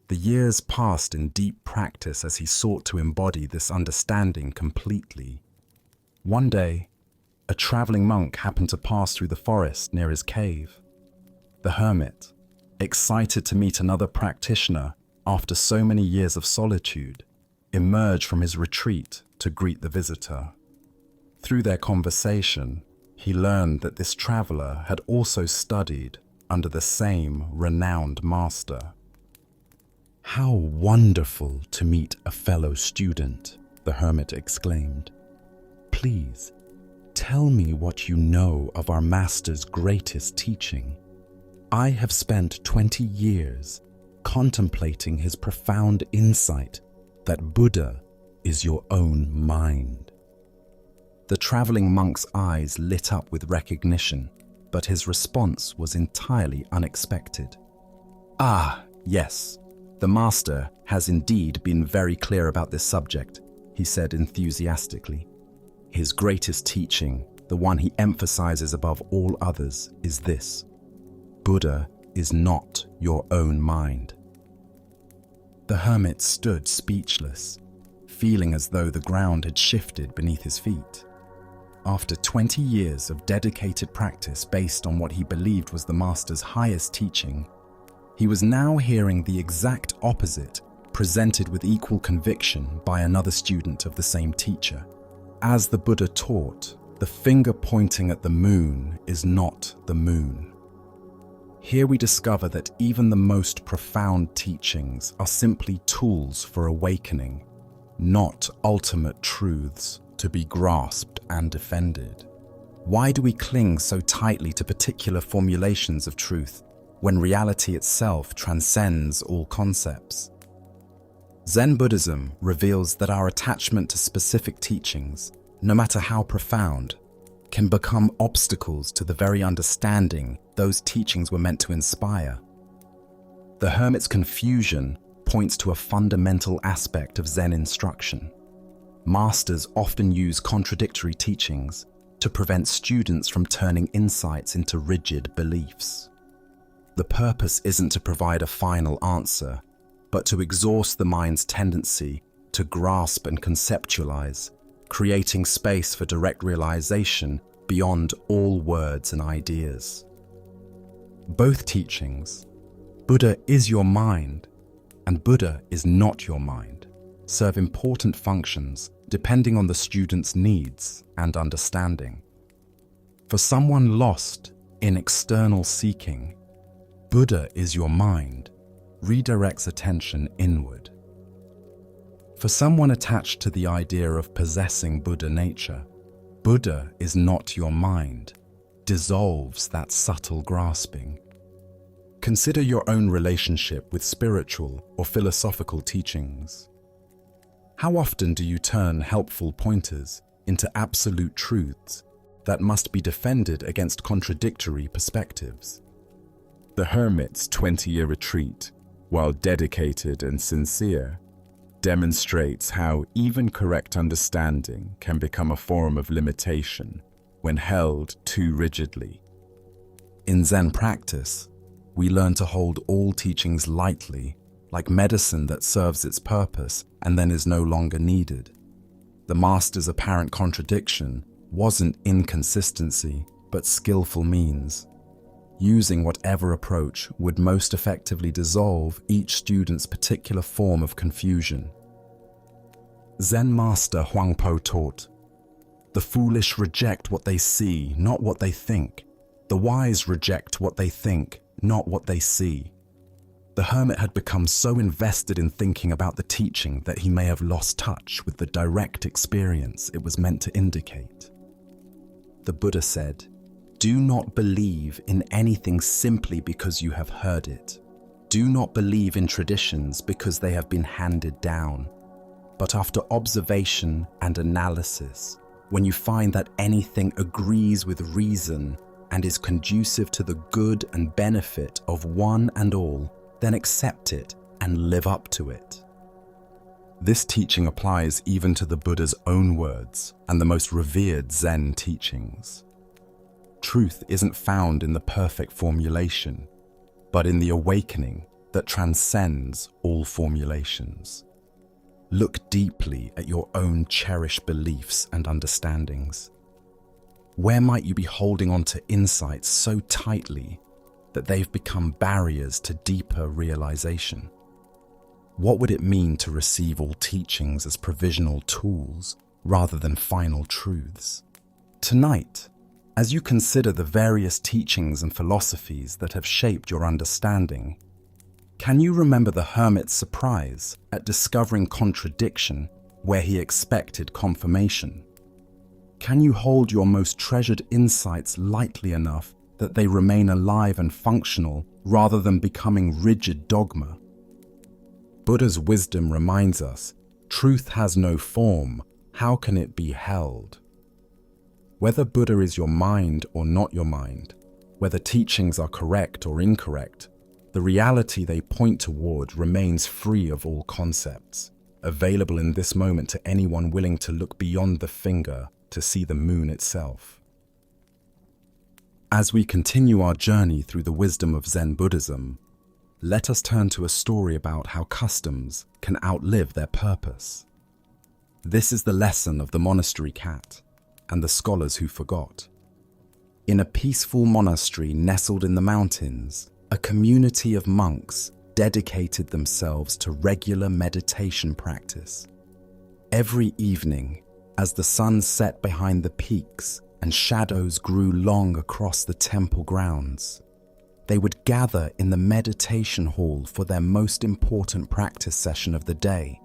The years passed in deep practice as he sought to embody this understanding completely. One day, a traveling monk happened to pass through the forest near his cave. The hermit, excited to meet another practitioner after so many years of solitude, emerged from his retreat to greet the visitor. Through their conversation, he learned that this traveler had also studied under the same renowned master. "How wonderful to meet a fellow student," the hermit exclaimed. "Please, tell me what you know of our master's greatest teaching. I have spent 20 years contemplating his profound insight that Buddha is your own mind." The traveling monk's eyes lit up with recognition, but his response was entirely unexpected. "Ah, yes, the master has indeed been very clear about this subject," he said enthusiastically. "His greatest teaching, the one he emphasizes above all others, is this: Buddha is not your own mind." The hermit stood speechless, feeling as though the ground had shifted beneath his feet. After 20 years of dedicated practice based on what he believed was the master's highest teaching, he was now hearing the exact opposite presented with equal conviction by another student of the same teacher. As the Buddha taught, the finger pointing at the moon is not the moon. Here we discover that even the most profound teachings are simply tools for awakening, not ultimate truths to be grasped and defended. Why do we cling so tightly to particular formulations of truth when reality itself transcends all concepts? Zen Buddhism reveals that our attachment to specific teachings, no matter how profound, can become obstacles to the very understanding those teachings were meant to inspire. The hermit's confusion points to a fundamental aspect of Zen instruction. Masters often use contradictory teachings to prevent students from turning insights into rigid beliefs. The purpose isn't to provide a final answer, but to exhaust the mind's tendency to grasp and conceptualize, creating space for direct realization beyond all words and ideas. Both teachings, Buddha is your mind and Buddha is not your mind, serve important functions depending on the student's needs and understanding. For someone lost in external seeking, Buddha is your mind redirects attention inward. For someone attached to the idea of possessing Buddha nature, Buddha is not your mind dissolves that subtle grasping. Consider your own relationship with spiritual or philosophical teachings. How often do you turn helpful pointers into absolute truths that must be defended against contradictory perspectives? The hermit's 20-year retreat, while dedicated and sincere, demonstrates how even correct understanding can become a form of limitation when held too rigidly. In Zen practice, we learn to hold all teachings lightly, like medicine that serves its purpose and then is no longer needed. The master's apparent contradiction wasn't inconsistency, but skillful means, using whatever approach would most effectively dissolve each student's particular form of confusion. Zen master Huangpo taught, "The foolish reject what they see, not what they think. The wise reject what they think, not what they see." The hermit had become so invested in thinking about the teaching that he may have lost touch with the direct experience it was meant to indicate. The Buddha said, "Do not believe in anything simply because you have heard it. Do not believe in traditions because they have been handed down. But after observation and analysis, when you find that anything agrees with reason and is conducive to the good and benefit of one and all, then accept it and live up to it." This teaching applies even to the Buddha's own words and the most revered Zen teachings. Truth isn't found in the perfect formulation, but in the awakening that transcends all formulations. Look deeply at your own cherished beliefs and understandings. Where might you be holding on to insights so tightly that they've become barriers to deeper realization? What would it mean to receive all teachings as provisional tools rather than final truths? Tonight, as you consider the various teachings and philosophies that have shaped your understanding, can you remember the hermit's surprise at discovering contradiction where he expected confirmation? Can you hold your most treasured insights lightly enough that they remain alive and functional rather than becoming rigid dogma? Buddha's wisdom reminds us, truth has no form, how can it be held? Whether Buddha is your mind or not your mind, whether teachings are correct or incorrect, the reality they point toward remains free of all concepts, available in this moment to anyone willing to look beyond the finger to see the moon itself. As we continue our journey through the wisdom of Zen Buddhism, let us turn to a story about how customs can outlive their purpose. This is the lesson of the monastery cat and the scholars who forgot. In a peaceful monastery nestled in the mountains, a community of monks dedicated themselves to regular meditation practice. Every evening, as the sun set behind the peaks and shadows grew long across the temple grounds, they would gather in the meditation hall for their most important practice session of the day.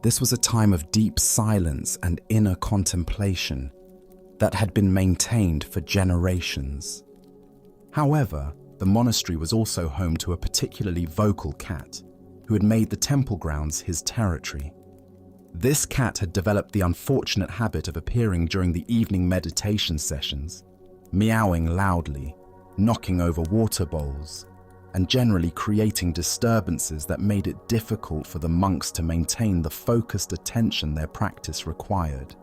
This was a time of deep silence and inner contemplation that had been maintained for generations. However, the monastery was also home to a particularly vocal cat who had made the temple grounds his territory. This cat had developed the unfortunate habit of appearing during the evening meditation sessions, meowing loudly, knocking over water bowls, and generally creating disturbances that made it difficult for the monks to maintain the focused attention their practice required.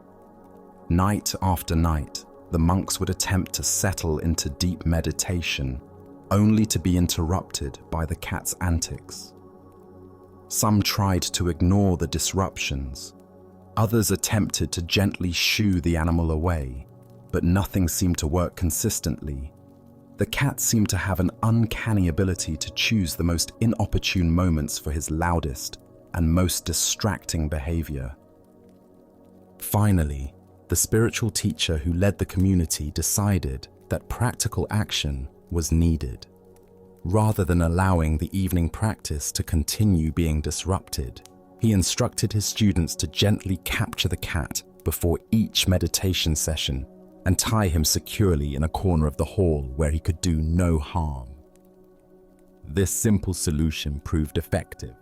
Night after night, the monks would attempt to settle into deep meditation, only to be interrupted by the cat's antics. Some tried to ignore the disruptions. Others attempted to gently shoo the animal away, but nothing seemed to work consistently. The cat seemed to have an uncanny ability to choose the most inopportune moments for his loudest and most distracting behavior. Finally, the spiritual teacher who led the community decided that practical action was needed. Rather than allowing the evening practice to continue being disrupted, he instructed his students to gently capture the cat before each meditation session and tie him securely in a corner of the hall where he could do no harm. This simple solution proved effective.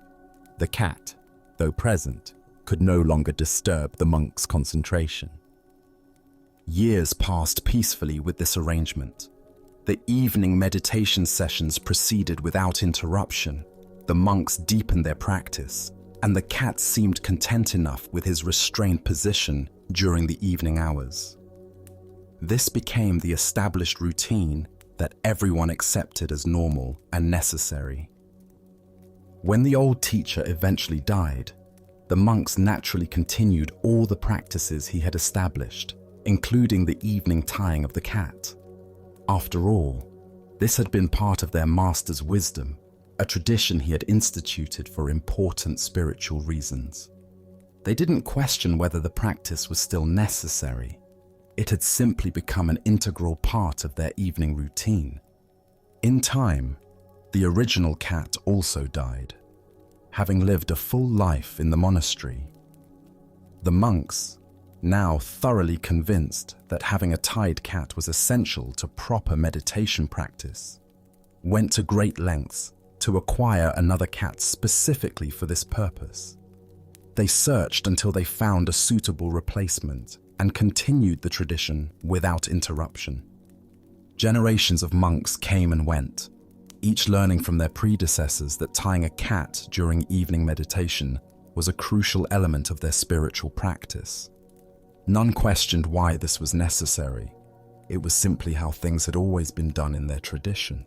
The cat, though present, could no longer disturb the monk's concentration. Years passed peacefully with this arrangement. The evening meditation sessions proceeded without interruption. The monks deepened their practice, and the cat seemed content enough with his restrained position during the evening hours. This became the established routine that everyone accepted as normal and necessary. When the old teacher eventually died, the monks naturally continued all the practices he had established, including the evening tying of the cat. After all, this had been part of their master's wisdom, a tradition he had instituted for important spiritual reasons. They didn't question whether the practice was still necessary. It had simply become an integral part of their evening routine. In time, the original cat also died, having lived a full life in the monastery. The monks, now thoroughly convinced that having a tied cat was essential to proper meditation practice, went to great lengths to acquire another cat specifically for this purpose. They searched until they found a suitable replacement and continued the tradition without interruption. Generations of monks came and went, each learning from their predecessors that tying a cat during evening meditation was a crucial element of their spiritual practice. None questioned why this was necessary. It was simply how things had always been done in their tradition.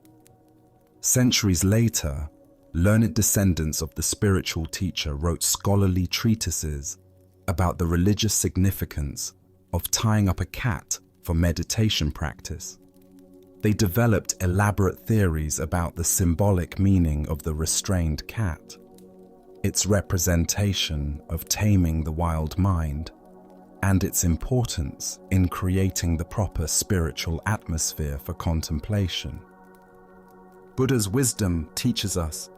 Centuries later, learned descendants of the spiritual teacher wrote scholarly treatises about the religious significance of tying up a cat for meditation practice. They developed elaborate theories about the symbolic meaning of the restrained cat, its representation of taming the wild mind, and its importance in creating the proper spiritual atmosphere for contemplation. Buddha's wisdom teaches us,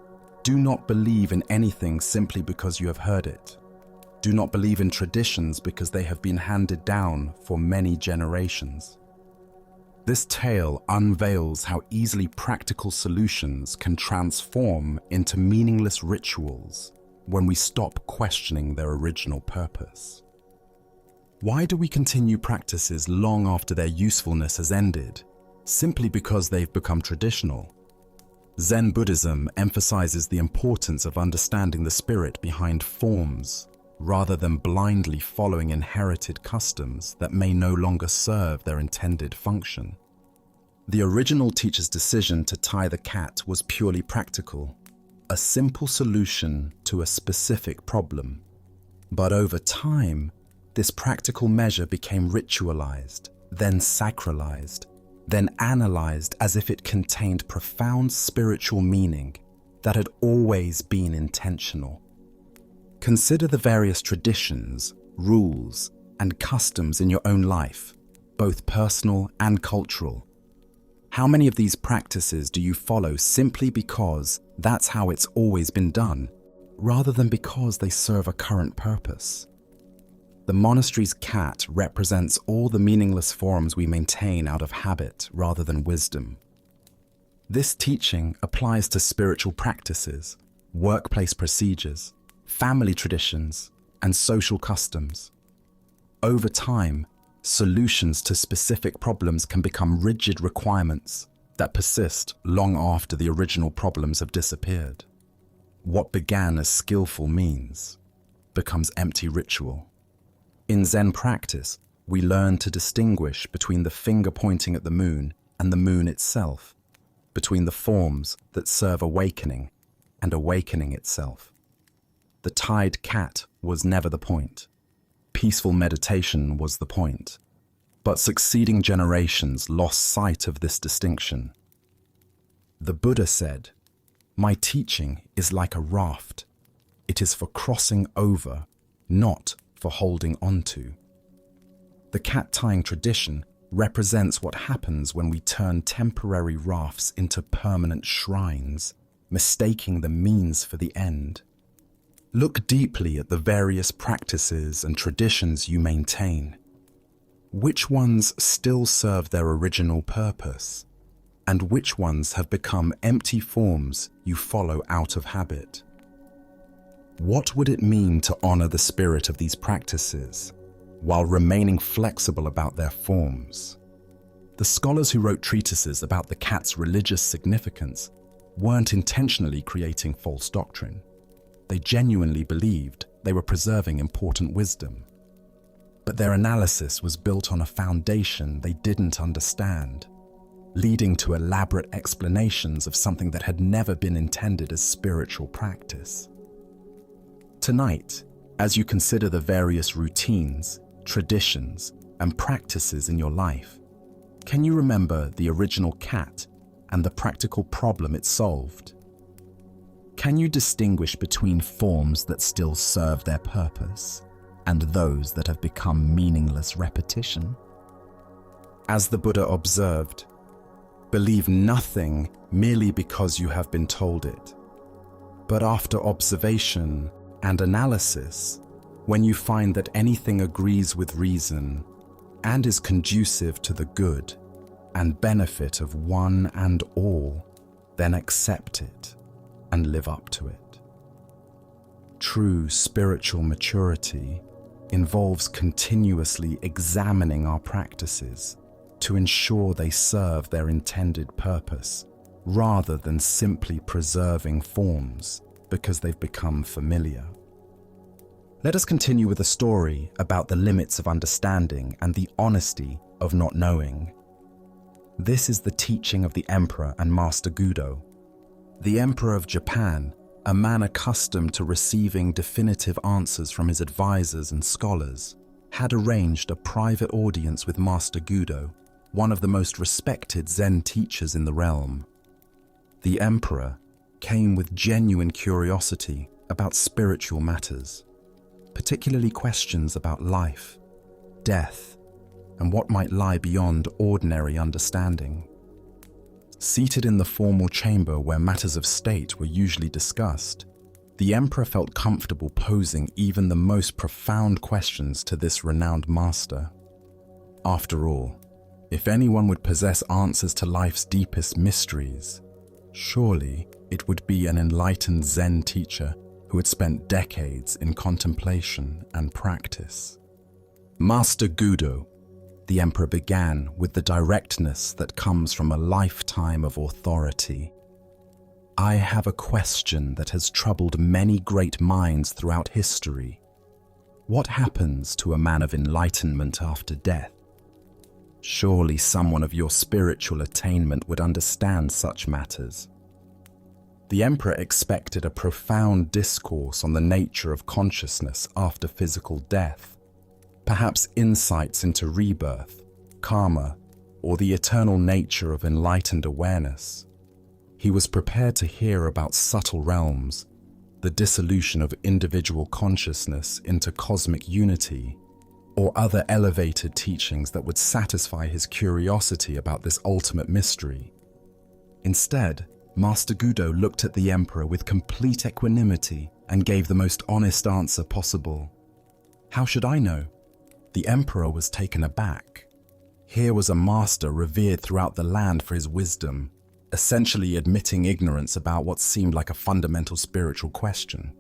do not believe in anything simply because you have heard it. Do not believe in traditions because they have been handed down for many generations. This tale unveils how easily practical solutions can transform into meaningless rituals when we stop questioning their original purpose. Why do we continue practices long after their usefulness has ended, simply because they've become traditional? Zen Buddhism emphasizes the importance of understanding the spirit behind forms, rather than blindly following inherited customs that may no longer serve their intended function. The original teacher's decision to tie the cat was purely practical, a simple solution to a specific problem. But over time, this practical measure became ritualized, then sacralized, then analyzed as if it contained profound spiritual meaning that had always been intentional. Consider the various traditions, rules, and customs in your own life, both personal and cultural. How many of these practices do you follow simply because that's how it's always been done, rather than because they serve a current purpose? The monastery's cat represents all the meaningless forms we maintain out of habit rather than wisdom. This teaching applies to spiritual practices, workplace procedures, family traditions, and social customs. Over time, solutions to specific problems can become rigid requirements that persist long after the original problems have disappeared. What began as skillful means becomes empty ritual. In Zen practice, we learn to distinguish between the finger pointing at the moon and the moon itself, between the forms that serve awakening and awakening itself. The tied cat was never the point. Peaceful meditation was the point. But succeeding generations lost sight of this distinction. The Buddha said, "My teaching is like a raft. It is for crossing over, not for holding onto." The cat-tying tradition represents what happens when we turn temporary rafts into permanent shrines, mistaking the means for the end. Look deeply at the various practices and traditions you maintain. Which ones still serve their original purpose, and which ones have become empty forms you follow out of habit? What would it mean to honor the spirit of these practices while remaining flexible about their forms? The scholars who wrote treatises about the cat's religious significance weren't intentionally creating false doctrine. They genuinely believed they were preserving important wisdom. But their analysis was built on a foundation they didn't understand, leading to elaborate explanations of something that had never been intended as spiritual practice. Tonight, as you consider the various routines, traditions, and practices in your life, can you remember the original cat and the practical problem it solved? Can you distinguish between forms that still serve their purpose and those that have become meaningless repetition? As the Buddha observed, believe nothing merely because you have been told it. But after observation and analysis, when you find that anything agrees with reason and is conducive to the good and benefit of one and all, then accept it and live up to it. True spiritual maturity involves continuously examining our practices to ensure they serve their intended purpose, rather than simply preserving forms because they've become familiar. Let us continue with a story about the limits of understanding and the honesty of not knowing. This is the teaching of the Emperor and Master Gudo. The Emperor of Japan, a man accustomed to receiving definitive answers from his advisors and scholars, had arranged a private audience with Master Gudo, one of the most respected Zen teachers in the realm. The Emperor came with genuine curiosity about spiritual matters, particularly questions about life, death, and what might lie beyond ordinary understanding. Seated in the formal chamber where matters of state were usually discussed, the Emperor felt comfortable posing even the most profound questions to this renowned master. After all, if anyone would possess answers to life's deepest mysteries, surely it would be an enlightened Zen teacher who had spent decades in contemplation and practice. Master Gudo, the Emperor began with the directness that comes from a lifetime of authority. I have a question that has troubled many great minds throughout history. What happens to a man of enlightenment after death? Surely someone of your spiritual attainment would understand such matters. The emperor expected a profound discourse on the nature of consciousness after physical death, perhaps insights into rebirth, karma, or the eternal nature of enlightened awareness. He was prepared to hear about subtle realms, the dissolution of individual consciousness into cosmic unity, or other elevated teachings that would satisfy his curiosity about this ultimate mystery. Instead, Master Gudo looked at the emperor with complete equanimity and gave the most honest answer possible. How should I know? The emperor was taken aback. Here was a master revered throughout the land for his wisdom, essentially admitting ignorance about what seemed like a fundamental spiritual question.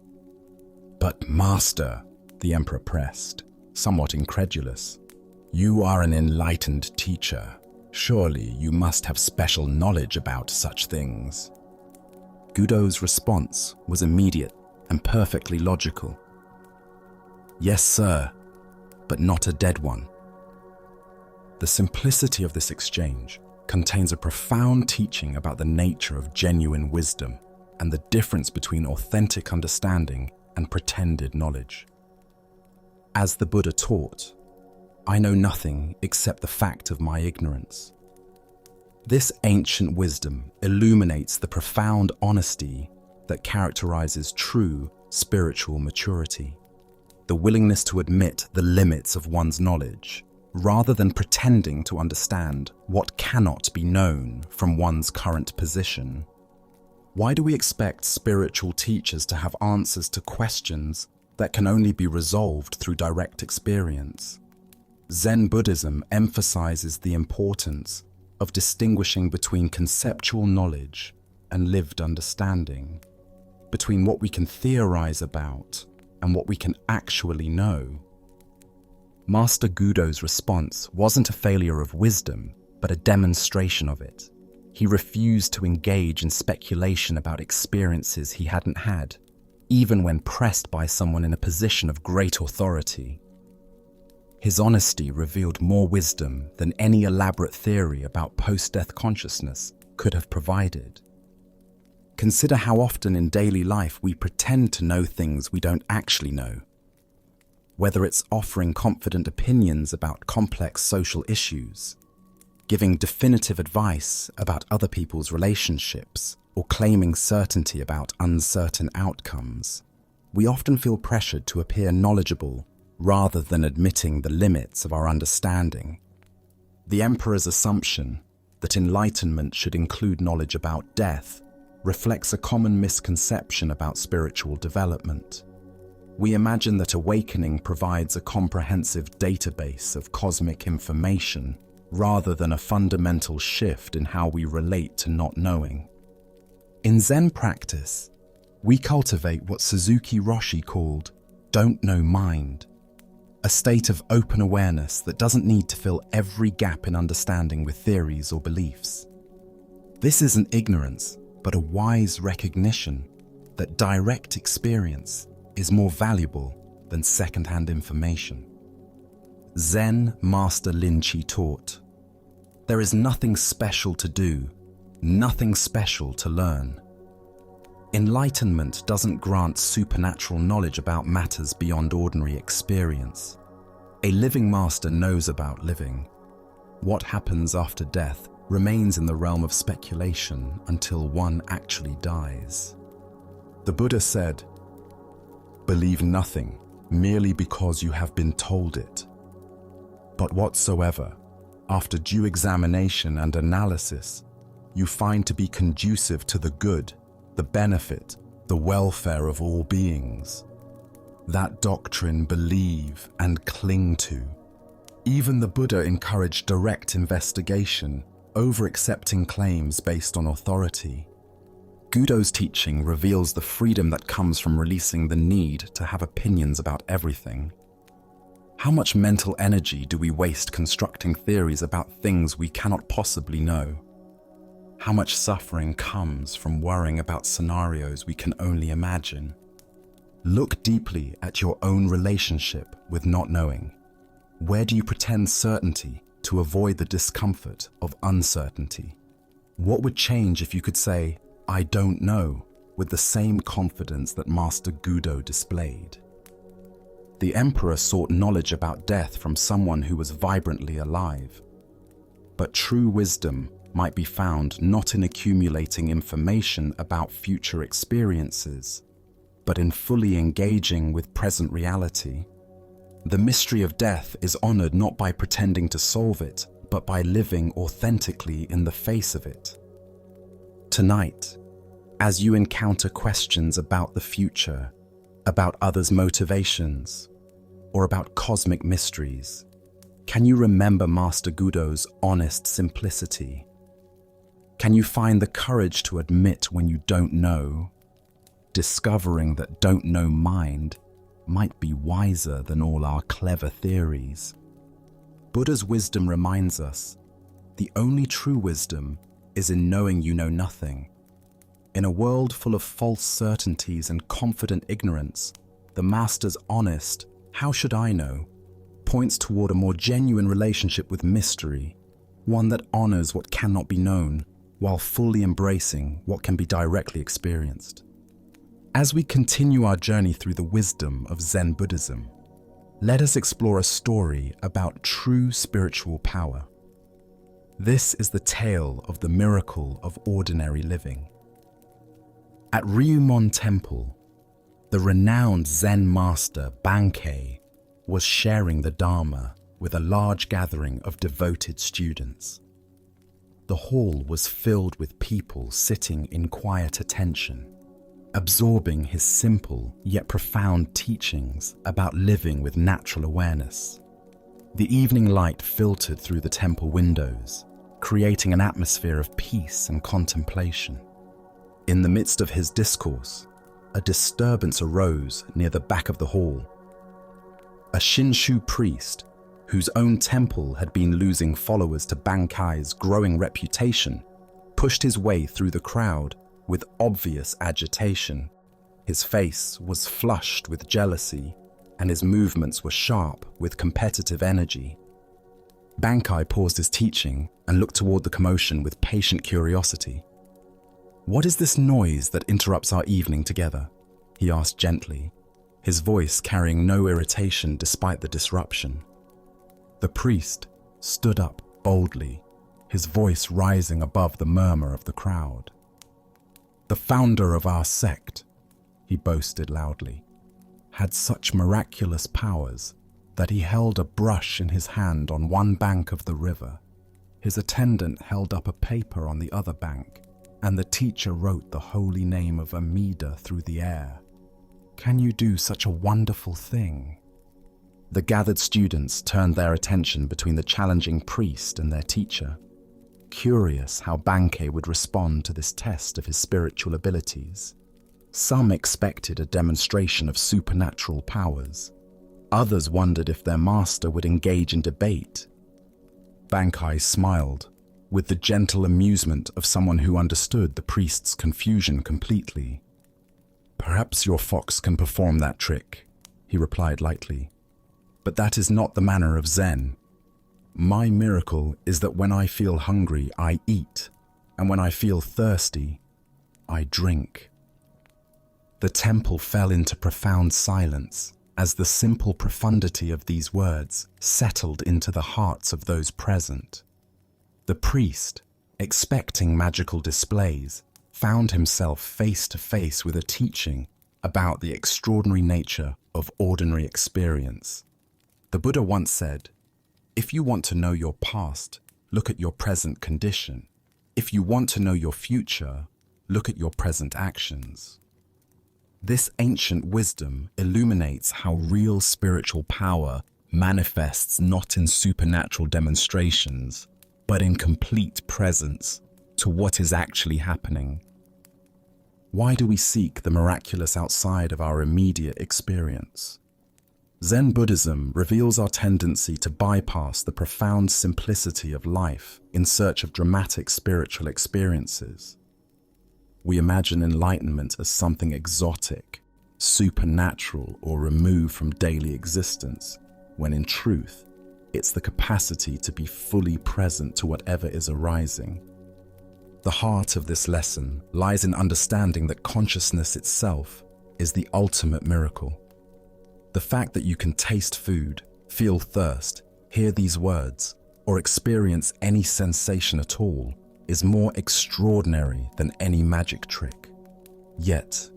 But master, the emperor pressed, somewhat incredulous, you are an enlightened teacher. Surely you must have special knowledge about such things. Gudo's response was immediate and perfectly logical. Yes, sir, but not a dead one. The simplicity of this exchange contains a profound teaching about the nature of genuine wisdom and the difference between authentic understanding and pretended knowledge. As the Buddha taught, I know nothing except the fact of my ignorance. This ancient wisdom illuminates the profound honesty that characterizes true spiritual maturity, the willingness to admit the limits of one's knowledge, rather than pretending to understand what cannot be known from one's current position. Why do we expect spiritual teachers to have answers to questions that can only be resolved through direct experience? Zen Buddhism emphasizes the importance of distinguishing between conceptual knowledge and lived understanding, between what we can theorize about and what we can actually know. Master Gudo's response wasn't a failure of wisdom, but a demonstration of it. He refused to engage in speculation about experiences he hadn't had, even when pressed by someone in a position of great authority. His honesty revealed more wisdom than any elaborate theory about post-death consciousness could have provided. Consider how often in daily life we pretend to know things we don't actually know. Whether it's offering confident opinions about complex social issues, giving definitive advice about other people's relationships, or claiming certainty about uncertain outcomes, we often feel pressured to appear knowledgeable rather than admitting the limits of our understanding. The emperor's assumption that enlightenment should include knowledge about death reflects a common misconception about spiritual development. We imagine that awakening provides a comprehensive database of cosmic information rather than a fundamental shift in how we relate to not knowing. In Zen practice, we cultivate what Suzuki Roshi called "don't know mind," a state of open awareness that doesn't need to fill every gap in understanding with theories or beliefs. This isn't ignorance, but a wise recognition that direct experience is more valuable than second-hand information. Zen Master Linchi taught, there is nothing special to do, nothing special to learn. Enlightenment doesn't grant supernatural knowledge about matters beyond ordinary experience. A living master knows about living. What happens after death remains in the realm of speculation until one actually dies. The Buddha said, "Believe nothing merely because you have been told it. But whatsoever, after due examination and analysis, you find to be conducive to the good, the benefit, the welfare of all beings, that doctrine believe and cling to." Even the Buddha encouraged direct investigation over accepting claims based on authority. Gudo's teaching reveals the freedom that comes from releasing the need to have opinions about everything. How much mental energy do we waste constructing theories about things we cannot possibly know? How much suffering comes from worrying about scenarios we can only imagine? Look deeply at your own relationship with not knowing. Where do you pretend certainty to avoid the discomfort of uncertainty? What would change if you could say, "I don't know," with the same confidence that Master Gudo displayed. The emperor sought knowledge about death from someone who was vibrantly alive. But true wisdom might be found not in accumulating information about future experiences, but in fully engaging with present reality. The mystery of death is honored not by pretending to solve it, but by living authentically in the face of it. Tonight, as you encounter questions about the future, about others' motivations, or about cosmic mysteries, can you remember Master Gudo's honest simplicity? Can you find the courage to admit when you don't know, discovering that don't know mind might be wiser than all our clever theories? Buddha's wisdom reminds us, the only true wisdom is in knowing you know nothing. In a world full of false certainties and confident ignorance, the Master's honest, "How should I know?" points toward a more genuine relationship with mystery, one that honors what cannot be known, while fully embracing what can be directly experienced. As we continue our journey through the wisdom of Zen Buddhism, let us explore a story about true spiritual power. This is the tale of the miracle of ordinary living. At Ryumon Temple, the renowned Zen master Bankei was sharing the Dharma with a large gathering of devoted students. The hall was filled with people sitting in quiet attention, absorbing his simple yet profound teachings about living with natural awareness. The evening light filtered through the temple windows, creating an atmosphere of peace and contemplation. In the midst of his discourse, a disturbance arose near the back of the hall. A Shinshu priest, whose own temple had been losing followers to Bankai's growing reputation, pushed his way through the crowd with obvious agitation. His face was flushed with jealousy, and his movements were sharp with competitive energy. Bankai paused his teaching and looked toward the commotion with patient curiosity. "What is this noise that interrupts our evening together?" he asked gently, his voice carrying no irritation despite the disruption. The priest stood up boldly, his voice rising above the murmur of the crowd. "The founder of our sect," he boasted loudly, "had such miraculous powers that he held a brush in his hand on one bank of the river. His attendant held up a paper on the other bank, and the teacher wrote the holy name of Amida through the air. Can you do such a wonderful thing?" The gathered students turned their attention between the challenging priest and their teacher, curious how Bankei would respond to this test of his spiritual abilities. Some expected a demonstration of supernatural powers. Others wondered if their master would engage in debate. Bankai smiled, with the gentle amusement of someone who understood the priest's confusion completely. "Perhaps your fox can perform that trick," he replied lightly. "But that is not the manner of Zen. My miracle is that when I feel hungry, I eat, and when I feel thirsty, I drink." The temple fell into profound silence as the simple profundity of these words settled into the hearts of those present. The priest, expecting magical displays, found himself face to face with a teaching about the extraordinary nature of ordinary experience. The Buddha once said, "If you want to know your past, look at your present condition. If you want to know your future, look at your present actions." This ancient wisdom illuminates how real spiritual power manifests not in supernatural demonstrations, but in complete presence to what is actually happening. Why do we seek the miraculous outside of our immediate experience? Zen Buddhism reveals our tendency to bypass the profound simplicity of life in search of dramatic spiritual experiences. We imagine enlightenment as something exotic, supernatural, or removed from daily existence, when in truth, it's the capacity to be fully present to whatever is arising. The heart of this lesson lies in understanding that consciousness itself is the ultimate miracle. The fact that you can taste food, feel thirst, hear these words, or experience any sensation at all is more extraordinary than any magic trick. Yet,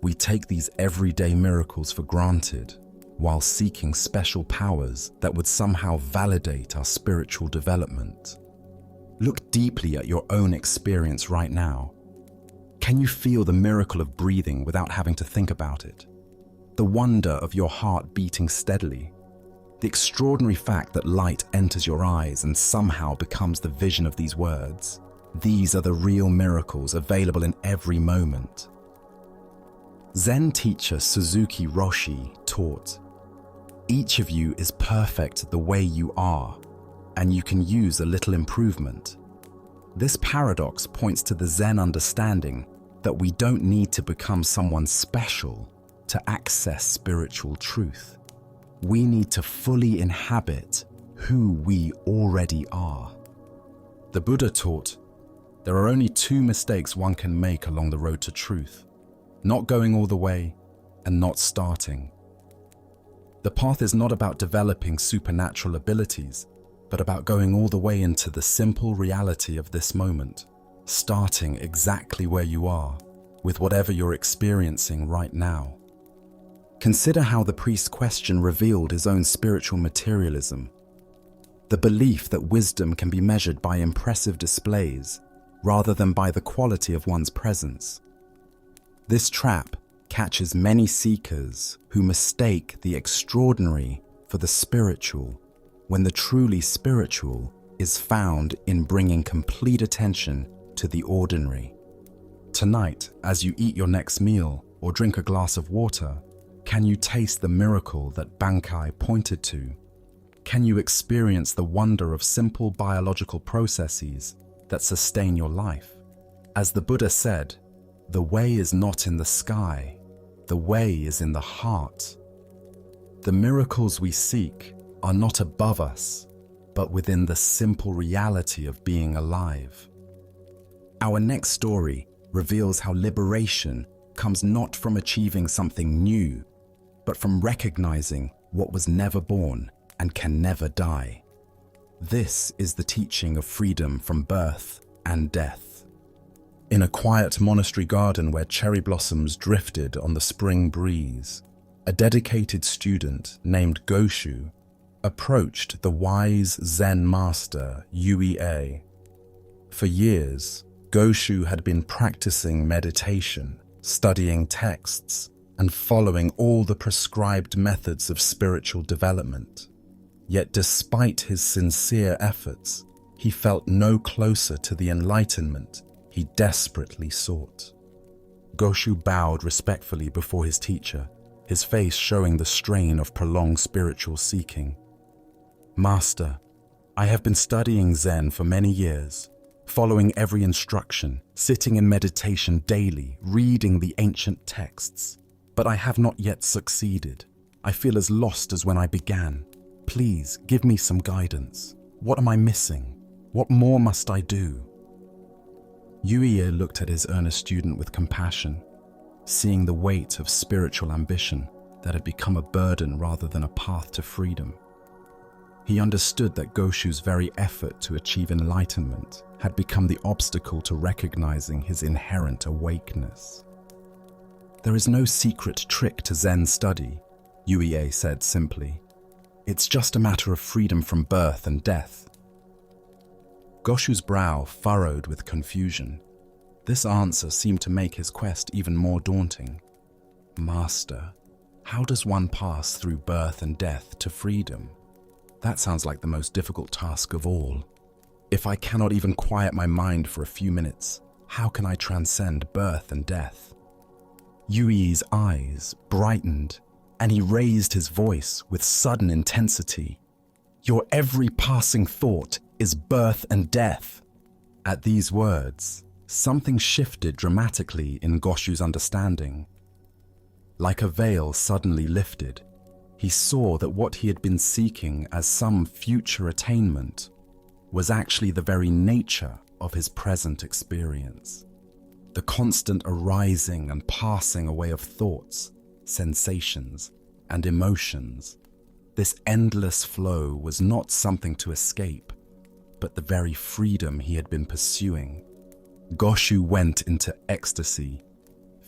we take these everyday miracles for granted while seeking special powers that would somehow validate our spiritual development. Look deeply at your own experience right now. Can you feel the miracle of breathing without having to think about it? The wonder of your heart beating steadily? The extraordinary fact that light enters your eyes and somehow becomes the vision of these words? These are the real miracles available in every moment. Zen teacher Suzuki Roshi taught, "Each of you is perfect the way you are, and you can use a little improvement." This paradox points to the Zen understanding that we don't need to become someone special to access spiritual truth. We need to fully inhabit who we already are. The Buddha taught, there are only two mistakes one can make along the road to truth: not going all the way and not starting. The path is not about developing supernatural abilities, but about going all the way into the simple reality of this moment, starting exactly where you are, with whatever you're experiencing right now. Consider how the priest's question revealed his own spiritual materialism. The belief that wisdom can be measured by impressive displays rather than by the quality of one's presence. This trap catches many seekers who mistake the extraordinary for the spiritual, when the truly spiritual is found in bringing complete attention to the ordinary. Tonight, as you eat your next meal or drink a glass of water, can you taste the miracle that Bankai pointed to? Can you experience the wonder of simple biological processes that sustain your life? As the Buddha said, the way is not in the sky, the way is in the heart. The miracles we seek are not above us, but within the simple reality of being alive. Our next story reveals how liberation comes not from achieving something new, but from recognizing what was never born and can never die. This is the teaching of freedom from birth and death. In a quiet monastery garden where cherry blossoms drifted on the spring breeze, a dedicated student named Goshu approached the wise Zen master Yue. For years, Goshu had been practicing meditation, studying texts, and following all the prescribed methods of spiritual development. Yet despite his sincere efforts, he felt no closer to the enlightenment he desperately sought. Goshu bowed respectfully before his teacher, his face showing the strain of prolonged spiritual seeking. "Master, I have been studying Zen for many years, following every instruction, sitting in meditation daily, reading the ancient texts. But I have not yet succeeded. I feel as lost as when I began. Please give me some guidance. What am I missing? What more must I do?" Yue looked at his earnest student with compassion, seeing the weight of spiritual ambition that had become a burden rather than a path to freedom. He understood that Goshu's very effort to achieve enlightenment had become the obstacle to recognizing his inherent awakeness. "There is no secret trick to Zen study," Yue said simply. "It's just a matter of freedom from birth and death." Goshu's brow furrowed with confusion. This answer seemed to make his quest even more daunting. "Master, how does one pass through birth and death to freedom? That sounds like the most difficult task of all. If I cannot even quiet my mind for a few minutes, how can I transcend birth and death?" Yui's eyes brightened, and he raised his voice with sudden intensity. "Your every passing thought is birth and death." At these words, something shifted dramatically in Goshu's understanding. Like a veil suddenly lifted, he saw that what he had been seeking as some future attainment was actually the very nature of his present experience. The constant arising and passing away of thoughts, sensations, and emotions. This endless flow was not something to escape, but the very freedom he had been pursuing. Goshu went into ecstasy,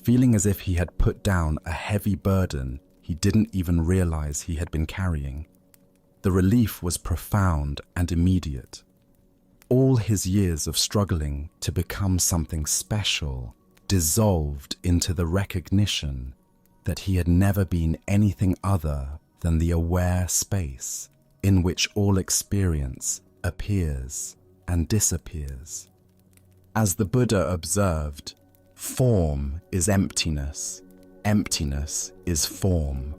feeling as if he had put down a heavy burden he didn't even realize he had been carrying. The relief was profound and immediate. All his years of struggling to become something special dissolved into the recognition that he had never been anything other than the aware space in which all experience appears and disappears. As the Buddha observed, form is emptiness, emptiness is form.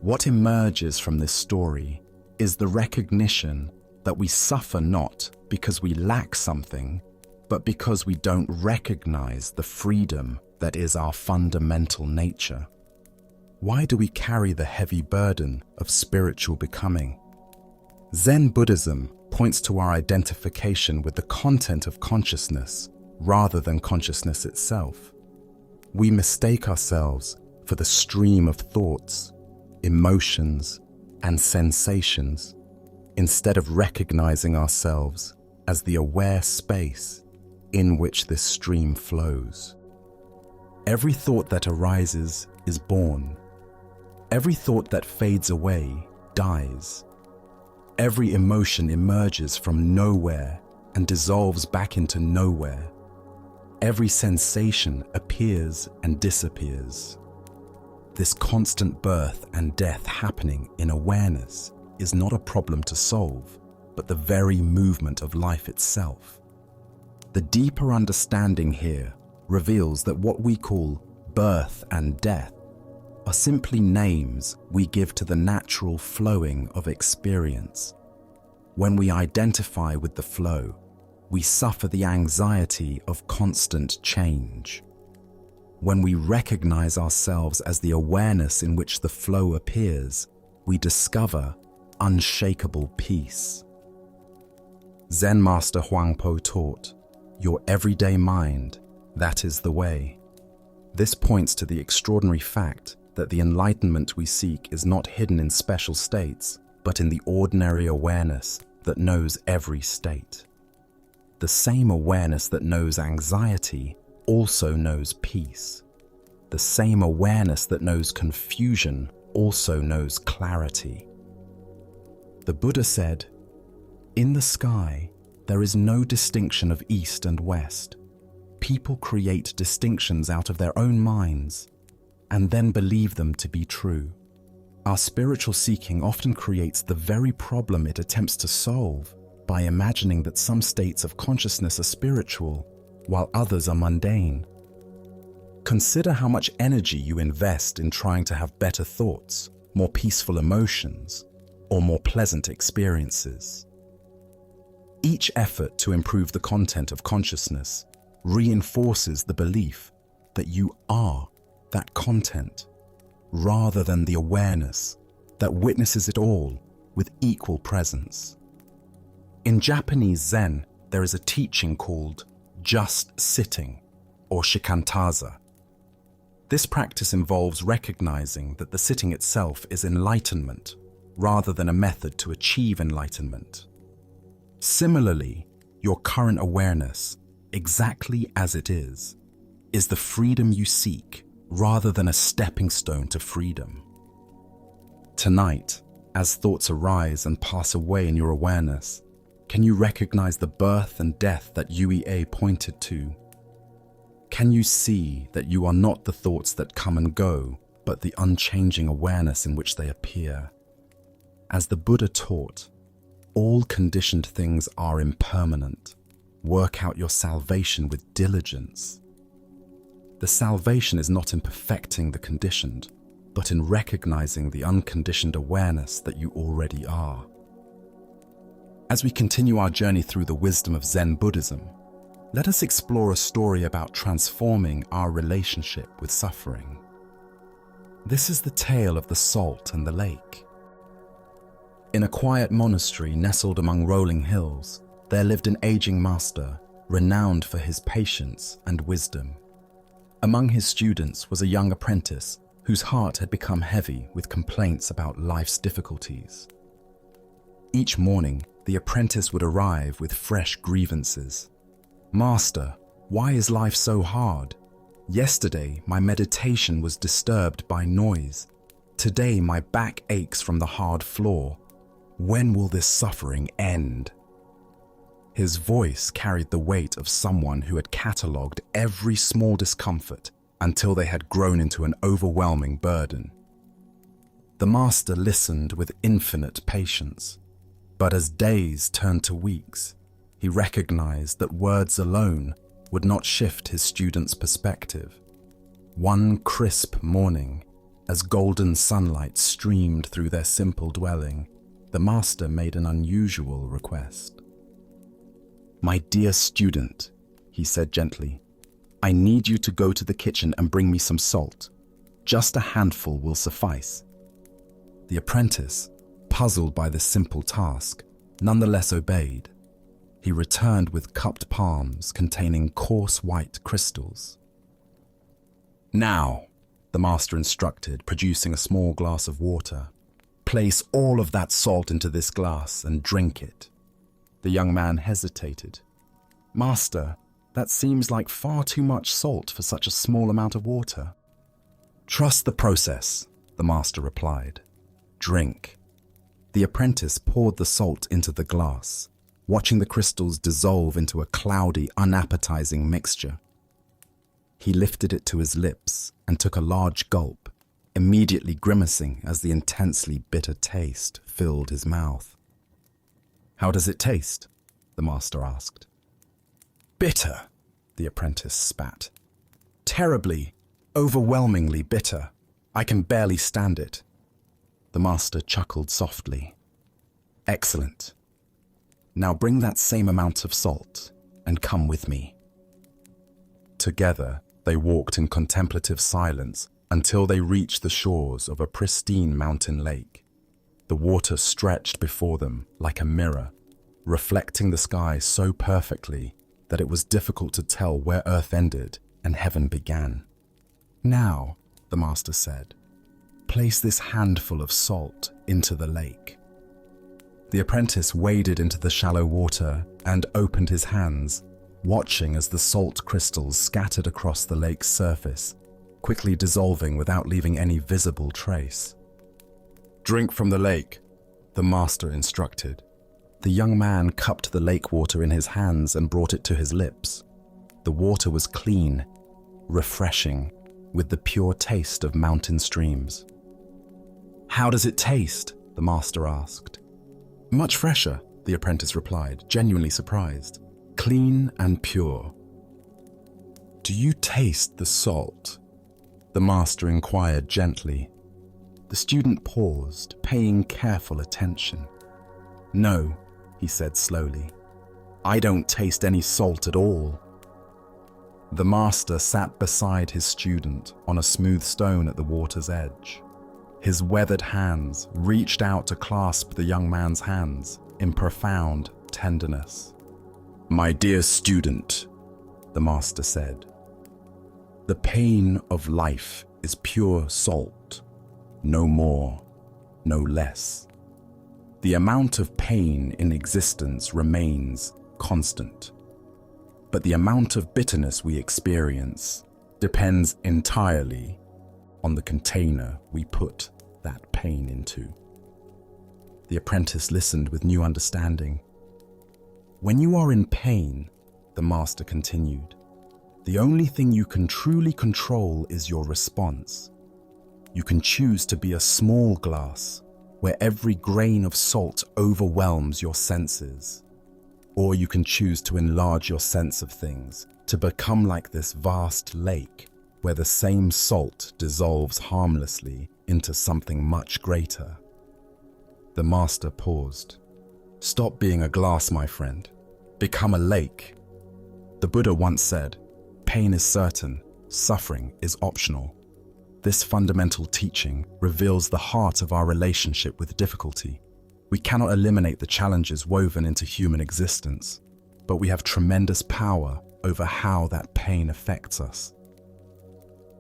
What emerges from this story is the recognition that we suffer not because we lack something, but because we don't recognize the freedom that is our fundamental nature. Why do we carry the heavy burden of spiritual becoming? Zen Buddhism points to our identification with the content of consciousness rather than consciousness itself. We mistake ourselves for the stream of thoughts, emotions, and sensations, instead of recognizing ourselves as the aware space in which this stream flows. Every thought that arises is born. Every thought that fades away dies. Every emotion emerges from nowhere and dissolves back into nowhere. Every sensation appears and disappears. This constant birth and death happening in awareness is not a problem to solve, but the very movement of life itself. The deeper understanding here reveals that what we call birth and death are simply names we give to the natural flowing of experience. When we identify with the flow, we suffer the anxiety of constant change. When we recognize ourselves as the awareness in which the flow appears, we discover unshakable peace. Zen Master Huangpo taught, "Your everyday mind, that is the way." This points to the extraordinary fact that the enlightenment we seek is not hidden in special states, but in the ordinary awareness that knows every state. The same awareness that knows anxiety also knows peace. The same awareness that knows confusion also knows clarity. The Buddha said, "In the sky, there is no distinction of east and west. People create distinctions out of their own minds and then believe them to be true. Our spiritual seeking often creates the very problem it attempts to solve by imagining that some states of consciousness are spiritual while others are mundane. Consider how much energy you invest in trying to have better thoughts, more peaceful emotions, or more pleasant experiences. Each effort to improve the content of consciousness reinforces the belief that you are that content, rather than the awareness that witnesses it all with equal presence. In Japanese Zen, there is a teaching called just sitting, or shikantaza. This practice involves recognizing that the sitting itself is enlightenment, rather than a method to achieve enlightenment. Similarly, your current awareness, exactly as it is the freedom you seek, rather than a stepping stone to freedom. Tonight, as thoughts arise and pass away in your awareness, can you recognize the birth and death that UEA pointed to? Can you see that you are not the thoughts that come and go, but the unchanging awareness in which they appear? As the Buddha taught, all conditioned things are impermanent. Work out your salvation with diligence. The salvation is not in perfecting the conditioned, but in recognizing the unconditioned awareness that you already are. As we continue our journey through the wisdom of Zen Buddhism, let us explore a story about transforming our relationship with suffering. This is the tale of the salt and the lake. In a quiet monastery nestled among rolling hills, there lived an aging master renowned for his patience and wisdom. Among his students was a young apprentice whose heart had become heavy with complaints about life's difficulties. Each morning, the apprentice would arrive with fresh grievances. "Master, why is life so hard? Yesterday, my meditation was disturbed by noise. Today, my back aches from the hard floor. When will this suffering end?" His voice carried the weight of someone who had catalogued every small discomfort until they had grown into an overwhelming burden. The master listened with infinite patience, but as days turned to weeks, he recognized that words alone would not shift his students' perspective. One crisp morning, as golden sunlight streamed through their simple dwelling, the master made an unusual request. "My dear student," he said gently, "I need you to go to the kitchen and bring me some salt. Just a handful will suffice." The apprentice, puzzled by this simple task, nonetheless obeyed. He returned with cupped palms containing coarse white crystals. "Now," the master instructed, producing a small glass of water, "place all of that salt into this glass and drink it." The young man hesitated. "Master, that seems like far too much salt for such a small amount of water." "Trust the process," the master replied. "Drink." The apprentice poured the salt into the glass, watching the crystals dissolve into a cloudy, unappetizing mixture. He lifted it to his lips and took a large gulp, immediately grimacing as the intensely bitter taste filled his mouth. "How does it taste?" the master asked. "Bitter," the apprentice spat. "Terribly, overwhelmingly bitter. I can barely stand it." The master chuckled softly. "Excellent. Now bring that same amount of salt and come with me." Together, they walked in contemplative silence until they reached the shores of a pristine mountain lake. The water stretched before them like a mirror, reflecting the sky so perfectly that it was difficult to tell where earth ended and heaven began. "Now," the master said, "place this handful of salt into the lake." The apprentice waded into the shallow water and opened his hands, watching as the salt crystals scattered across the lake's surface, quickly dissolving without leaving any visible trace. "Drink from the lake," the master instructed. The young man cupped the lake water in his hands and brought it to his lips. The water was clean, refreshing, with the pure taste of mountain streams. "How does it taste?" the master asked. "Much fresher," the apprentice replied, genuinely surprised. "Clean and pure." "Do you taste the salt?" the master inquired gently. The student paused, paying careful attention. "No," he said slowly. "I don't taste any salt at all." The master sat beside his student on a smooth stone at the water's edge. His weathered hands reached out to clasp the young man's hands in profound tenderness. "My dear student," the master said, "the pain of life is pure salt. No more, no less. The amount of pain in existence remains constant, but the amount of bitterness we experience depends entirely on the container we put that pain into." The apprentice listened with new understanding. "When you are in pain," the master continued, "the only thing you can truly control is your response. You can choose to be a small glass where every grain of salt overwhelms your senses, or you can choose to enlarge your sense of things to become like this vast lake where the same salt dissolves harmlessly into something much greater." The master paused. "Stop being a glass, my friend. Become a lake. The Buddha once said, 'Pain is certain, suffering is optional.' This fundamental teaching reveals the heart of our relationship with difficulty. We cannot eliminate the challenges woven into human existence, but we have tremendous power over how that pain affects us.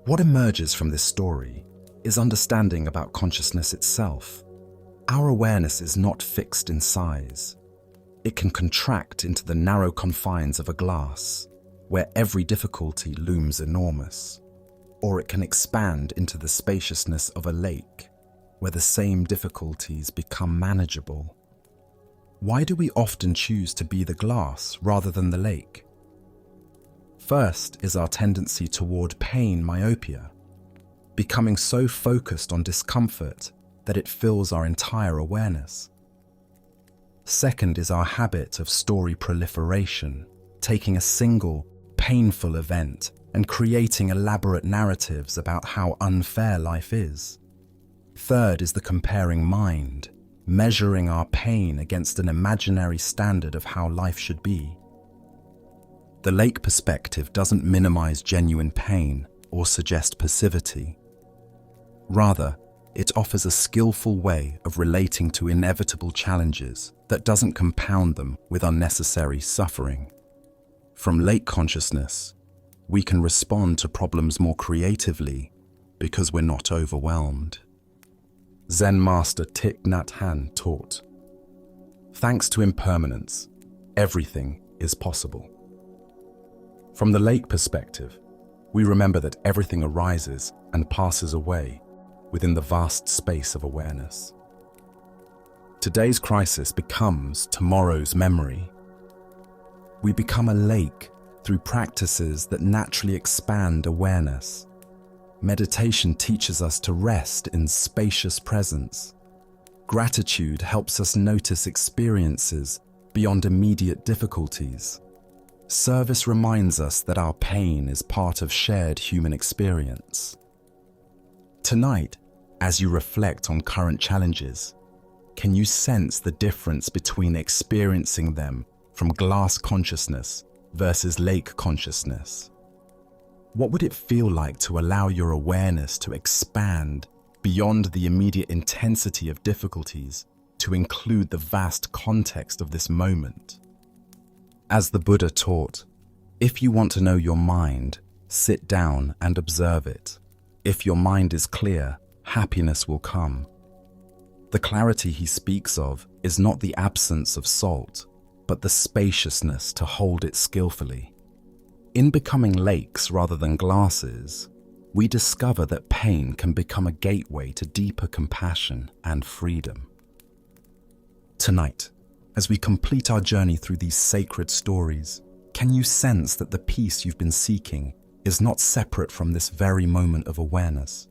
What emerges from this story is understanding about consciousness itself. Our awareness is not fixed in size. It can contract into the narrow confines of a glass, where every difficulty looms enormous, or it can expand into the spaciousness of a lake, where the same difficulties become manageable. Why do we often choose to be the glass rather than the lake? First is our tendency toward pain myopia, becoming so focused on discomfort that it fills our entire awareness. Second is our habit of story proliferation, taking a single, painful event and creating elaborate narratives about how unfair life is. Third is the comparing mind, measuring our pain against an imaginary standard of how life should be. The lake perspective doesn't minimize genuine pain or suggest passivity. Rather, it offers a skillful way of relating to inevitable challenges that doesn't compound them with unnecessary suffering. From lake consciousness, we can respond to problems more creatively because we're not overwhelmed. Zen master Thich Nhat Hanh taught, "Thanks to impermanence, everything is possible." From the lake perspective, we remember that everything arises and passes away within the vast space of awareness. Today's crisis becomes tomorrow's memory. We become a lake through practices that naturally expand awareness. Meditation teaches us to rest in spacious presence. Gratitude helps us notice experiences beyond immediate difficulties. Service reminds us that our pain is part of shared human experience. Tonight, as you reflect on current challenges, can you sense the difference between experiencing them from glass consciousness versus lake consciousness? What would it feel like to allow your awareness to expand beyond the immediate intensity of difficulties to include the vast context of this moment? As the Buddha taught, if you want to know your mind, sit down and observe it. If your mind is clear, happiness will come. The clarity he speaks of is not the absence of salt, but the spaciousness to hold it skillfully. In becoming lakes rather than glasses, we discover that pain can become a gateway to deeper compassion and freedom. Tonight, as we complete our journey through these sacred stories, can you sense that the peace you've been seeking is not separate from this very moment of awareness?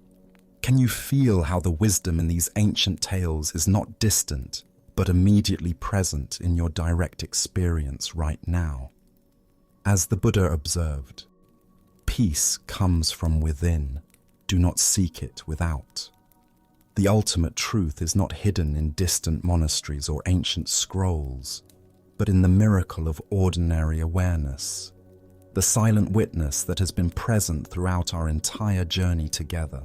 Can you feel how the wisdom in these ancient tales is not distant, but immediately present in your direct experience right now? As the Buddha observed, peace comes from within. Do not seek it without. The ultimate truth is not hidden in distant monasteries or ancient scrolls, but in the miracle of ordinary awareness, the silent witness that has been present throughout our entire journey together.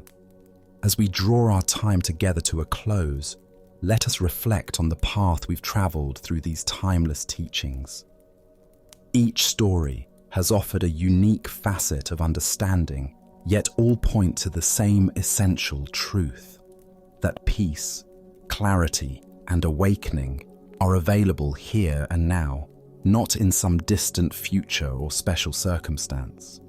As we draw our time together to a close, let us reflect on the path we've traveled through these timeless teachings. Each story has offered a unique facet of understanding, yet all point to the same essential truth, that peace, clarity, and awakening are available here and now, not in some distant future or special circumstance.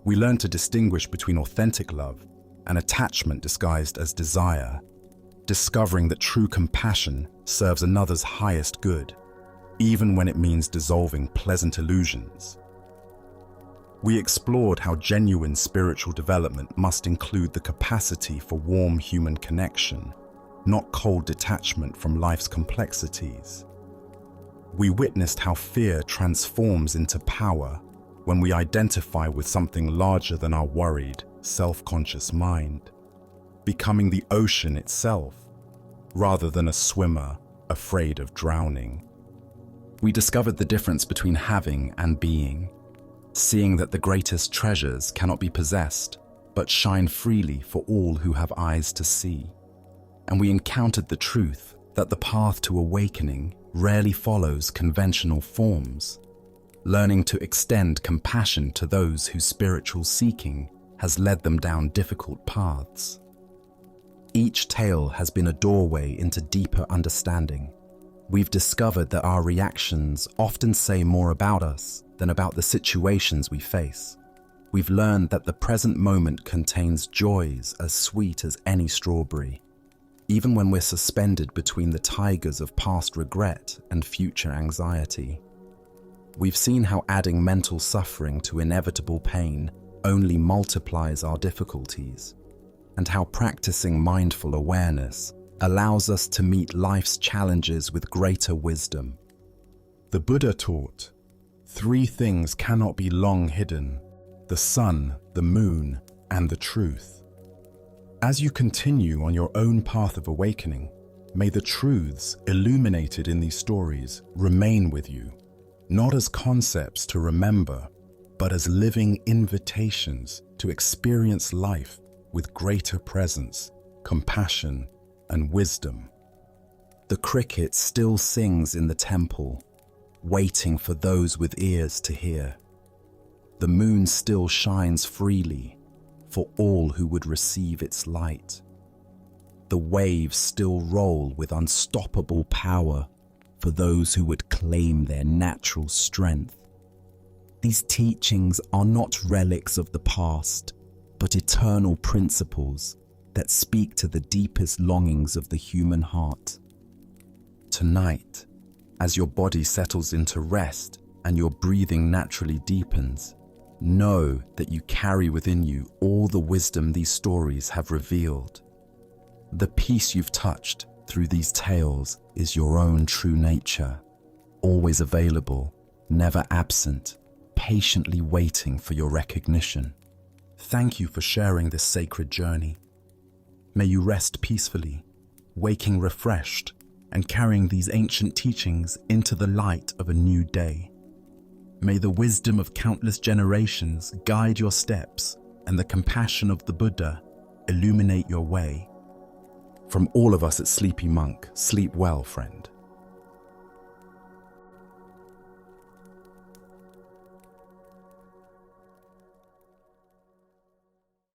We learn to distinguish between authentic love and attachment disguised as desire, discovering that true compassion serves another's highest good, even when it means dissolving pleasant illusions. We explored how genuine spiritual development must include the capacity for warm human connection, not cold detachment from life's complexities. We witnessed how fear transforms into power when we identify with something larger than our worried, self-conscious mind, becoming the ocean itself, rather than a swimmer afraid of drowning. We discovered the difference between having and being, seeing that the greatest treasures cannot be possessed, but shine freely for all who have eyes to see. And we encountered the truth that the path to awakening rarely follows conventional forms, learning to extend compassion to those whose spiritual seeking has led them down difficult paths. Each tale has been a doorway into deeper understanding. We've discovered that our reactions often say more about us than about the situations we face. We've learned that the present moment contains joys as sweet as any strawberry, even when we're suspended between the tigers of past regret and future anxiety. We've seen how adding mental suffering to inevitable pain only multiplies our difficulties, and how practicing mindful awareness allows us to meet life's challenges with greater wisdom. The Buddha taught, 3 things cannot be long hidden: the sun, the moon, and the truth. As you continue on your own path of awakening, may the truths illuminated in these stories remain with you, not as concepts to remember, but as living invitations to experience life with greater presence, compassion, and wisdom. The cricket still sings in the temple, waiting for those with ears to hear. The moon still shines freely for all who would receive its light. The waves still roll with unstoppable power for those who would claim their natural strength. These teachings are not relics of the past, but eternal principles that speak to the deepest longings of the human heart. Tonight, as your body settles into rest and your breathing naturally deepens, know that you carry within you all the wisdom these stories have revealed. The peace you've touched through these tales is your own true nature, always available, never absent, patiently waiting for your recognition. Thank you for sharing this sacred journey. May you rest peacefully, waking refreshed, and carrying these ancient teachings into the light of a new day. May the wisdom of countless generations guide your steps, and the compassion of the Buddha illuminate your way. From all of us at Sleepy Monk, sleep well, friend.